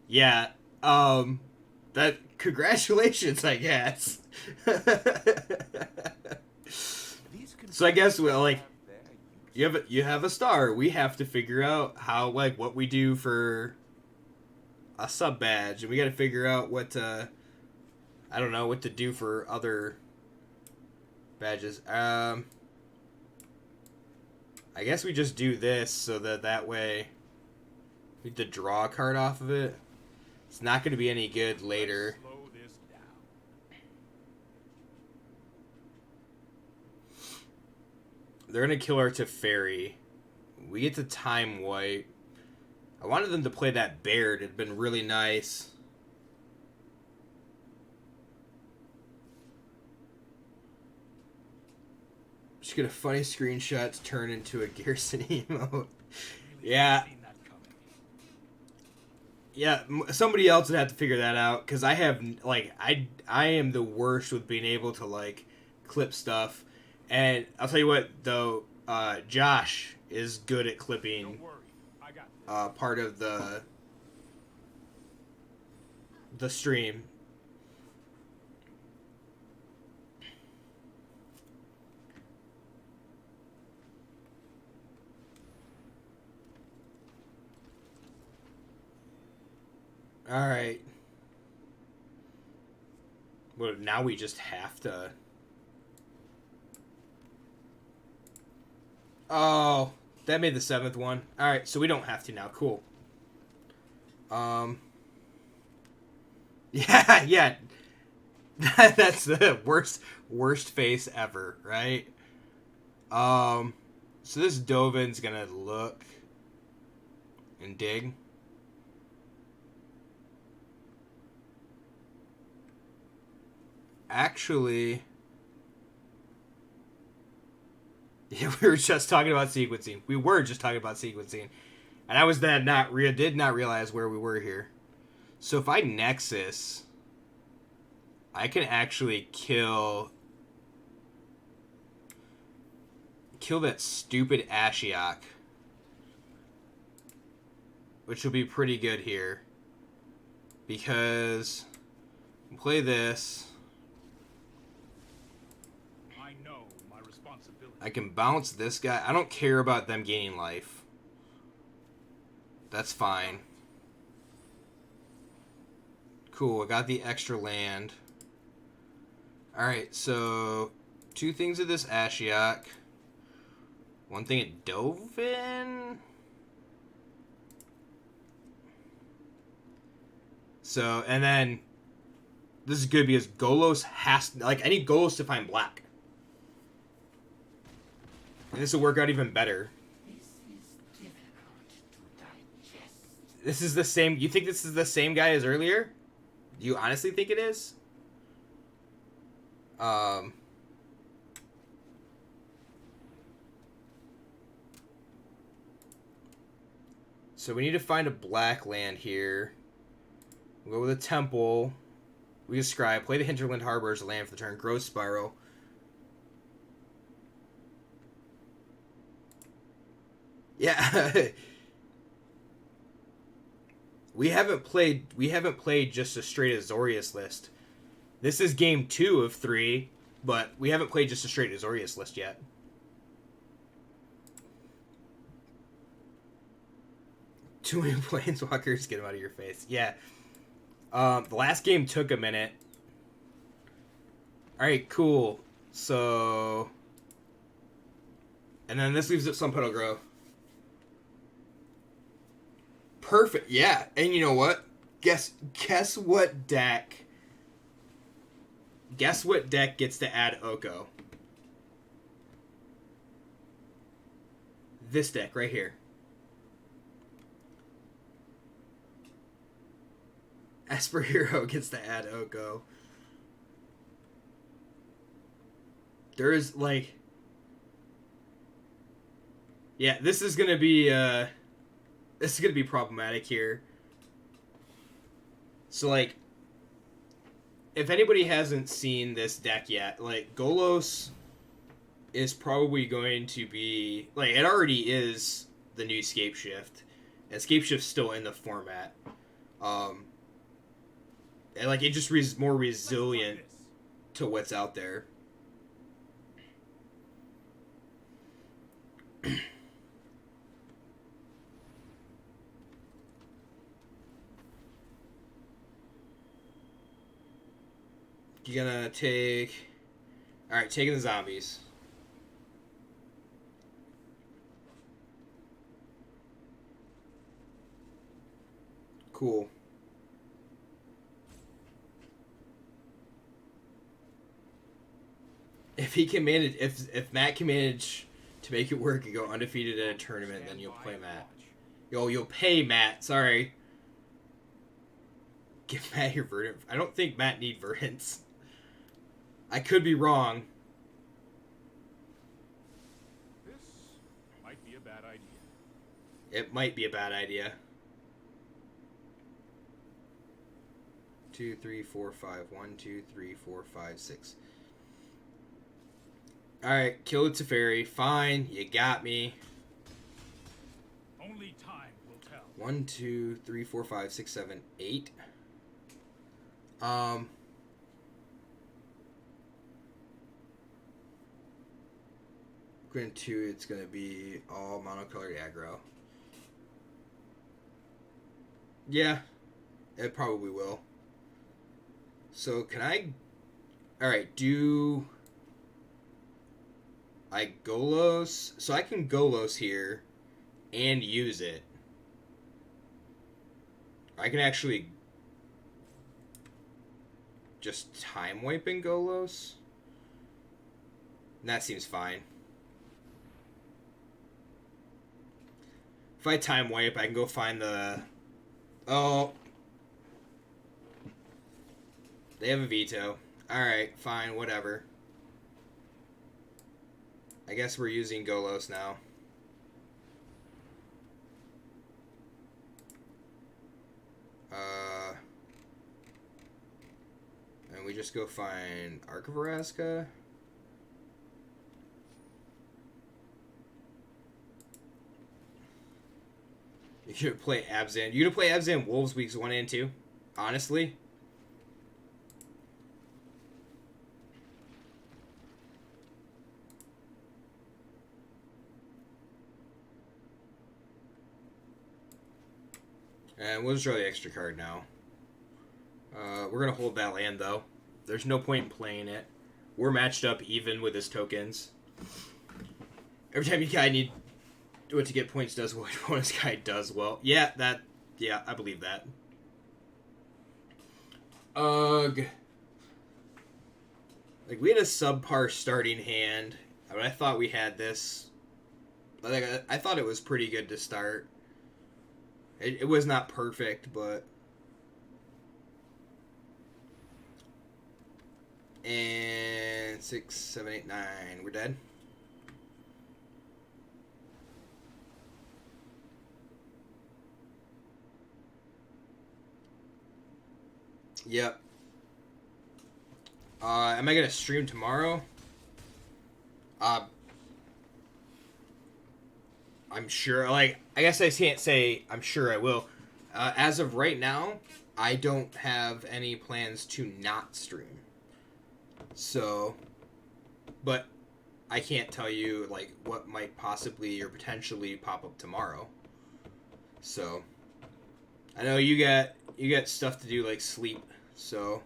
Yeah. That. Congratulations, I guess. So I guess you have a star. We have to figure out how what we do for a sub badge, and we got to figure out what I don't know what to do for other badges. I guess we just do this so that way we have to draw a card off of it. It's not going to be any good later. Slow this down. They're going to kill our Teferi. We get to time wipe. I wanted them to play that Baird. It'd been really nice. Just get a funny screenshot to turn into a Garrison emote. Yeah. Seen that coming. Yeah, somebody else would have to figure that out, because I have, I am the worst with being able to, clip stuff. And I'll tell you what, though, Josh is good at clipping Don't worry. I got this. part of the stream. Alright. Well, now we just have to... Oh, that made the 7th one. Alright, so we don't have to now. Cool. Yeah, yeah. That's the worst face ever, right? So this Dovin's gonna look and dig. Actually, yeah, we were just talking about sequencing. We were just talking about sequencing. And I was then did not realize where we were here. So if I Nexus, I can actually kill that stupid Ashiok, which will be pretty good here. Because play this. I can bounce this guy. I don't care about them gaining life. That's fine. Cool, I got the extra land. Alright, so 2 things of this Ashiok. 1 thing at Dovin. So, and then this is good because Golos has... I need Golos to find black. And this will work out even better. This is difficult to digest. This is the same... You think this is the same guy as earlier? Do you honestly think it is? So we need to find a black land here. We'll go with a temple. We can scribe. Play the Hinterland Harbor as a land for the turn. Growth Spiral. Yeah. We haven't played just a straight Azorius list. This is game 2 of 3, but we haven't played just a straight Azorius list yet. Too many planeswalkers, get them out of your face. Yeah. The last game took a minute. Alright, cool. So... And then this leaves it Sun Petal Grove. Perfect, yeah. And you know what? Guess what deck... Guess what deck gets to add Oko? This deck right here. Esper Hero gets to add Oko. There's like... Yeah, this is gonna be problematic here. So like, if anybody hasn't seen this deck yet, like Golos is probably going to be like, it already is the new Scape Shift, and Scape Shift's still in the format. And like it just more resilient to what's out there. You're gonna take... Alright, taking the zombies. Cool. If he can manage... If Matt can manage to make it work and go undefeated in a tournament, then you'll play Matt. You'll pay Matt. Sorry. Give Matt your Verdant. I don't think Matt need Verdants. I could be wrong. This might be a bad idea. It might be a bad idea. 2, 3, 4, 5. 1, 2, 3, 4, 5, 6. Alright, kill the Teferi. Fine, you got me. Only time will tell. 1, 2, 3, 4, 5, 6, 7, 8. Going to, it's going to be all monocolored aggro. Yeah, it probably will. So can I... Alright, do... I Golos... So I can Golos here and use it. I can actually just time wipe and Golos. And that seems fine. If I time wipe, I can go find the... Oh. They have a veto. Alright, fine, whatever. I guess we're using Golos now. And we just go find Arc of Araska. You should play Abzan. You gonna play Abzan Wolves weeks 1 and 2? Honestly? And we'll just draw the extra card now. We're going to hold that land, though. There's no point in playing it. We're matched up even with his tokens. Every time you guy need what to get points does what your bonus guy does well. Yeah, I believe that. Ugh. Like, we had a subpar starting hand. I mean, I thought we had this. Like, I thought it was pretty good to start. It was not perfect, but... And 6, 7, 8, 9. We're dead. Yep. Am I gonna stream tomorrow? I'm sure, like, I guess I can't say I'm sure I will. As of right now, I don't have any plans to not stream. So, but I can't tell you like what might possibly or potentially pop up tomorrow. So, I know you got stuff to do like sleep. So,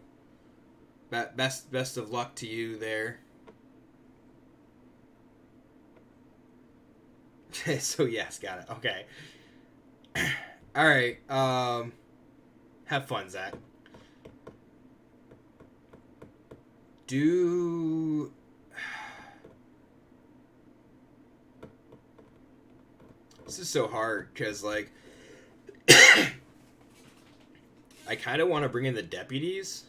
best of luck to you there. So yes, got it. Okay. All right. Have fun, Zach. Do this is so hard because like I kind of want to bring in the deputies,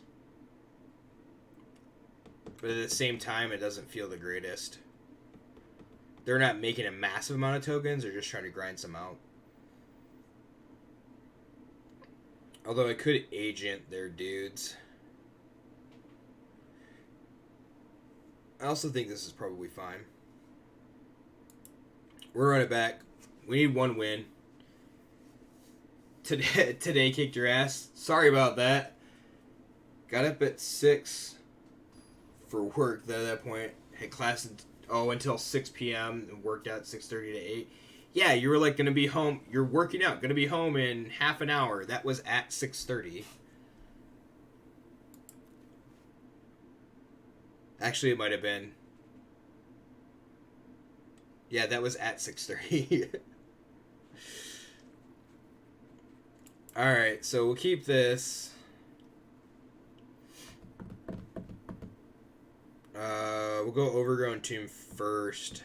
but at the same time, it doesn't feel the greatest. They're not making a massive amount of tokens; they're just trying to grind some out. Although I could agent their dudes. I also think this is probably fine. We're running back. We need one win. Today kicked your ass. Sorry about that. Got up at 6 for work at that point. Had class until 6 p.m. and worked out 6:30 to 8. Yeah, you were like going to be home. You're working out. Going to be home in half an hour. That was at 6:30. Actually, it might have been. Yeah, that was at 6:30. Alright, so we'll keep this. We'll go Overgrown Tomb first.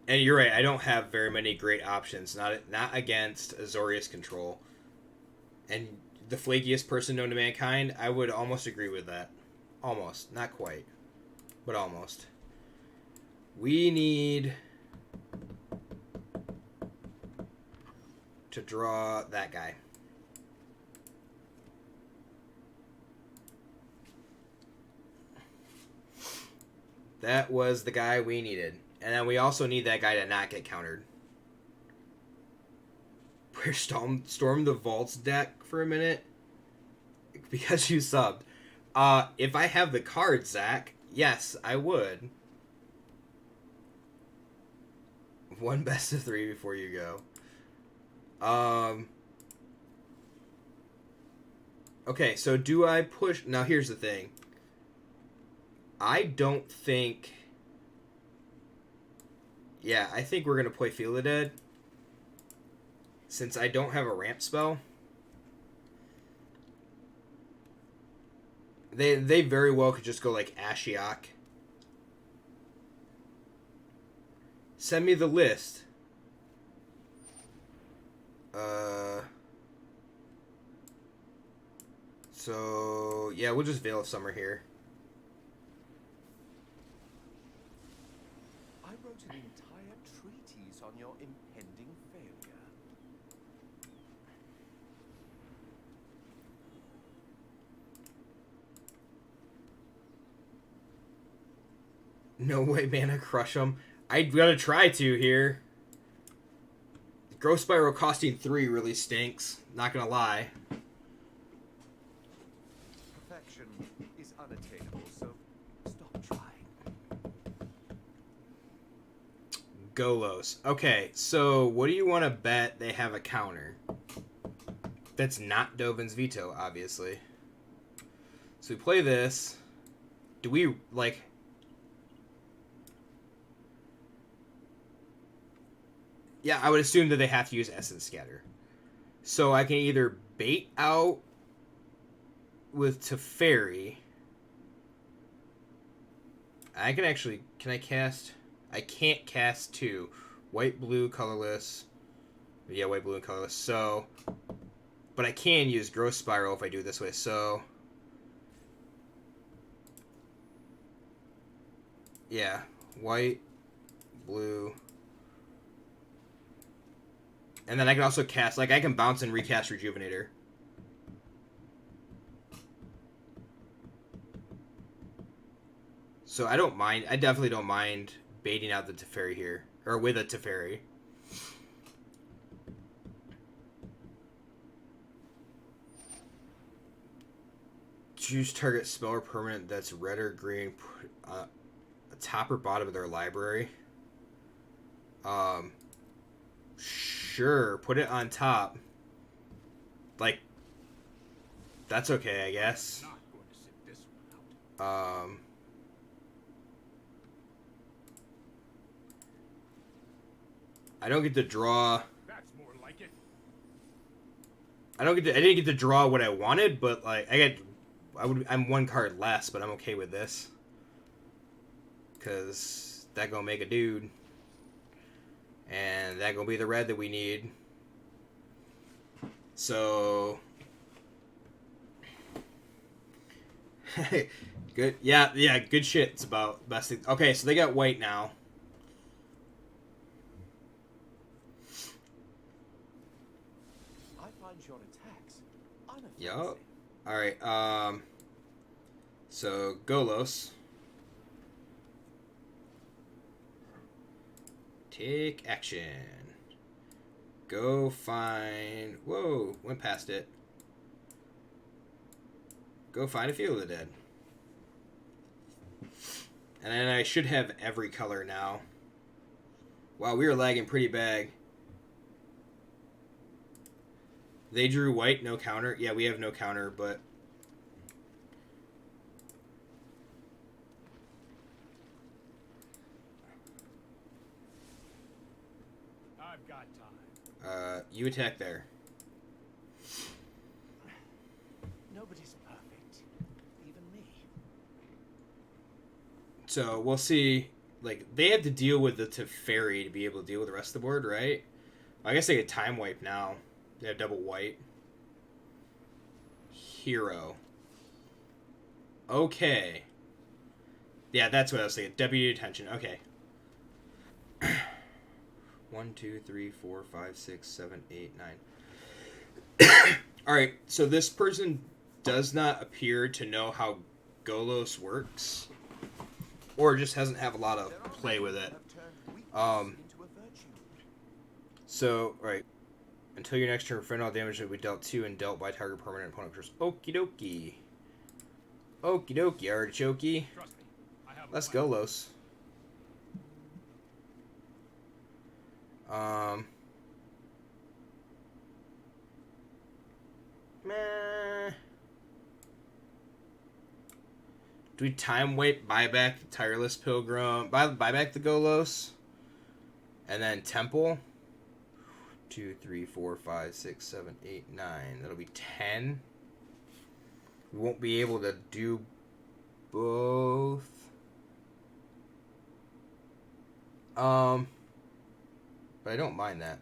And you're right, I don't have very many great options. Not against Azorius Control. And the flakiest person known to mankind, I would almost agree with that. Almost. Not quite. But almost. We need to draw that guy. That was the guy we needed. And then we also need that guy to not get countered. We're storm the Vaults deck for a minute. Because you subbed. If I have the card, Zach, yes, I would. One best of 3 before you go. Okay, so do I push... Now, here's the thing. I don't think... Yeah, I think we're going to play Feel the Dead. Since I don't have a ramp spell. They very well could just go like Ashiok. Send me the list. So, yeah, we'll just Veil of Summer here. I wrote an entire treatise on your impending failure. No way, man, I crush them. I gotta try to here. Growth Spiral costing 3 really stinks. Not gonna lie. Perfection is unattainable, so stop trying. Golos. Okay, so what do you want to bet they have a counter? That's not Dovin's Veto, obviously. So we play this. Do we, like... Yeah, I would assume that they have to use Essence Scatter. So I can either bait out with Teferi. I can actually... Can I cast... I can't cast 2. White, blue, colorless. Yeah, white, blue, and colorless. So... But I can use Growth Spiral if I do it this way. So... Yeah. White, blue... And then I can also cast, like, I can bounce and recast Rejuvenator. So I don't mind. I definitely don't mind baiting out the Teferi here. Or with a Teferi. Choose target spell or permanent that's red or green. Top or bottom of their library. Sure. Put it on top. Like, that's okay, I guess. Not going to sit this one out. I don't get to draw. That's more like it. I didn't get to draw what I wanted, but like I'm one card less, but I'm okay with this. Cause that gonna make a dude. And that gonna be the red that we need. So good, yeah, good shit. It's about best thing. Okay, so they got white now. I find your attacks unoffensive. Yup. All right. So Golos. Take action. Go find. Whoa, went past it. Go find a Field of the Dead. And then I should have every color now. Wow, we were lagging pretty bad. They drew white, no counter. Yeah, we have no counter, but... I've got time. You attack there. Nobody's perfect. Even me. So, we'll see. Like, they have to deal with the Teferi to be able to deal with the rest of the board, right? I guess they get time wipe now. They have double white. Hero. Okay. Yeah, that's what I was thinking. Deputy Detention. Okay. 1, 2, 3, 4, 5, 6, 7, 8, 9. Alright, so this person does not appear to know how Golos works. Or just hasn't have a lot of play with it. So, right. Until your next turn, friend all damage will be dealt to and dealt by target permanent opponent. Okie dokie. Okie dokie, artichokey. Trust me. I have a Let's plan. go, Los. Meh. Do we time wait, buy back the Tireless Pilgrim, buy back the Golos, and then Temple? 2, 3, 4, 5, 6, 7, 8, 9. That'll be 10. We won't be able to do both. But I don't mind that.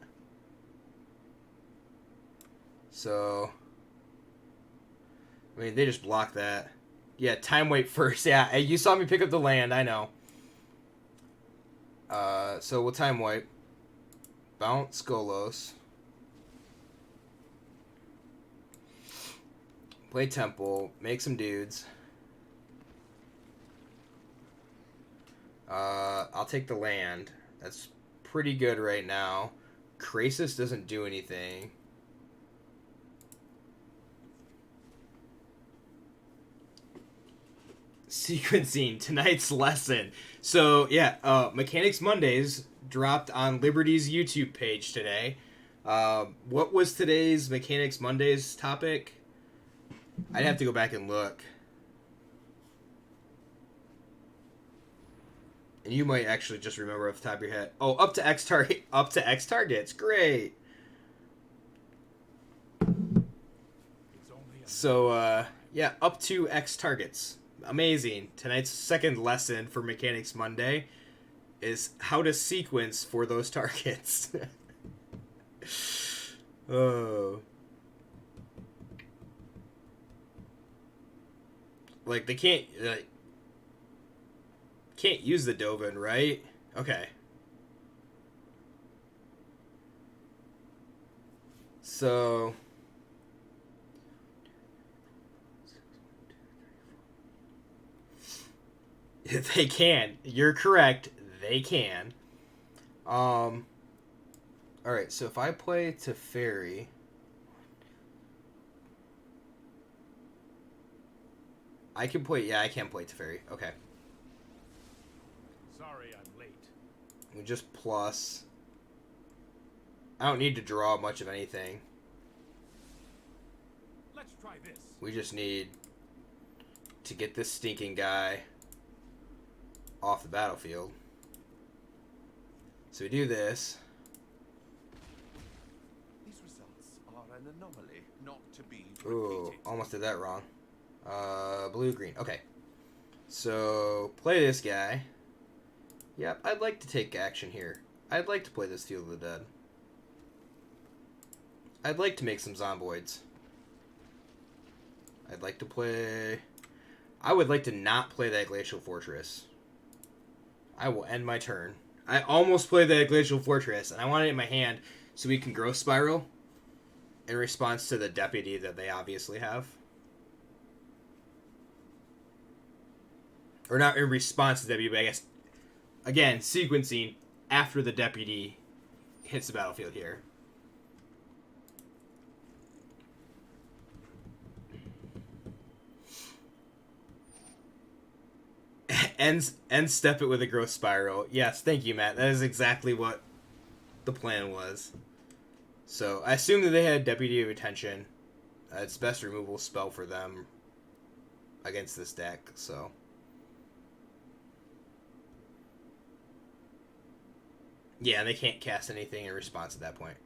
So, I mean, they just block that. Yeah, time wait first. Yeah, you saw me pick up the land. I know. So we'll time wipe. Bounce Golos. Play Temple. Make some dudes. I'll take the land. That's pretty good right now. Krasis doesn't do anything. Sequencing tonight's lesson. So yeah, Mechanics Mondays dropped on Liberty's YouTube page today. What was today's Mechanics Mondays topic? I'd have to go back and look. And you might actually just remember off the top of your head. Oh, up to X targets. Great. It's only a So yeah, up to X targets. Amazing. Tonight's second lesson for Mechanics Monday is how to sequence for those targets. Oh. Like, they can't use the Dovin, right? Okay. So... They can. You're correct. They can. Alright, so if I play Teferi... I can play... Yeah, I can play Teferi. Okay. Sorry I'm late. We just plus... I don't need to draw much of anything. Let's try this. We just need to get this stinking guy off the battlefield. So we do this. These results are an anomaly, not to be Ooh, repeated. almost did that wrong. Blue-green. Okay. So, play this guy. Yep, I'd like to take action here. I'd like to play this Field of the Dead. I'd like to make some zomboids. I'd like to play... I would like to not play that Glacial Fortress. I will end my turn. I almost played that Glacial Fortress, and I want it in my hand so we can Growth Spiral in response to the Deputy that they obviously have. Or not in response to the Deputy, but I guess, again, sequencing after the Deputy hits the battlefield here. End step it with a Growth Spiral. Yes, thank you, Matt. That is exactly what the plan was. So, I assume that they had Deputy of Attention. It's best removal spell for them against this deck, so... Yeah, they can't cast anything in response at that point.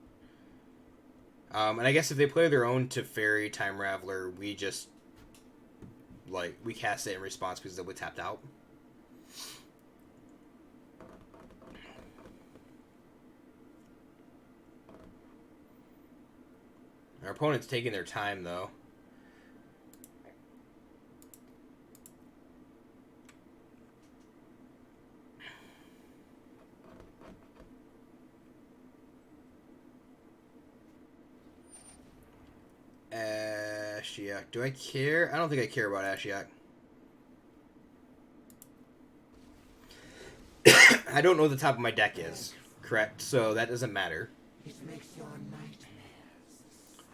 And I guess if they play their own Teferi Time Raveler, we just... like, we cast it in response because they'll be tapped out. Our opponent's taking their time, though. Ashiok. Do I care? I don't think I care about Ashiok. I don't know what the top of my deck is. Correct, so that doesn't matter. It makes your nightmares.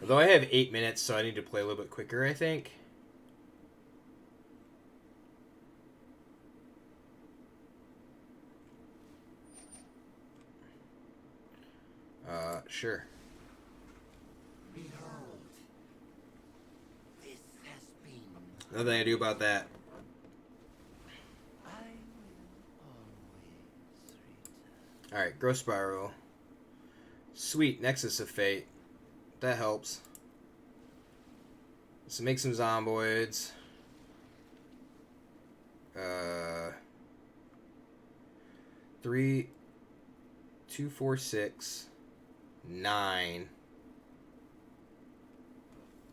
Although I have 8 minutes, so I need to play a little bit quicker, I think. Sure. Behold, this has been. Nothing I do about that. I will always return. Alright, Growth Spiral. Sweet, Nexus of Fate. That helps. So make some zomboids. 3, 2, 4, 6, 9.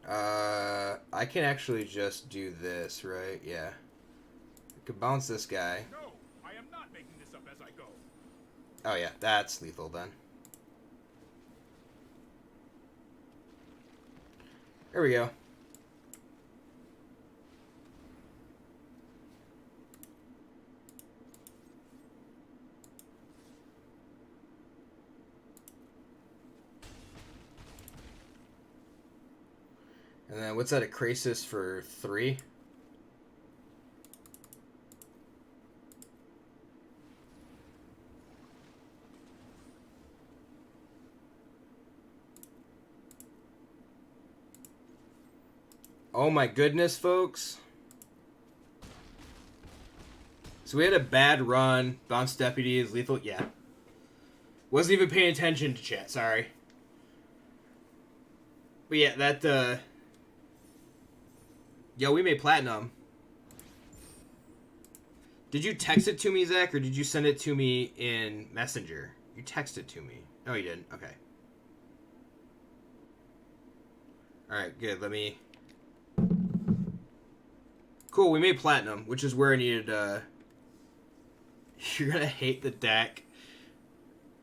I can actually just do this, right? Yeah. I could bounce this guy. No, I am not making this up as I go. Oh yeah, that's lethal then. There we go. And then what's that, a Krasis for 3? Oh my goodness, folks. So we had a bad run. Bounce Deputy is lethal. Yeah. Wasn't even paying attention to chat, sorry. But yeah, that, Yo, we made platinum. Did you text it to me, Zach, or did you send it to me in Messenger? You texted it to me. No, you didn't. Okay. Alright, good. Let me... Cool, we made platinum, which is where I needed, You're gonna hate the deck.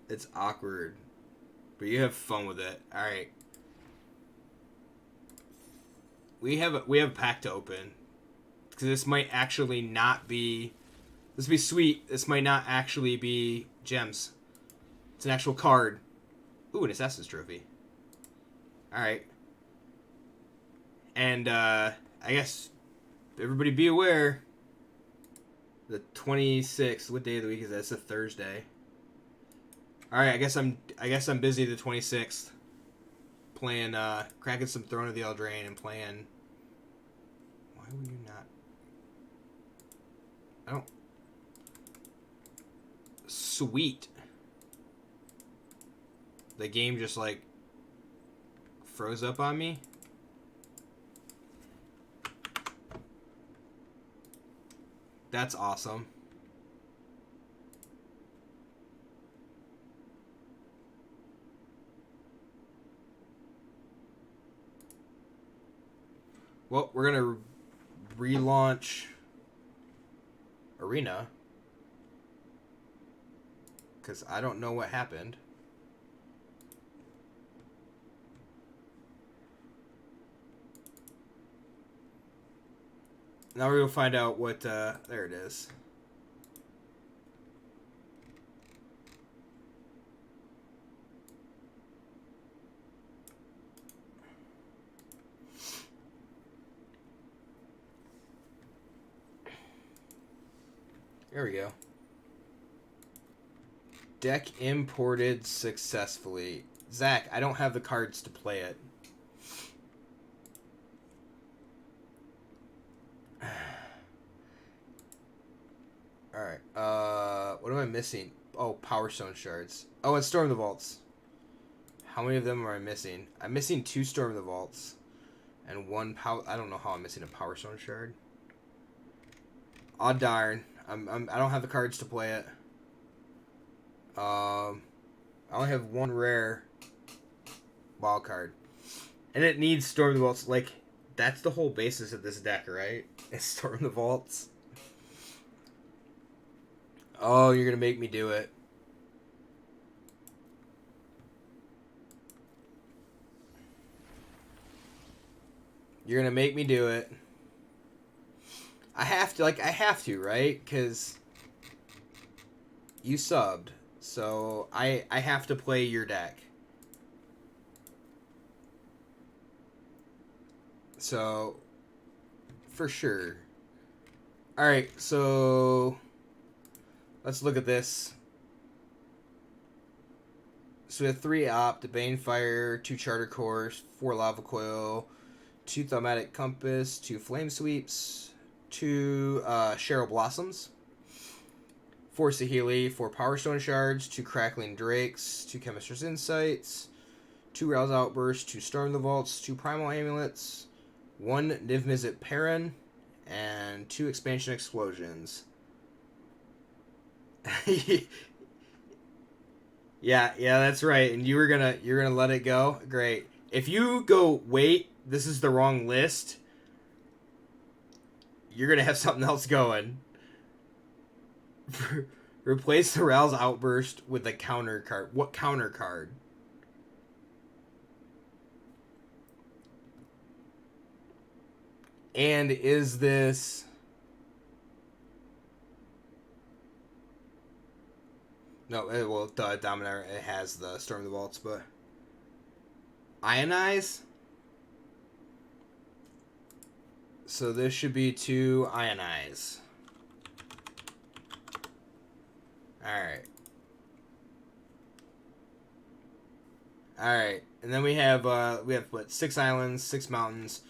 It's awkward. But you have fun with it. Alright. We have a pack to open. Because this might actually not be This would be sweet. This might not actually be gems. It's an actual card. Ooh, an Assassin's Trophy. Alright. And, I guess everybody be aware. The 26th, what day of the week is that? It's a Thursday. Alright, I guess I'm busy the 26th. Playing, cracking some Throne of the Eldraine and playing... Why were you not... I don't... Sweet. The game just, like, froze up on me. That's awesome. Well, we're gonna relaunch Arena because I don't know what happened. Now we're gonna find out what. There it is. There we go. Deck imported successfully. Zach, I don't have the cards to play it. Alright. What am I missing? Oh, Power Stone Shards. Oh, and Storm the Vaults. How many of them am I missing? I'm missing 2 Storm the Vaults. And 1 power... I don't know how I'm missing a Power Stone Shard. Aw, darn. I don't have the cards to play it. I only have 1 rare wild card. And it needs Storm the Vaults. Like, that's the whole basis of this deck, right? It's Storm the Vaults. Oh, you're gonna make me do it. You're gonna make me do it. I have to, right? Because you subbed. So I have to play your deck. So, for sure. Alright, so... Let's look at this. So we have 3 Opt, Banefire, 2 Charter Cores, 4 Lava Coil, 2 Thaumatic Compass, 2 Flame Sweeps, 2 Cheryl Blossoms, 4 Saheeli, 4 Power Stone Shards, 2 Crackling Drakes, 2 Chemist's Insights, 2 Rouse Outbursts, 2 Storm the Vaults, 2 Primal Amulets, 1 Niv Mizzet Perrin, and 2 Expansion Explosions. yeah, that's right. And you're gonna let it go? Great. If you go, wait, this is the wrong list, you're gonna have something else going. Replace the Rouse Outburst with a counter card. What counter card? And is this... No, well, the Dominator, it has the Storm of the Vaults, but... Ionize? So this should be 2 Ionize. Alright. Alright. And then we have what, 6 islands, 6 mountains,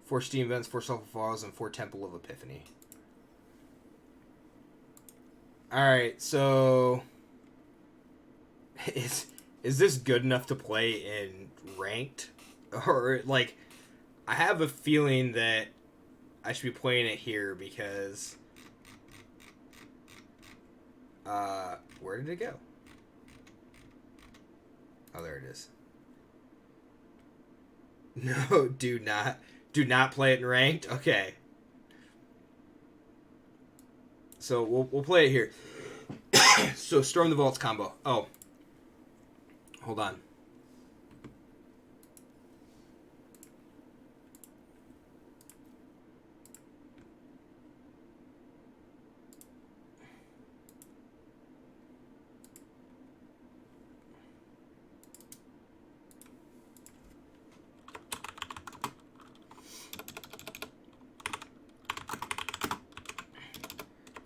4 steam vents, 4 sulfur falls, and 4 Temple of Epiphany. Alright, so... Is this good enough to play in ranked? Or, like, I have a feeling that I should be playing it here because... where did it go? Oh, there it is. No, do not play it in ranked? Okay. So, we'll play it here. So, Storm the Vaults combo. Oh. Hold on.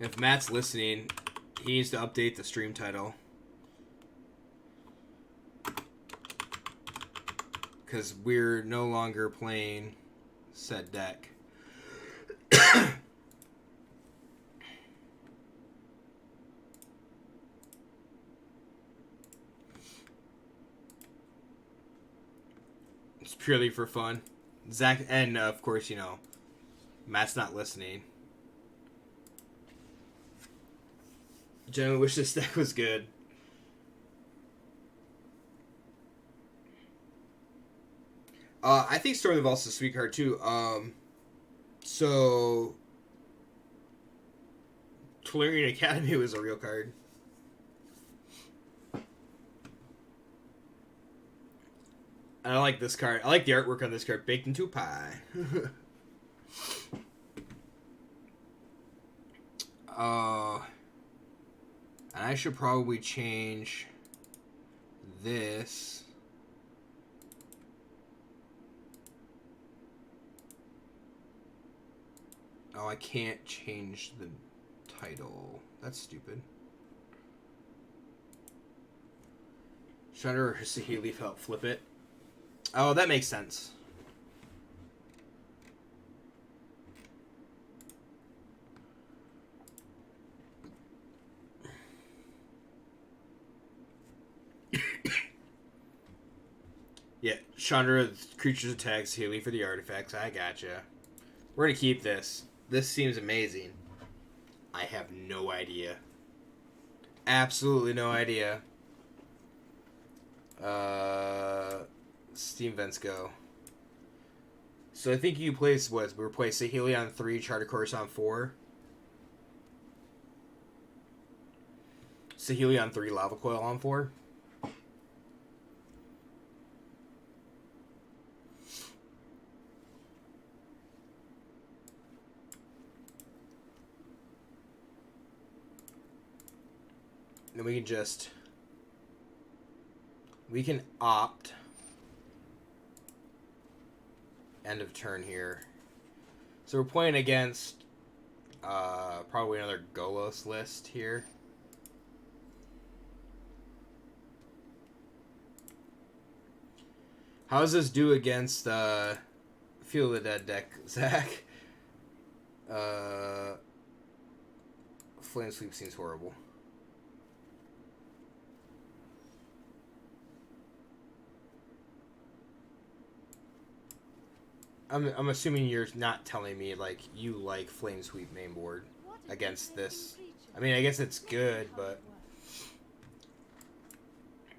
If Matt's listening, he needs to update the stream title. Because we're no longer playing said deck. It's purely for fun. Zach, and of course, you know, Matt's not listening. Generally wish this deck was good. I think Storm the Vault's a sweet card too. So Tolarian Academy was a real card. I like this card. I like the artwork on this card. Baked into a pie. And I should probably change this. Oh, I can't change the title. That's stupid. Shutter or Saheeli help flip it. Oh, that makes sense. Yeah, Chandra, creatures attacks, Healy for the artifacts. I gotcha. We're gonna keep this. This seems amazing. I have no idea. Absolutely no idea. Steam vents go. So I think you place what? We play Saheeli on 3, Charter Course on 4. Saheeli on 3, Lava Coil on 4. And we can opt end of turn here. So we're playing against probably another Golos list here. How does this do against Feel the Dead deck, Zach? Flame Sweep seems horrible. I'm assuming you're not telling me like you like Flame Sweep main board against this. I mean, I guess it's good, but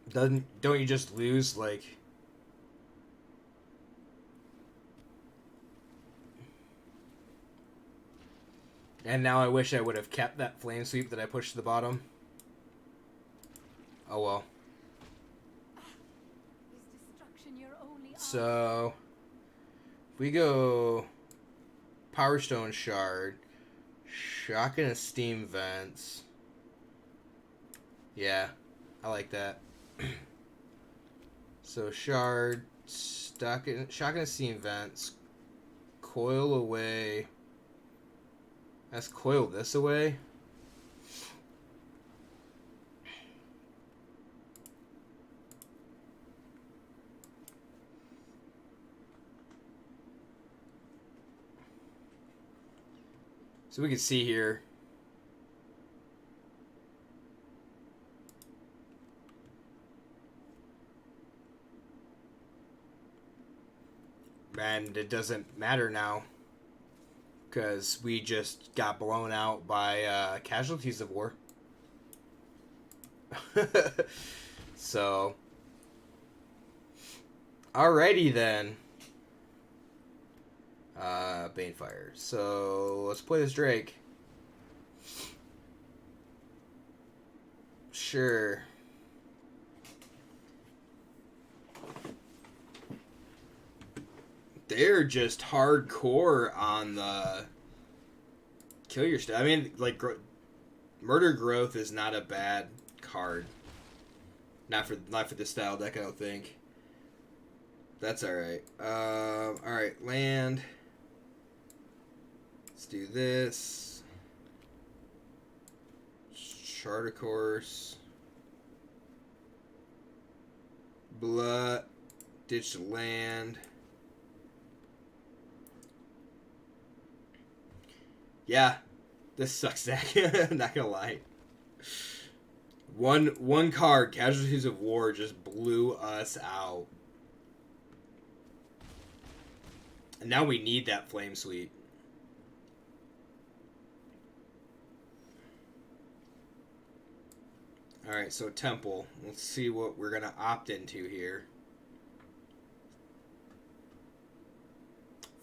don't you just lose like? And now I wish I would have kept that Flame Sweep that I pushed to the bottom. Oh well. So we go Power Stone Shard, Shocking and Steam Vents. Yeah, I like that. So Shard, Shocking and Steam Vents, Coil away. Let's coil this away. So we can see here. And it doesn't matter now. Because we just got blown out by casualties of war. So. Alrighty then. Banefire. So let's play this Drake. Sure. They're just hardcore on the kill your stuff. I mean, like, Murder Growth is not a bad card. Not for this style deck, I don't think. That's alright. Alright, land. Let's do this. Chart a course. Blood. Ditch land. Yeah. This sucks, Zach. I'm not gonna lie. One card, Casualties of War, just blew us out. And now we need that Flame Sweep. Alright, so Temple. Let's see what we're going to opt into here.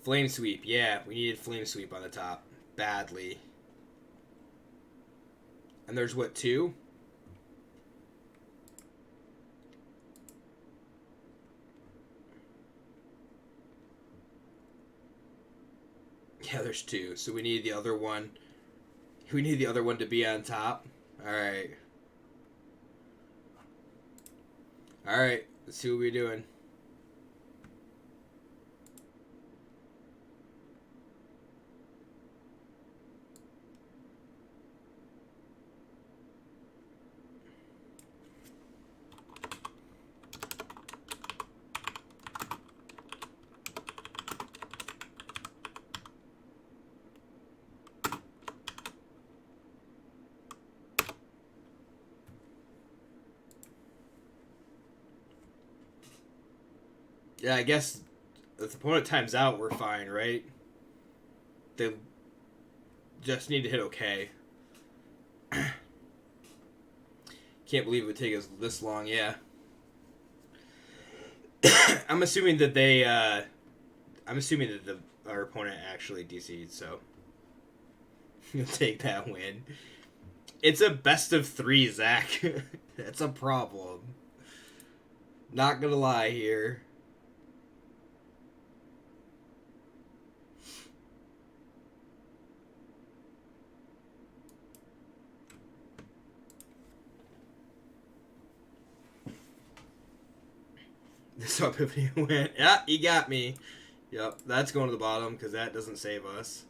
Flame Sweep. Yeah, we needed Flame Sweep on the top. Badly. And there's what, 2? Yeah, there's 2. So we need the other one. We need the other one to be on top. Alright. Alright, let's see what we're doing. Yeah, I guess if the opponent times out, we're fine, right? They just need to hit okay. Can't believe it would take us this long, yeah. I'm assuming that they, our opponent actually DC'd, so you'll take that win. It's a best of 3, Zach. That's a problem. Not gonna lie here. This Epiphany went. Yeah, he got me. Yep, that's going to the bottom because that doesn't save us.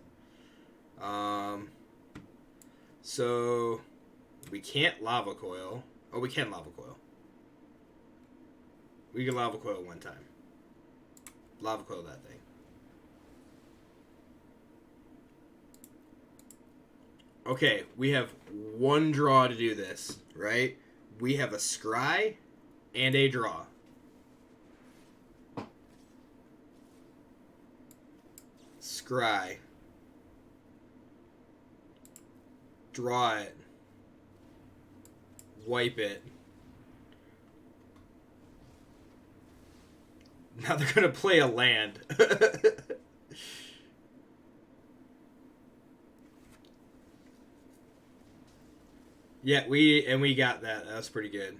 So we can't Lava Coil. Oh, we can Lava Coil. We can Lava Coil one time. Lava Coil that thing. Okay, we have one draw to do this, right? We have a scry and a draw. Scry. Draw it. Wipe it. Now they're gonna play a land. Yeah, we got that. That's pretty good.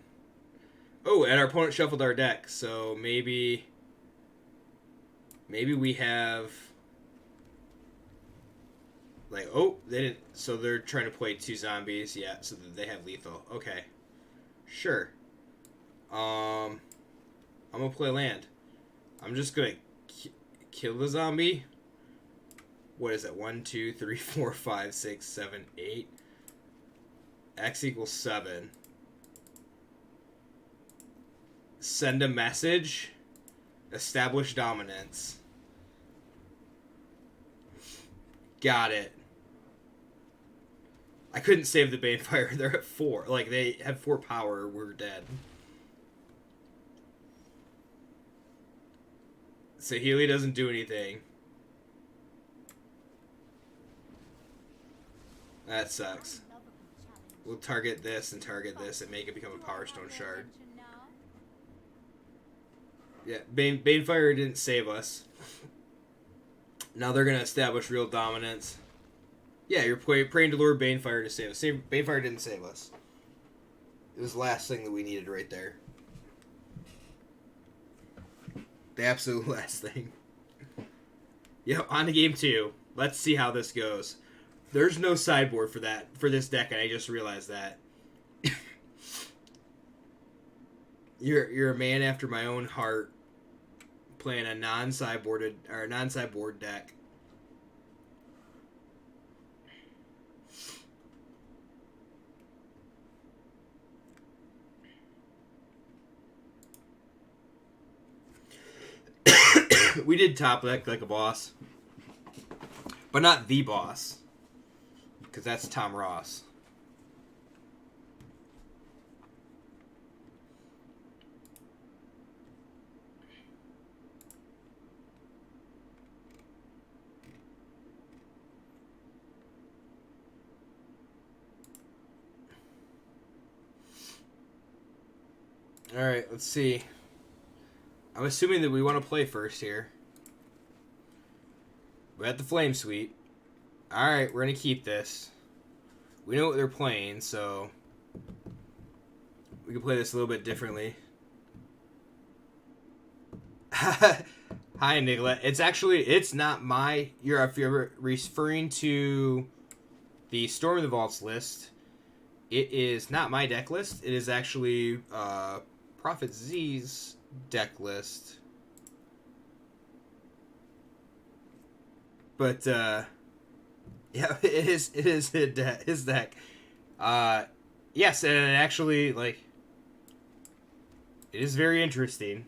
Oh, and our opponent shuffled our deck, so maybe we have like, oh, they didn't, so they're trying to play 2 zombies, yeah, so that they have lethal. Okay. Sure. I'm gonna play land. I'm just gonna kill the zombie. What is it? 1, 2, 3, 4, 5, 6, 7, 8. X equals 7. Send a message. Establish dominance. Got it. I couldn't save the Banefire. They're at 4. Like, they have 4 power. We're dead. Saheeli doesn't do anything. That sucks. We'll target this and make it become a Power Stone Shard. Yeah, Banefire didn't save us. Now they're going to establish real dominance. Yeah, you're praying to Lord Banefire to save us. Banefire didn't save us. It was the last thing that we needed right there. The absolute last thing. Yep, on to game 2. Let's see how this goes. There's no sideboard for this deck, and I just realized that. You're a man after my own heart, playing a non-sideboard deck. We did top deck like a boss. But not the boss. Because that's Tom Ross. Alright, let's see. I'm assuming that we want to play first here. We're at the Flame Suite. Alright, we're going to keep this. We know what they're playing, so we can play this a little bit differently. Hi, Nicolette. It's not my... if you're referring to the Storm of the Vaults list, it is not my deck list. It is actually Prophet Z's deck list. But, yeah, it is his deck. Yes, and actually, like, it is very interesting.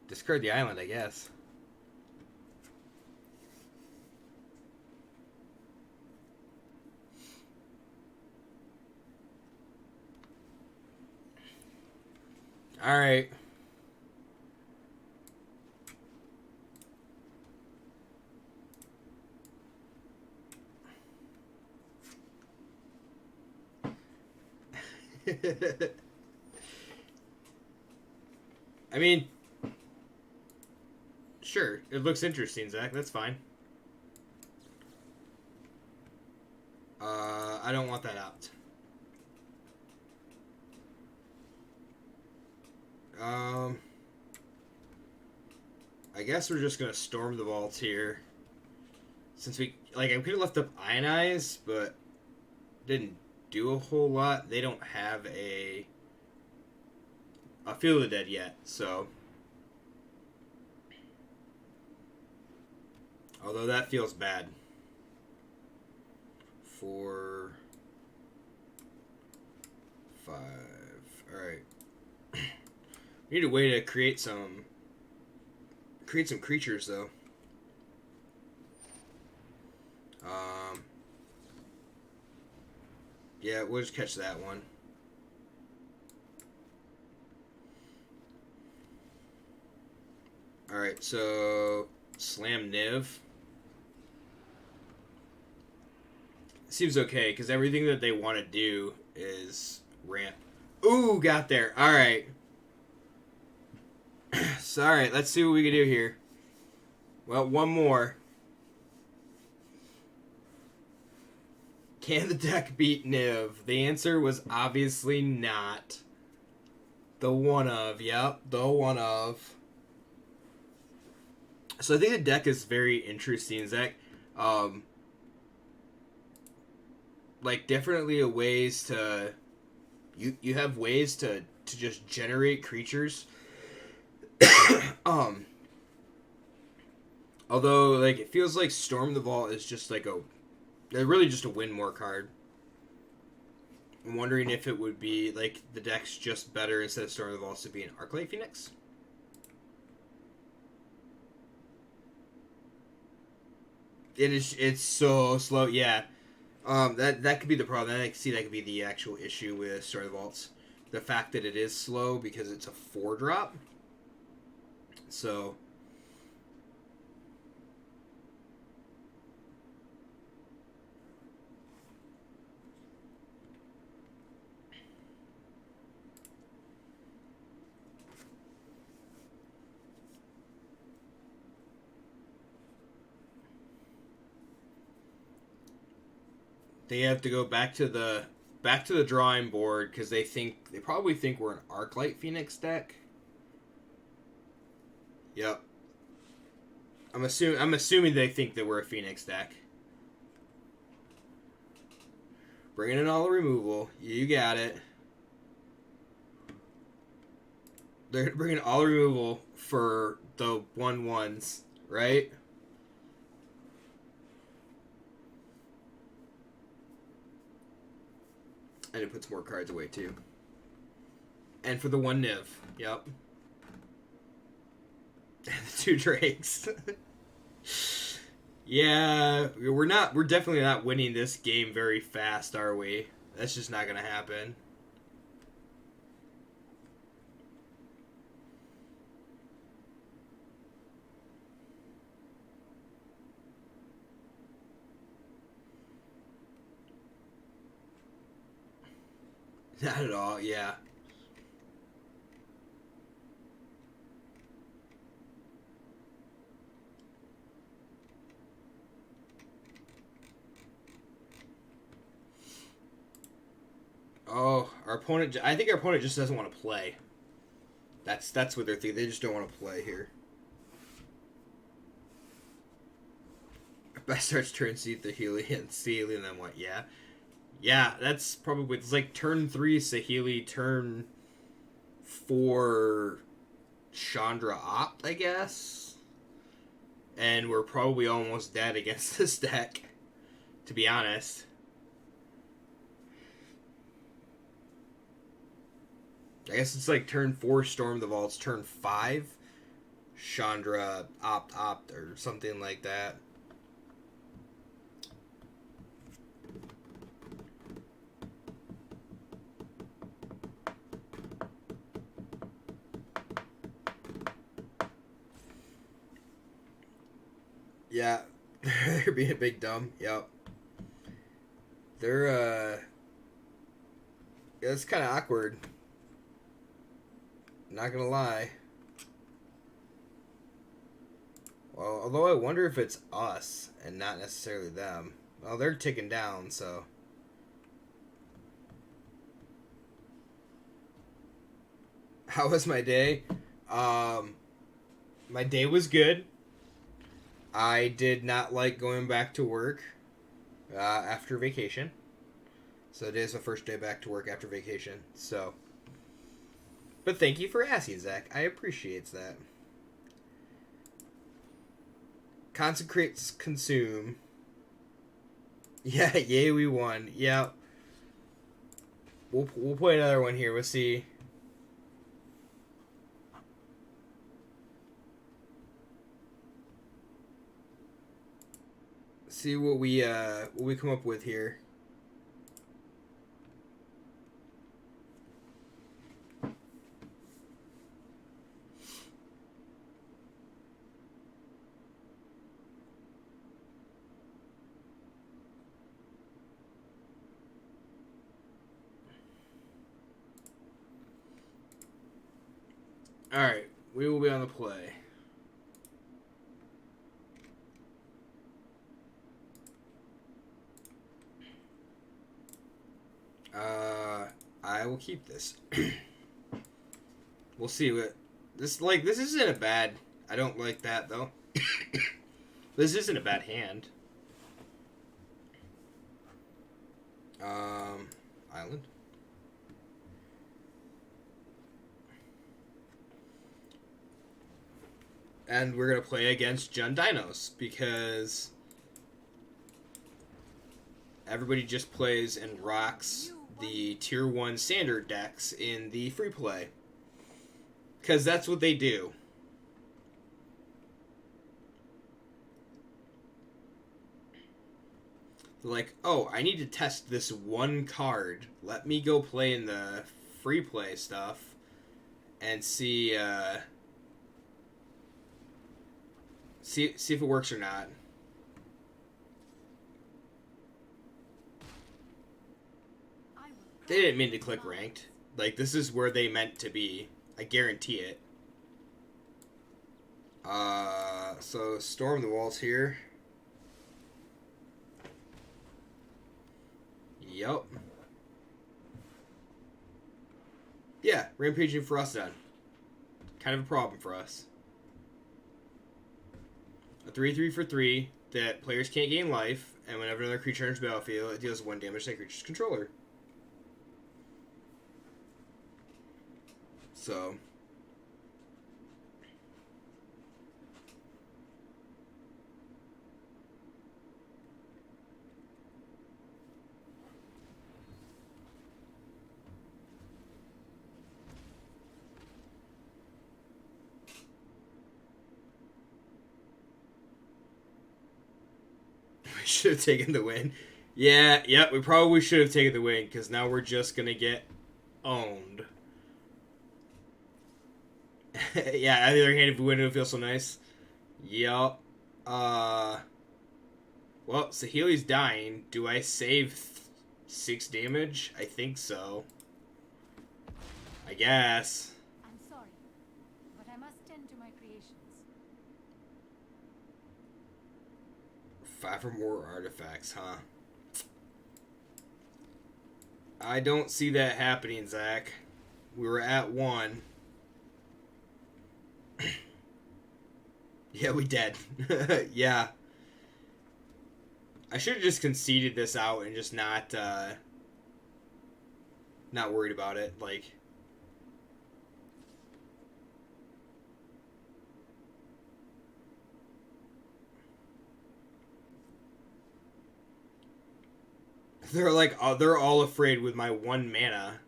Discard the island, I guess. All right. I mean, sure, it looks interesting, Zach. That's fine. I don't want that out. I guess we're just gonna storm the vaults here. Since I could have left up Ionize, but didn't do a whole lot. They don't have a Field of the Dead yet, so. Although that feels bad. 4, 5. Alright. We need a way to create some creatures, though. Yeah, we'll just catch that one. Alright, so Slam Niv. Seems okay, because everything that they want to do is ramp. Ooh, got there. Alright. So, alright, let's see what we can do here. Well, one more. Can the deck beat Niv? The answer was obviously not. The one of. Yep, the one of. So I think the deck is very interesting, Zach. Like, definitely a ways to... You have ways to just generate creatures. Although, like, it feels like Storm the Vault is just like really just a win more card. I'm wondering if it would be, like, the deck's just better instead of Storm the Vault to be an Arclight Phoenix. It's so slow, yeah. That could be the problem. I can see that could be the actual issue with Storm the Vaults. The fact that it is slow because it's a 4-drop. So... They have to go back to the drawing board because they probably think we're an Arclight Phoenix deck. Yep. I'm assuming they think that we're a Phoenix deck. Bringing in all the removal. You got it. They're bringing all the removal for the 1/1s, right? And it puts more cards away too. And for the 1 Niv. Yep. And the 2 Drakes. Yeah, we're definitely not winning this game very fast, are we? That's just not gonna happen. Not at all, yeah. Oh, our opponent... I think our opponent just doesn't want to play. That's what they're thinking. They just don't want to play here. Best starts turn Saheeli and Saheeli and then what? Yeah. Yeah, that's probably... It's like turn 3 Saheeli, turn 4 Chandra Opt, I guess. And we're probably almost dead against this deck, to be honest. I guess it's like turn 4 Storm the Vaults, turn 5 Chandra Opt or something like that. Yeah, they're being a big dumb. Yep. They're, yeah, it's kind of awkward. Not gonna lie. Well, although I wonder if it's us and not necessarily them. Well, they're ticking down, so. How was my day? My day was good. I did not like going back to work after vacation. So today is my first day back to work after vacation. So, but thank you for asking, Zach. I appreciate that. Consecrates consume. Yeah, yay, we won. Yeah. We'll play another one here. We'll see. See what we come up with here. All right, we will be on the play. I will keep this. We'll see what this like. This isn't a bad. I don't like that though. This isn't a bad hand. Island. And we're gonna play against Jund Dinos because everybody just plays and rocks the tier 1 standard decks in the free play. Because that's what they do. They're like, oh, I need to test this one card. Let me go play in the free play stuff and see if it works or not. They didn't mean to click ranked. Like, this is where they meant to be. I guarantee it. So Storm the Walls here. Yup. Yeah, Rampaging Ferocidon. Kind of a problem for us. A 3/3 for 3 that players can't gain life, and whenever another creature enters the battlefield, it deals 1 damage to that creature's controller. So, We should have taken the win. Yeah, we probably should have taken the win, because now we're just going to get owned. Yeah, on the other hand, if we win, it'll feel so nice. Yup. Well, Sahili's dying. Do I save 6 damage? I think so. I guess. I'm sorry, but I must tend to my creations. 5 or more artifacts, huh? I don't see that happening, Zach. We were at 1. Yeah, we dead. Yeah. I should have just conceded this out and just not worried about it. Like, they're like, oh, they're all afraid with my 1 mana.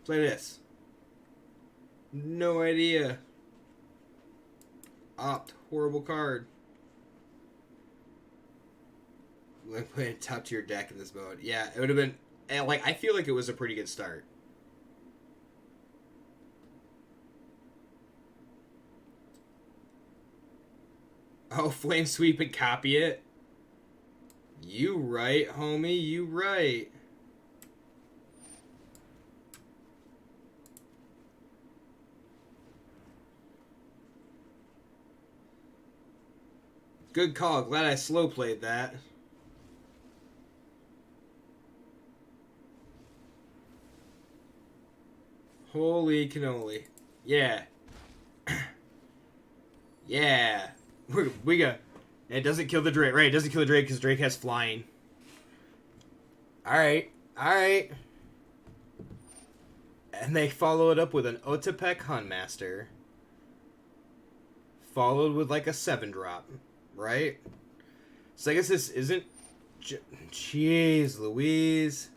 Play this. No idea. Opt. Horrible card. Like playing top tier deck in this mode. Yeah, it would have been. Like, I feel like it was a pretty good start. Oh, flame sweep and copy it. You right, homie. You right. Good call. Glad I slow played that. Holy cannoli. Yeah. Yeah. We got... It doesn't kill the Drake. Right, it doesn't kill the Drake because Drake has flying. Alright. Alright. And they follow it up with an Otepec Hunmaster. Followed with like a 7-drop. Right? So I guess this isn't... Jeez Louise.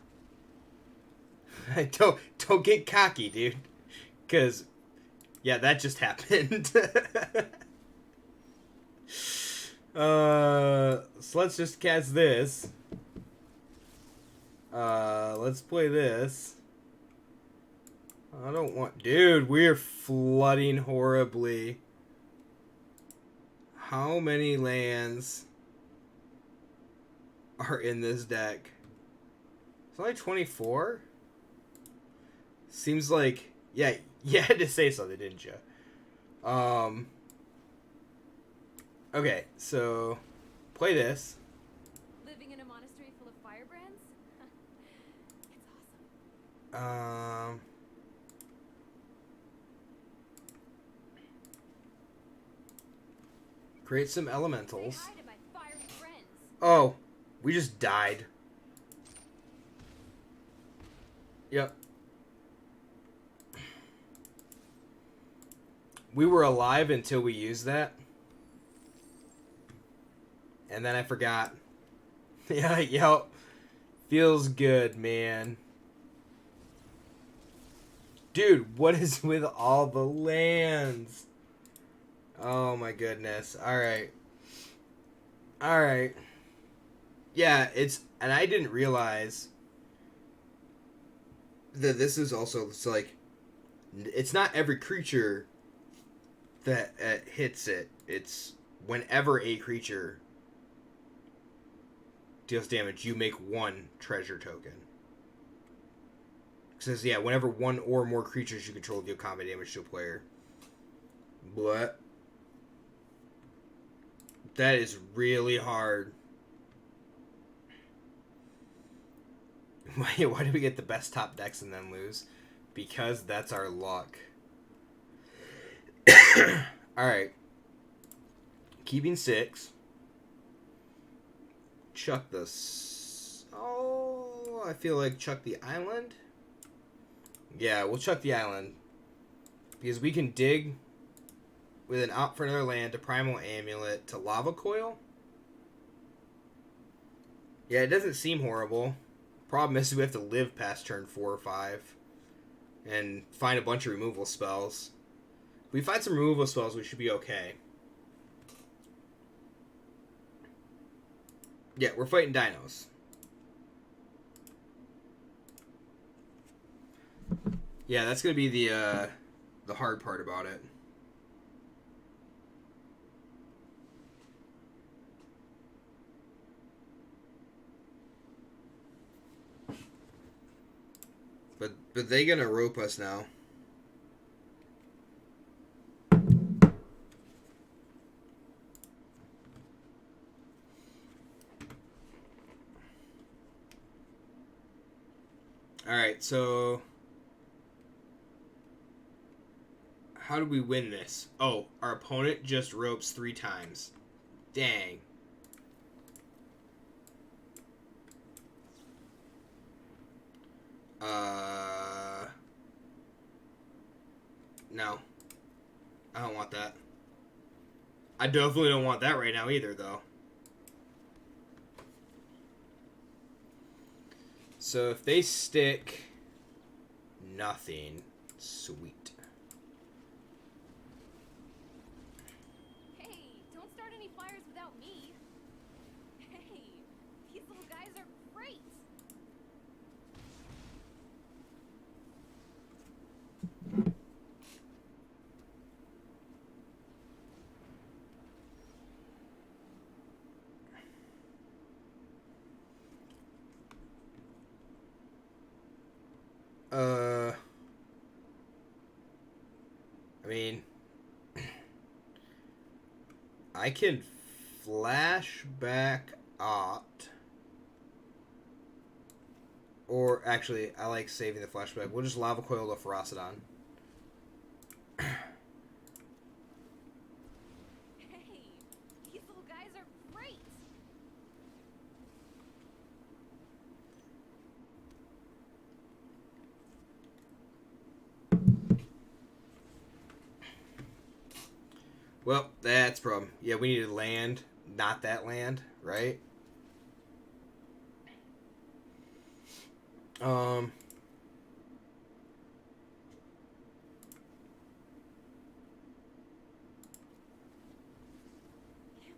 Don't get cocky, dude. Because, yeah, that just happened. So let's just cast this. Let's play this. I don't want... Dude, we're flooding horribly. How many lands are in this deck? It's only 24? Seems like... Yeah, you had to say something, didn't you? Okay, so... Play this. Living in a monastery full of firebrands? It's awesome. Create some elementals. Say hi to my fiery friends. Oh, we just died. Yep. We were alive until we used that. And then I forgot. Yeah, yep. Feels good, man. Dude, what is with all the lands? Oh my goodness. Alright. Alright. Yeah, it's... And I didn't realize that this is also... It's like... It's not every creature that hits it. It's whenever a creature deals damage, you make 1 treasure token. It says, yeah, whenever 1 or more creatures you control deal combat damage to a player. But that is really hard. Why do we get the best top decks and then lose? Because that's our luck. Alright. Keeping 6. Chuck the... Oh, I feel like chuck the island. Yeah, we'll chuck the island. Because we can dig with an opt for another land to Primal Amulet to Lava Coil. Yeah, it doesn't seem horrible. Problem is we have to live past turn 4 or 5. and find a bunch of removal spells. If we find some removal spells, we should be okay. Yeah, we're fighting dinos. Yeah, that's gonna be the hard part about it. But they gonna rope us now. Alright, so how do we win this? Oh, our opponent just ropes 3 times. Dang. No. I don't want that. I definitely don't want that right now either, though. So if they stick nothing, sweet. Hey, don't start any fires without me. Hey, these little guys are great. I mean, I can flash back Opt. Or, actually, I like saving the flashback. We'll just Lava Coil the Ferocidon. Hey, these little guys are great. Well, that's a problem. Yeah, we needed land, not that land, right? Can't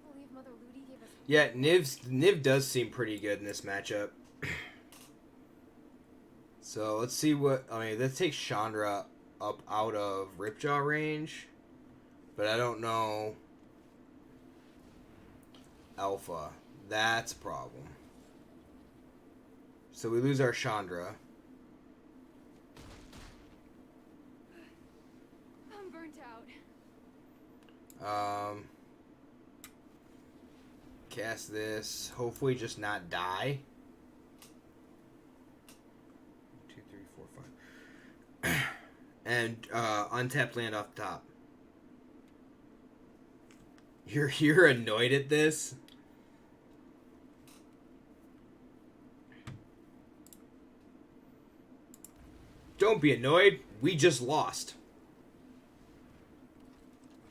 believe Mother Ludi gave us. Yeah, Niv does seem pretty good in this matchup. So let's see what I mean. Let's take Chandra up out of Ripjaw range, but I don't know Alpha. That's a problem. So we lose our Chandra. I'm burnt out. Cast this. Hopefully, just not die. 2, 3, 4, 5. And untapped land off the top. You're annoyed at this? Don't be annoyed. We just lost.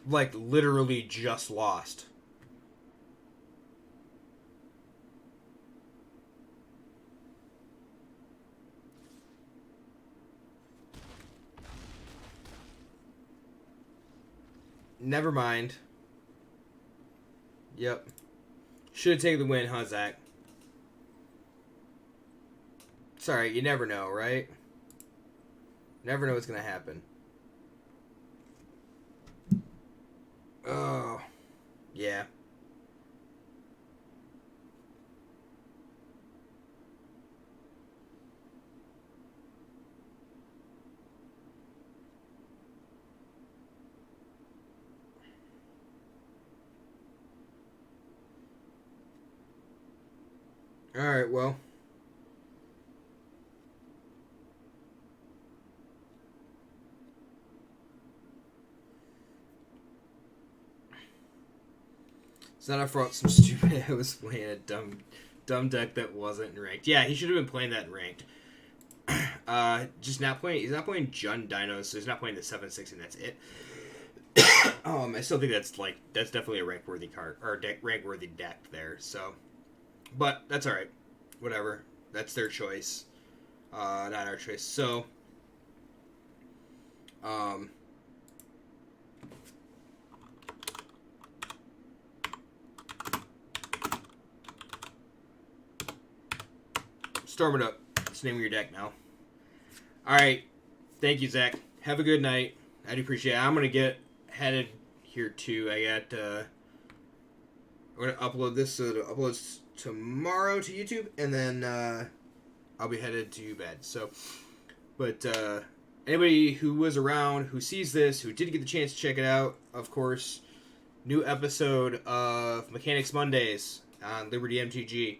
Like, literally just lost. Never mind. Yep. Should have taken the win, huh, Zach? Sorry, you never know, right? Never know what's gonna happen. Oh. Yeah. Alright, well. It's not our fault some stupid I was playing a dumb deck that wasn't ranked. Yeah, he should have been playing that ranked. Just not playing. He's not playing Jund Dinos, so he's not playing the 7/6, and that's it. I still think that's definitely a rank worthy card or rank worthy deck there. So, but that's all right. Whatever. That's their choice. Not our choice. So, Um, Storm it up. It's the name of your deck now. All right. Thank you, Zach. Have a good night. I do appreciate it. I'm going to get headed here, too. I got... I'm going to upload this, so it uploads tomorrow to YouTube, and then I'll be headed to bed. So, but anybody who was around, who sees this, who did get the chance to check it out, of course, new episode of Mechanics Mondays on Liberty MTG.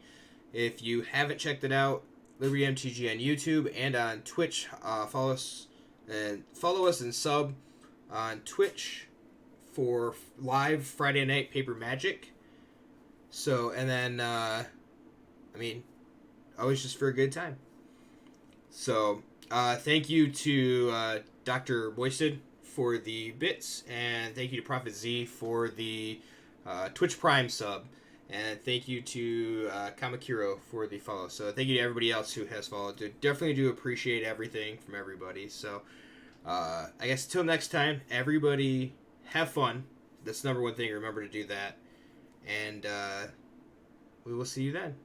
If you haven't checked it out, Liberty MTG on YouTube and on Twitch. Follow us and sub on Twitch for live Friday night Paper Magic. So, and then always just for a good time. So, thank you to Dr. Boysted for the bits, and thank you to Prophet Z for the Twitch Prime sub. And thank you to Kamakiro for the follow. So thank you to everybody else who has followed. Definitely do appreciate everything from everybody. So I guess until next time, everybody have fun. That's the number one thing. Remember to do that. And we will see you then.